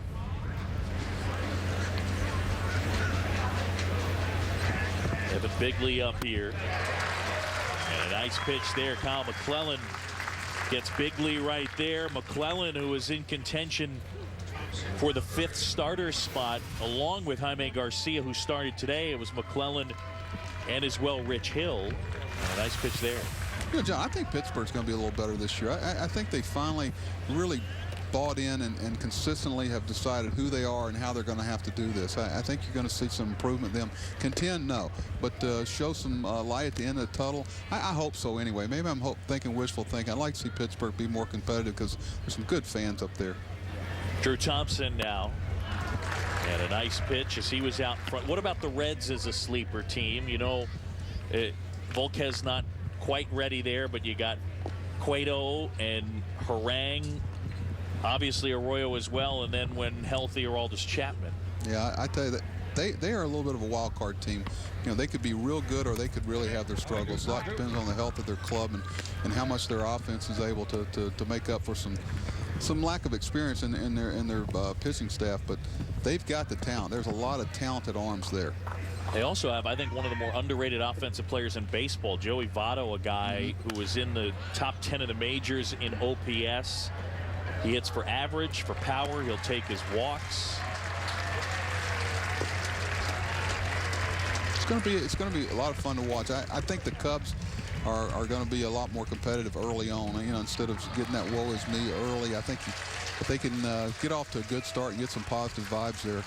Evan Bigley up here. And a nice pitch there. Kyle McClellan gets Bigley right there. McClellan, who is in contention for the 5th starter spot, along with Jaime Garcia, who started today. It was McClellan and as well Rich Hill. And a nice pitch there. You know, John, I think Pittsburgh's going to be a little better this year. I think they finally really bought in and consistently have decided who they are and how they're going to have to do this. I think you're going to see some improvement in them. Contend, no, but show some light at the end of the tunnel. I hope so anyway. Maybe I'm thinking wishful thinking. I'd like to see Pittsburgh be more competitive because there's some good fans up there. Drew Thompson now. And a nice pitch as he was out front. What about the Reds as a sleeper team? You know, Volquez not quite ready there, but you got Cueto and Harang. Obviously Arroyo as well, and then when healthy, Aroldis Chapman. Yeah, I tell you that they are a little bit of a wild card team. You know, they could be real good or they could really have their struggles. A lot depends on the health of their club and how much their offense is able to make up for some lack of experience in their pitching staff. But they've got the talent. There's a lot of talented arms there. They also have, I think, one of the more underrated offensive players in baseball, Joey Votto, a guy who was in the top 10 of the majors in OPS. He hits for average, for power. He'll take his walks. It's going to be a lot of fun to watch. I think the Cubs are going to be a lot more competitive early on. You know, instead of getting that woe is me early, I think if they can get off to a good start and get some positive vibes there.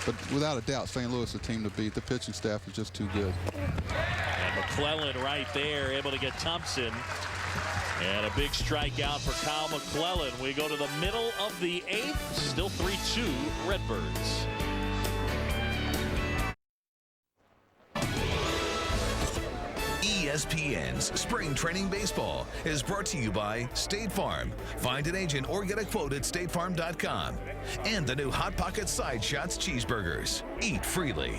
But without a doubt, St. Louis is a team to beat. The pitching staff is just too good. And McClellan right there, able to get Thompson. And a big strikeout for Kyle McClellan. We go to the middle of the 8th. Still 3-2 Redbirds. ESPN's Spring Training Baseball is brought to you by State Farm. Find an agent or get a quote at statefarm.com. And the new Hot Pocket Side Shots cheeseburgers. Eat freely.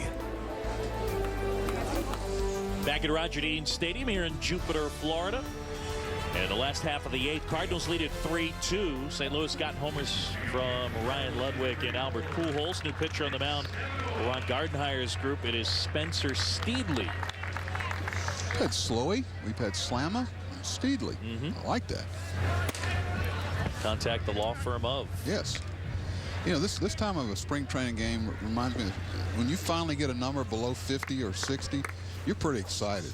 Back at Roger Dean Stadium here in Jupiter, Florida. And the last half of the 8th, Cardinals lead at 3-2. St. Louis got homers from Ryan Ludwig and Albert Pujols. New pitcher on the mound for Ron Gardenhire's group. It is Spencer Steedley. We've had Slowey, we've had Slamma, and Steedley. I like that. Contact the law firm of. Yes. You know, this time of a spring training game reminds me of when you finally get a number below 50 or 60, you're pretty excited.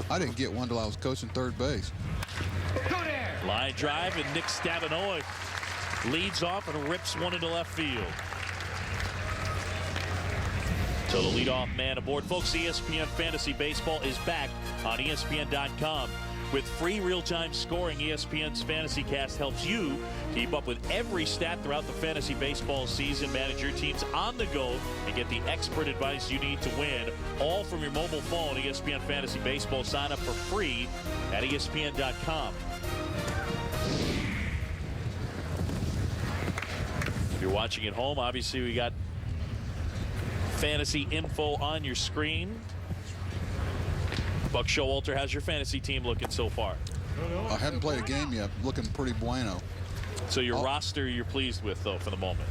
I didn't get one till I was coaching third base. Line drive, and Nick Stabenow leads off and rips one into left field. So the leadoff man aboard. Folks, ESPN Fantasy Baseball is back on ESPN.com. With free real-time scoring, ESPN's Fantasy Cast helps you keep up with every stat throughout the fantasy baseball season. Manage your teams on the go and get the expert advice you need to win, all from your mobile phone. ESPN Fantasy Baseball. Sign up for free at ESPN.com. If you're watching at home, obviously we got fantasy info on your screen. Buck Showalter, how's your fantasy team looking so far? I haven't played a game yet. Looking pretty bueno. So your roster you're pleased with, though, for the moment?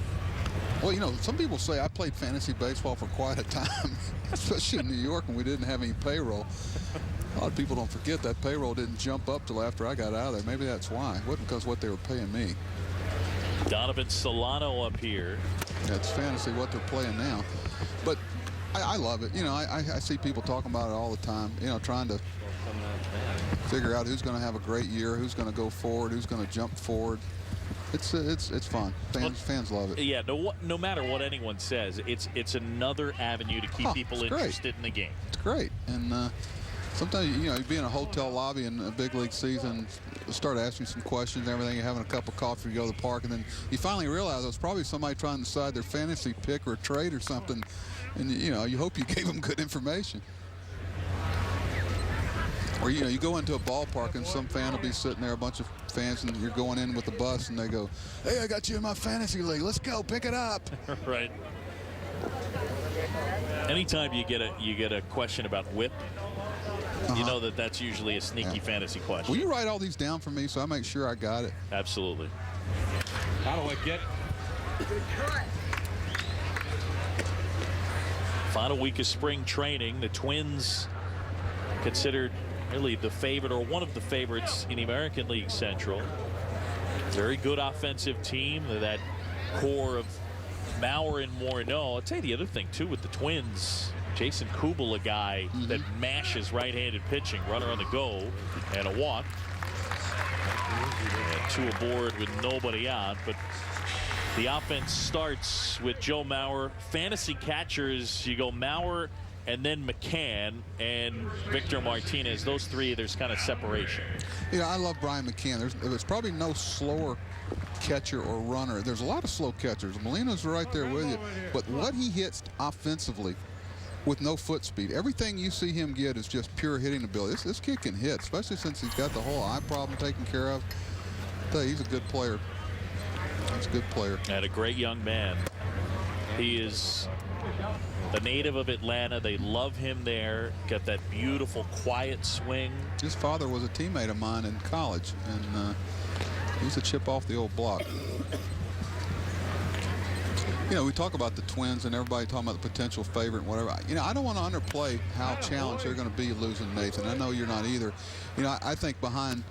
Well, you know, some people say I played fantasy baseball for quite a time, especially in New York when we didn't have any payroll. A lot of people don't forget that payroll didn't jump up till after I got out of there. Maybe that's why. It wasn't because of what they were paying me. Donovan Solano up here. That's fantasy what they're playing now. But I love it. You know, I see people talking about it all the time, you know, trying to figure out who's going to have a great year, who's going to go forward, who's going to jump forward. It's fun. Fans love it. Yeah, no matter what anyone says, it's another avenue to keep people interested in the game. It's great. And sometimes, you know, you be in a hotel lobby in a big league season, start asking some questions and everything, you're having a cup of coffee, you go to the park, and then you finally realize it was probably somebody trying to decide their fantasy pick or trade or something. And, you know, you hope you gave them good information. Or, you know, you go into a ballpark and some fan will be sitting there, a bunch of fans, and you're going in with the bus, and they go, "Hey, I got you in my fantasy league. Let's go, pick it up." Right. Anytime you get a question about whip, you know that's usually a sneaky fantasy question. Will you write all these down for me so I make sure I got it? Absolutely. How do I get? Final week of spring training. The Twins considered really the favorite or one of the favorites in the American League Central. Very good offensive team. That core of Mauer and Morneau. I'll tell you the other thing too with the Twins. Jason Kubel, a guy that mashes right-handed pitching, runner on the go, and a walk. And 2 aboard with nobody out, but the offense starts with Joe Mauer. Fantasy catchers, you go Mauer and then McCann and Victor Martinez. Those 3, there's kind of separation. Yeah, I love Brian McCann. There's probably no slower catcher or runner. There's a lot of slow catchers. Molina's right there with you, but what he hits offensively with no foot speed, everything you see him get is just pure hitting ability. This kid can hit, especially since he's got the whole eye problem taken care of. I tell you, he's a good player. He's a good player. And a great young man. He is a native of Atlanta. They love him there. Got that beautiful, quiet swing. His father was a teammate of mine in college, and he's a chip off the old block. You know, we talk about the Twins and everybody talking about the potential favorite and whatever. You know, I don't want to underplay how challenged they're going to be losing Nathan. I know you're not either. You know, I think behind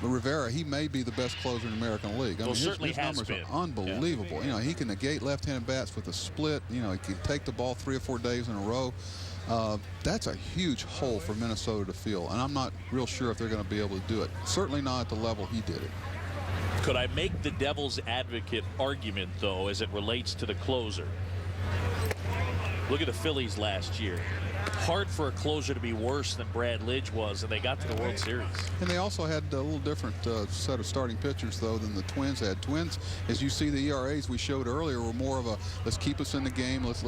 Rivera, he may be the best closer in the American League. I mean, his numbers are unbelievable. Yeah. You know, he can negate left-handed bats with a split. You know, he can take the ball 3 or 4 days in a row. That's a huge hole for Minnesota to fill, and I'm not real sure if they're going to be able to do it. Certainly not at the level he did it. Could I make the devil's advocate argument, though, as it relates to the closer? Look at the Phillies last year. Hard for a closer to be worse than Brad Lidge was, and they got to the World Series. And they also had a little different set of starting pitchers, though, than the Twins had. Twins, as you see the ERAs we showed earlier, were more of a let's keep us in the game, let's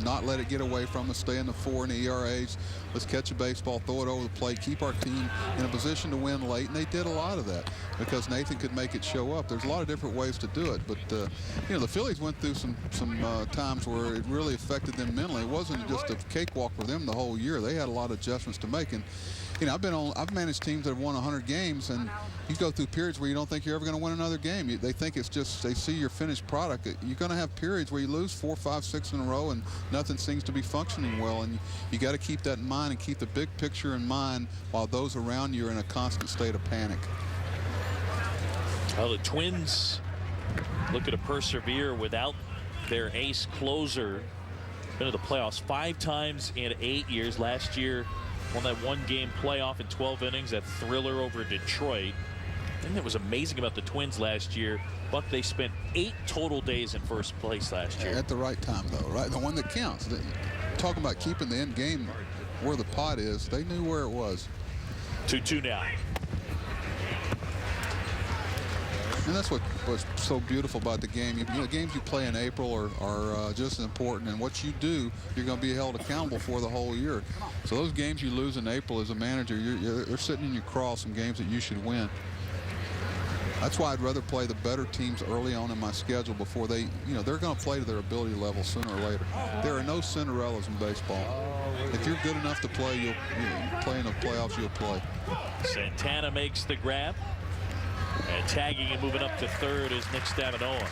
not let it get away from us, stay in the 4 in the ERAs, let's catch a baseball, throw it over the plate, keep our team in a position to win late, and they did a lot of that because Nathan could make it show up. There's a lot of different ways to do it, but you know, the Phillies went through some times where it really affected them mentally. It wasn't just a cakewalk for them the whole year. They had a lot of adjustments to make, and you know, I've managed teams that have won 100 games, and you go through periods where you don't think you're ever going to win another game. They think it's just, they see your finished product. You're going to have periods where you lose 4, 5, 6 in a row and nothing seems to be functioning well, and you got to keep that in mind and keep the big picture in mind while those around you are in a constant state of panic. Well, the Twins looking to persevere without their ace closer. Been to the playoffs 5 times in 8 years. Last year won that 1-game playoff in 12 innings, that thriller over Detroit. The thing that was amazing about the Twins last year, Buck, they spent 8 total days in first place last year. At the right time, though, right? The one that counts. Talking about keeping the end game where the pot is, they knew where it was. 2-2 now. And that's what was so beautiful about the game. You know, the games you play in April are just as important, and what you do, you're going to be held accountable for the whole year. So those games you lose in April as a manager, they're sitting in your craw, some games that you should win. That's why I'd rather play the better teams early on in my schedule before they, you know, they're going to play to their ability level sooner or later. There are no Cinderellas in baseball. If you're good enough to play, you'll play in the playoffs, you'll play. Santana makes the grab. And tagging and moving up to third is Nick Stavinola.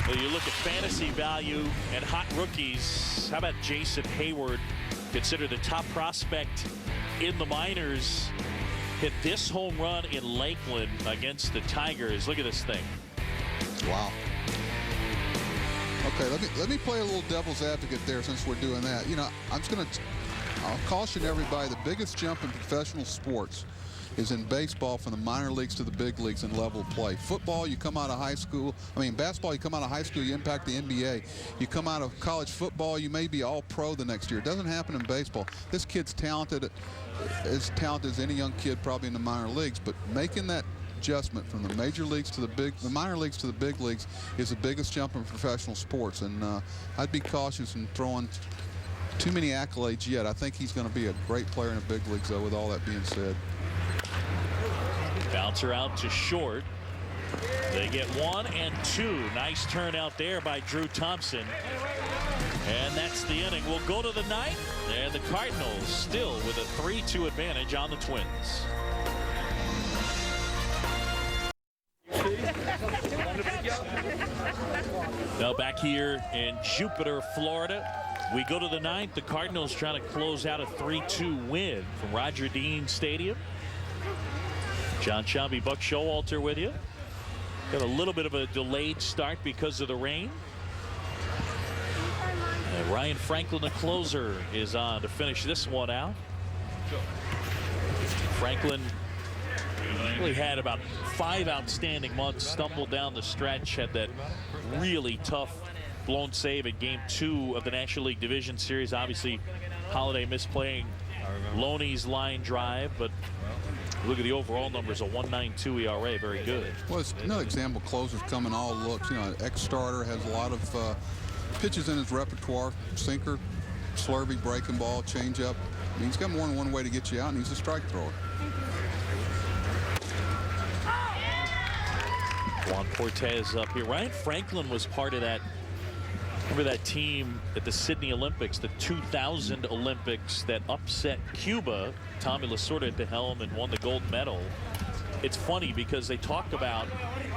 Well, you look at fantasy value and hot rookies. How about Jason Hayward, considered the top prospect in the minors, hit this home run in Lakeland against the Tigers. Look at this thing. Wow. Okay, let me play a little devil's advocate there since we're doing that. You know, I'll caution everybody, the biggest jump in professional sports is in baseball from the minor leagues to the big leagues in level play. Football, you come out of high school. I mean, basketball, you come out of high school, you impact the NBA. You come out of college football, you may be all pro the next year. It doesn't happen in baseball. This kid's talented, as talented as any young kid probably in the minor leagues, but making that adjustment from the major leagues to the minor leagues to the big leagues is the biggest jump in professional sports, and I'd be cautious in throwing too many accolades yet. I think he's going to be a great player in the big leagues, though, with all that being said. Bouncer out to short. They get 1 and 2. Nice turn out there by Drew Thompson. And that's the inning. We'll go to the ninth, and the Cardinals still with a 3-2 advantage on the Twins. Now back here in Jupiter, Florida, we go to the ninth. The Cardinals trying to close out a 3-2 win from Roger Dean Stadium. John Shambi, Buck Showalter with you. Got a little bit of a delayed start because of the rain. And Ryan Franklin, the closer, is on to finish this one out. Franklin really had about 5 outstanding months, stumbled down the stretch, had that really tough blown save in Game 2 of the National League Division Series. Obviously, Holiday misplaying Loney's line drive, but look at the overall numbers, a 1.92 ERA, very good. Well, it's another example. Closers come in all looks. You know, an ex-starter has a lot of pitches in his repertoire: sinker, slurvy, breaking ball, changeup. I mean, he's got more than one way to get you out, and he's a strike thrower. Juan Cortez up here. Ryan Franklin was part of that. Remember that team at the Sydney Olympics, the 2000 Olympics, that upset Cuba? Tommy Lasorda at the helm and won the gold medal. It's funny because they talk about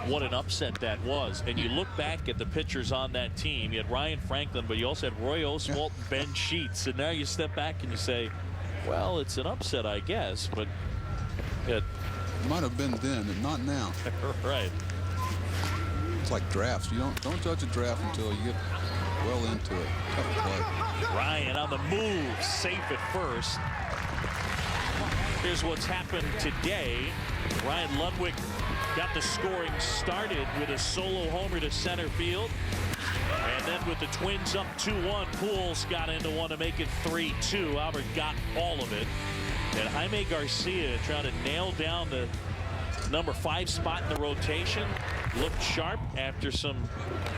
what an upset that was, and you look back at the pitchers on that team. You had Ryan Franklin, but you also had Roy Oswalt and Ben Sheets, and now you step back and you say, well, it's an upset, I guess, but it might have been then, and not now. Right. It's like drafts. You don't judge a draft until you get well into it. Tough play. Ryan on the move, safe at first. Here's what's happened today. Ryan Ludwig got the scoring started with a solo homer to center field. And then with the Twins up 2-1, Pujols got into one to make it 3-2. Albert got all of it. And Jaime Garcia trying to nail down the number 5 spot in the rotation. Looked sharp after some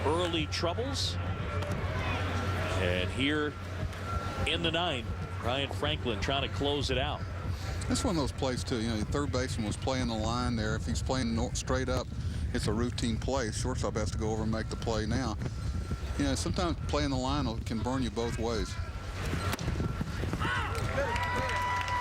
early troubles. And here in the ninth, Ryan Franklin trying to close it out. It's one of those plays, too. You know, the third baseman was playing the line there. If he's playing straight up, it's a routine play. Shortstop has to go over and make the play now. You know, sometimes playing the line can burn you both ways.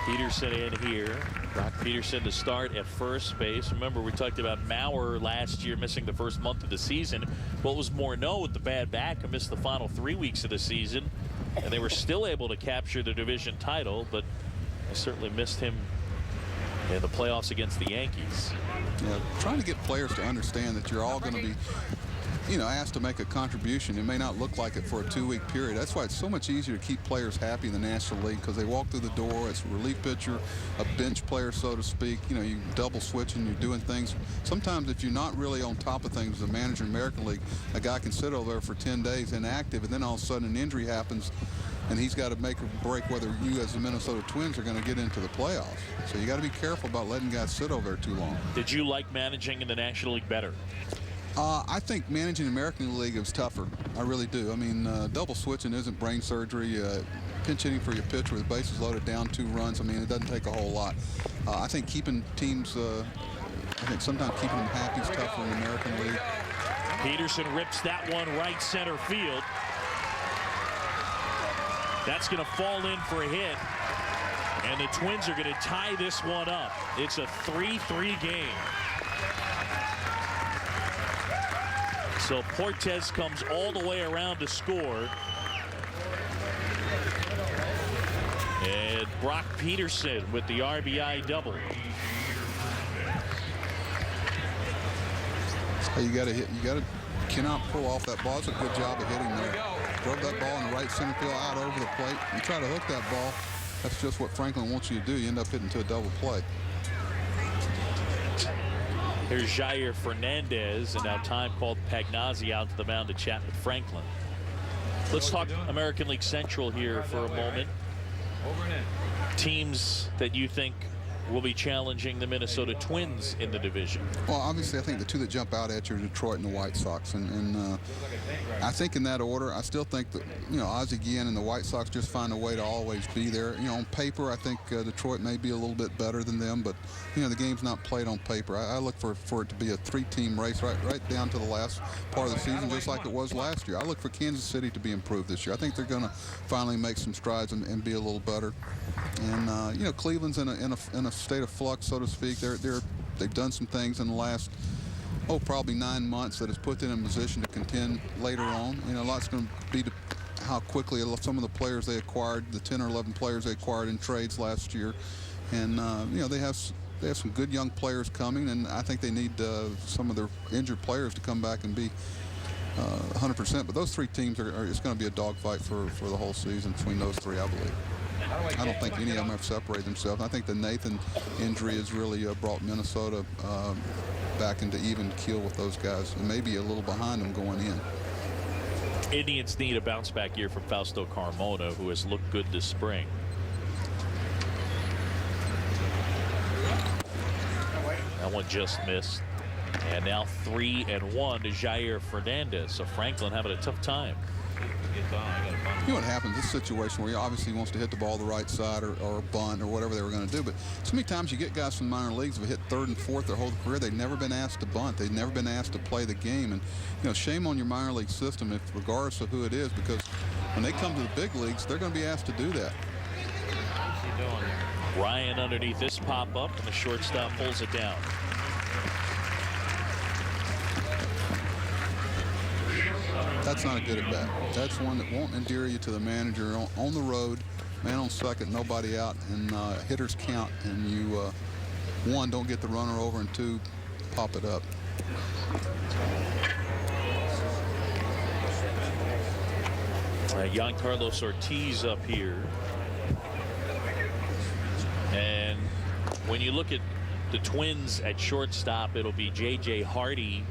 Peterson in here. Brock Peterson to start at first base. Remember, we talked about Mauer last year missing the first month of the season. What was Morneau with the bad back and missed the final 3 weeks of the season. And they were still able to capture the division title, but I certainly missed him in the playoffs against the Yankees. Yeah, trying to get players to understand that you're all going to be, you know, asked to make a contribution. It may not look like it for a 2-week period. That's why it's so much easier to keep players happy in the National League, because they walk through the door. It's a relief pitcher, a bench player, so to speak. You know, you double switching, you're doing things. Sometimes if you're not really on top of things as a manager in the American League, a guy can sit over there for 10 days inactive, and then all of a sudden an injury happens, and he's got to make a break whether you as the Minnesota Twins are going to get into the playoffs. So you got to be careful about letting guys sit over there too long. Did you like managing in the National League better? I think managing the American League is tougher. I really do. I mean, double switching isn't brain surgery. Pinch hitting for your pitcher with bases loaded down 2 runs. I mean, it doesn't take a whole lot. I think keeping teams, I think sometimes keeping them happy is tougher in the American League. Peterson rips that one right center field. That's going to fall in for a hit. And the Twins are going to tie this one up. It's a 3-3 game. So Cortez comes all the way around to score. And Brock Peterson with the RBI double. Hey, you got to hit. Cannot pull off that ball. It's a good job of hitting there. Drove that ball in the right center field out over the plate. You try to hook that ball. That's just what Franklin wants you to do. You end up hitting to a double play. Here's Jair Fernandez, and now time called Pagnazzi out to the mound to chat with Franklin. Let's talk American League Central here for a moment. Teams that you think will be challenging the Minnesota Twins in the division. Well, obviously, I think the two that jump out at you are Detroit and the White Sox. And I think in that order, I still think that, Ozzie Guillen and the White Sox just find a way to always be there. On paper, I think Detroit may be a little bit better than them, but, the game's not played on paper. I look for it to be a three-team race right down to the last part of the season, just like it was last year. I look for Kansas City to be improved this year. I think they're going to finally make some strides and be a little better. And, Cleveland's in a state of flux, so to speak. They've done some things in the last, probably 9 months that has put them in position to contend later on. A lot's going to be how quickly some of the players they acquired, the 10 or 11 players they acquired in trades last year. And, they have some good young players coming, and I think they need some of their injured players to come back and be 100%. But those three teams it's going to be a dogfight for the whole season between those three, I believe. I don't think any of them have separated themselves. I think the Nathan injury has really brought Minnesota back into even keel with those guys, and maybe a little behind them going in. Indians need a bounce back year from Fausto Carmona, who has looked good this spring. That one just missed. And now 3-1 to Jair Fernandez. So Franklin having a tough time. What happens, this situation where he obviously wants to hit the ball the right side or bunt or whatever they were going to do, but so many times you get guys from minor leagues who hit third and fourth their whole career. They've never been asked to bunt. They've never been asked to play the game. And shame on your minor league system, regardless of who it is, because when they come to the big leagues, they're going to be asked to do that. Ryan underneath this pop-up, and the shortstop pulls it down. That's not a good at bat. That's one that won't endear you to the manager. On the road, man on second, nobody out, and hitters count, and you, one, don't get the runner over, and two, pop it up. Giancarlo Ortiz up here. And when you look at the Twins at shortstop, it'll be J.J. Hardy,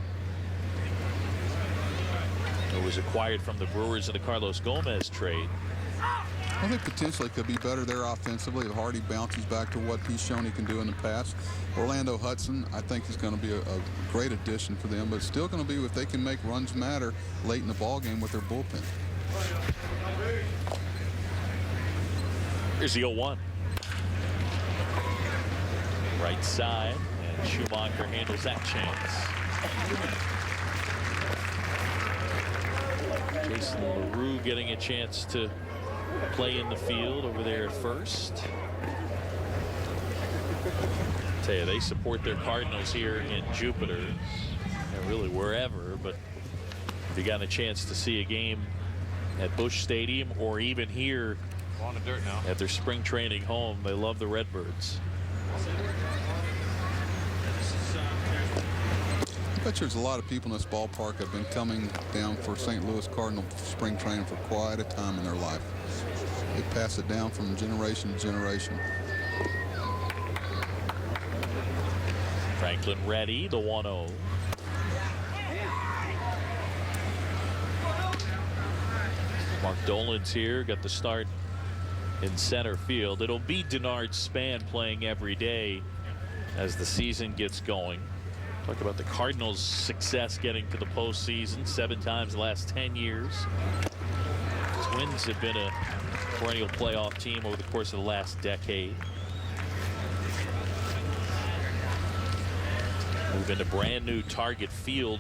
who was acquired from the Brewers in the Carlos Gomez trade. I think potentially could be better there offensively if Hardy bounces back to what he's shown he can do in the past. Orlando Hudson, I think, is going to be a great addition for them, but it's still going to be if they can make runs matter late in the ball game with their bullpen. Here's the 0-1. Right side, and Schumacher handles that chance. Jason LaRue getting a chance to play in the field over there at first. Tell you, they support their Cardinals here in Jupiter, and really wherever, but if you got a chance to see a game at Busch Stadium or even here on the dirt now at their spring training home, they love the Redbirds. I bet there's a lot of people in this ballpark have been coming down for St. Louis Cardinal spring training for quite a time in their life. They pass it down from generation to generation. Franklin ready, the 1-0. Mark Dolan's here, got the start in center field. It'll be Denard Span playing every day as the season gets going. Talk about the Cardinals' success getting to the postseason 7 times the last 10 years. Twins have been a perennial playoff team over the course of the last decade. Move into brand new Target Field,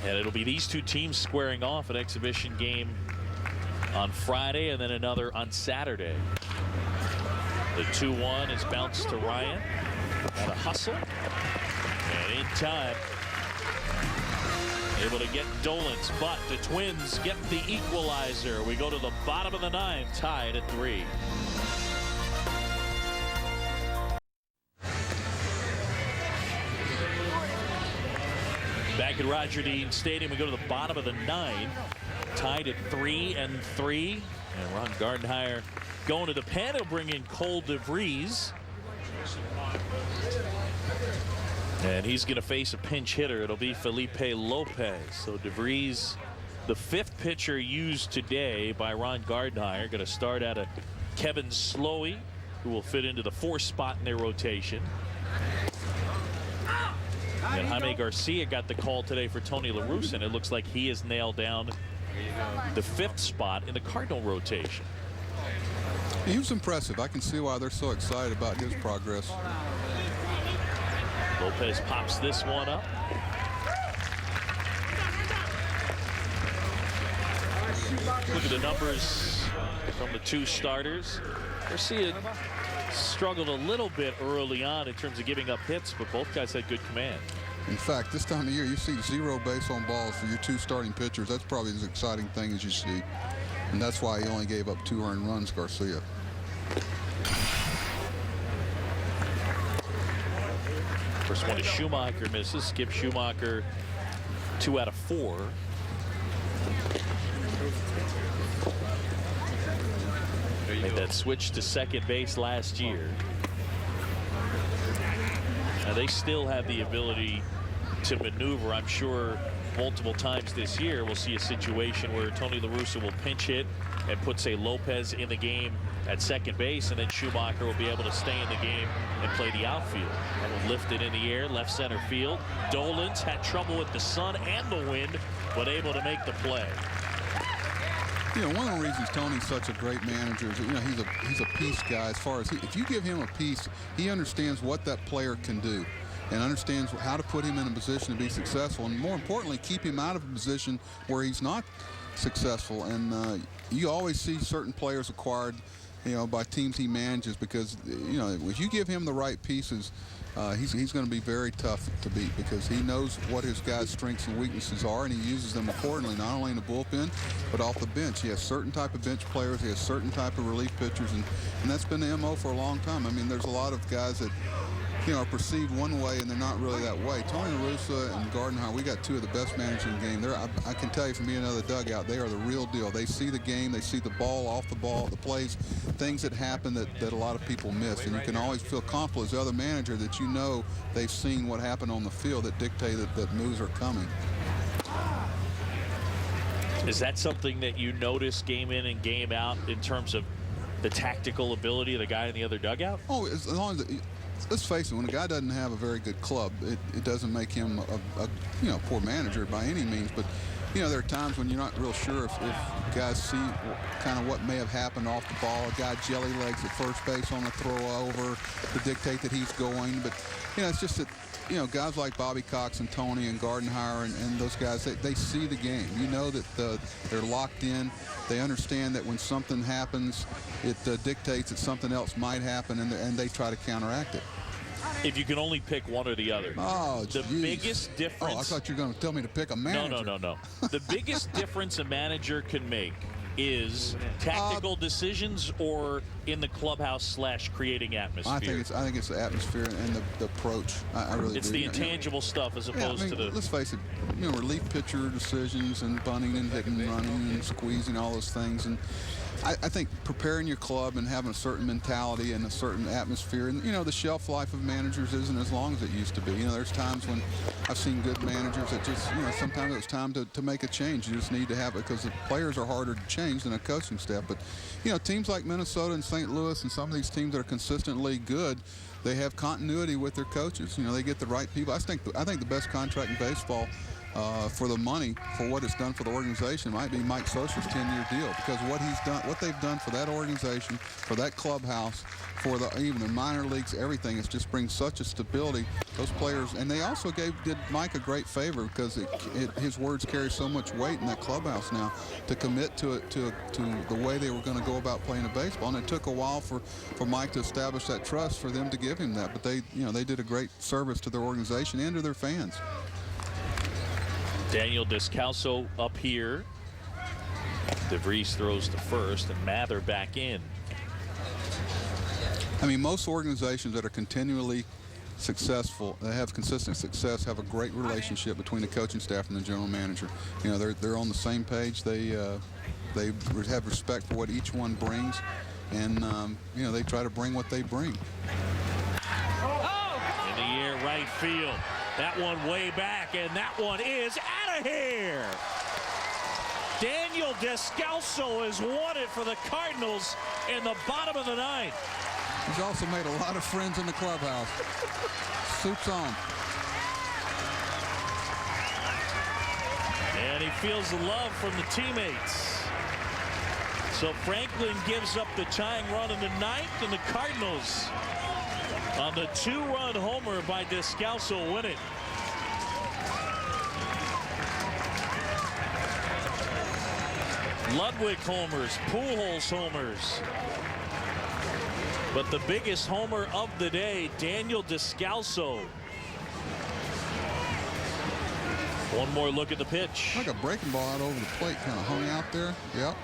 and it'll be these two teams squaring off an exhibition game on Friday and then another on Saturday. The 2-1 is bounced to Ryan. Got a hustle. And in time, able to get Dolan's, but the Twins get the equalizer. We go to the bottom of the 9th, tied at 3. Back at Roger Dean Stadium, we go to the bottom of the 9th, tied at 3-3. And Ron Gardenhire going to the pen. He'll bring in Cole DeVries. And he's going to face a pinch hitter. It'll be Felipe Lopez. So DeVries, the 5th pitcher used today by Ron Gardenhire, going to start out of Kevin Slowey who will fit into the 4th spot in their rotation. And Jaime Garcia got the call today for Tony La Russa, and it looks like he has nailed down the 5th spot in the Cardinal rotation. He was impressive. I can see why they're so excited about his progress. Lopez pops this one up. Look at the numbers from the 2 starters. Garcia struggled a little bit early on in terms of giving up hits, but both guys had good command. In fact, this time of year, you see 0 base on balls for your 2 starting pitchers. That's probably as exciting thing as you see. And that's why he only gave up 2 earned runs, Garcia. First one is Schumacher, misses. Skip Schumacher 2 out of 4. Made that switch to second base last year. Now they still have the ability to maneuver. I'm sure multiple times this year we'll see a situation where Tony La Russa will pinch hit and put, say, Lopez in the game at second base, and then Schumacher will be able to stay in the game and play the outfield. And will lift it in the air, left center field. Dolan's had trouble with the sun and the wind, but able to make the play. You know, one of the reasons Tony's such a great manager is, you know, he's a piece guy. As far as if you give him a piece, he understands what that player can do and understands how to put him in a position to be successful, and more importantly, keep him out of a position where he's not successful. And you always see certain players acquired, you know, by teams he manages, because, you know, if you give him the right pieces, he's going to be very tough to beat, because he knows what his guys' strengths and weaknesses are, and he uses them accordingly, not only in the bullpen but off the bench. He has certain type of bench players, he has certain type of relief pitchers, and that's been the MO for a long time. I mean, there's a lot of guys that, you know, are perceived one way and they're not really that way. Tony La Russa and Gardenhire, we got 2 of the best managers in the game. I can tell you from being in another dugout, they are the real deal. They see the game, they see the ball, off the ball, the plays, things that happen that a lot of people miss. And you can always feel comfortable as the other manager that you know they've seen what happened on the field that dictate that moves are coming. Is that something that you notice game in and game out in terms of the tactical ability of the guy in the other dugout? Oh, as long as let's face it, when a guy doesn't have a very good club, it doesn't make him a you know, poor manager by any means. But, you know, there are times when you're not real sure if guys see kind of what may have happened off the ball. A guy jelly legs at first base on a throw over to dictate that he's going. But, you know, it's just that, you know, guys like Bobby Cox and Tony and Gardenhire and those guys, they see the game. You know that they're locked in. They understand that when something happens, it dictates that something else might happen, and they try to counteract it. If you can only pick one or the other. Oh, the biggest difference. Oh, I thought you were going to tell me to pick a manager. No. The biggest difference a manager can make is tactical decisions or in the clubhouse / creating atmosphere. I think it's the atmosphere and the approach. I really it's do. the intangible stuff as opposed to the. Let's face it. You know, relief pitcher decisions and bunting and hitting and running and squeezing, all those things. And I think preparing your club and having a certain mentality and a certain atmosphere, and, you know, the shelf life of managers isn't as long as it used to be. You know, there's times when I've seen good managers that just, you know, sometimes it's time to make a change. You just need to have it, because the players are harder to change than a coaching staff. But, you know, teams like Minnesota and St. Louis and some of these teams that are consistently good, they have continuity with their coaches. You know, they get the right people. I think the best contract in baseball for the money, for what it's done for the organization, might be Mike Socha's 10-year deal, because what they've done for that organization, for that clubhouse, for even the minor leagues, everything, it just brings such a stability. Those players, and they also did Mike a great favor, because his words carry so much weight in that clubhouse now, to commit to the way they were going to go about playing a baseball. And it took a while for Mike to establish that trust, for them to give him that. But they did a great service to their organization and to their fans. Daniel Descalso up here. DeVries throws to first, and Mather back in. I mean, most organizations that are continually successful, that have consistent success, have a great relationship between the coaching staff and the general manager. You know, they're on the same page. They have respect for what each one brings, and you know, they try to bring what they bring. In the air, right field. That one way back, and that one is out of here. Daniel Descalso has won it for the Cardinals in the bottom of the 9th. He's also made a lot of friends in the clubhouse. Suits on. And he feels the love from the teammates. So Franklin gives up the tying run in the ninth, and the Cardinals on the 2-run homer by Descalso win it. Ludwig homers, Pujols homers. But the biggest homer of the day, Daniel Descalso. One more look at the pitch. Like a breaking ball out over the plate, kind of hung out there. Yep.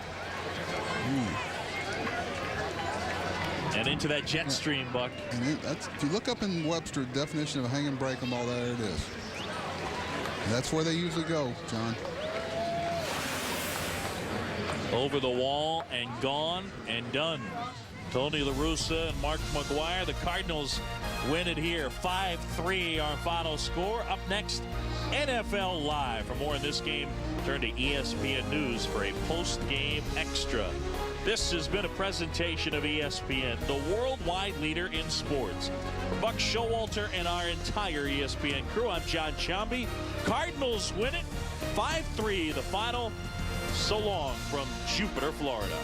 And into that jet stream, Buck. And if you look up in Webster, the definition of a hanging breaking ball, there it is. That's where they usually go, John. Over the wall and gone and done. Tony La Russa and Mark McGuire. The Cardinals win it here. 5-3 our final score. Up next, NFL Live. For more in this game, turn to ESPN News for a post-game extra. This has been a presentation of ESPN, the worldwide leader in sports. For Buck Showalter and our entire ESPN crew, I'm John Chambi. Cardinals win it. 5-3 the final. So long from Jupiter, Florida.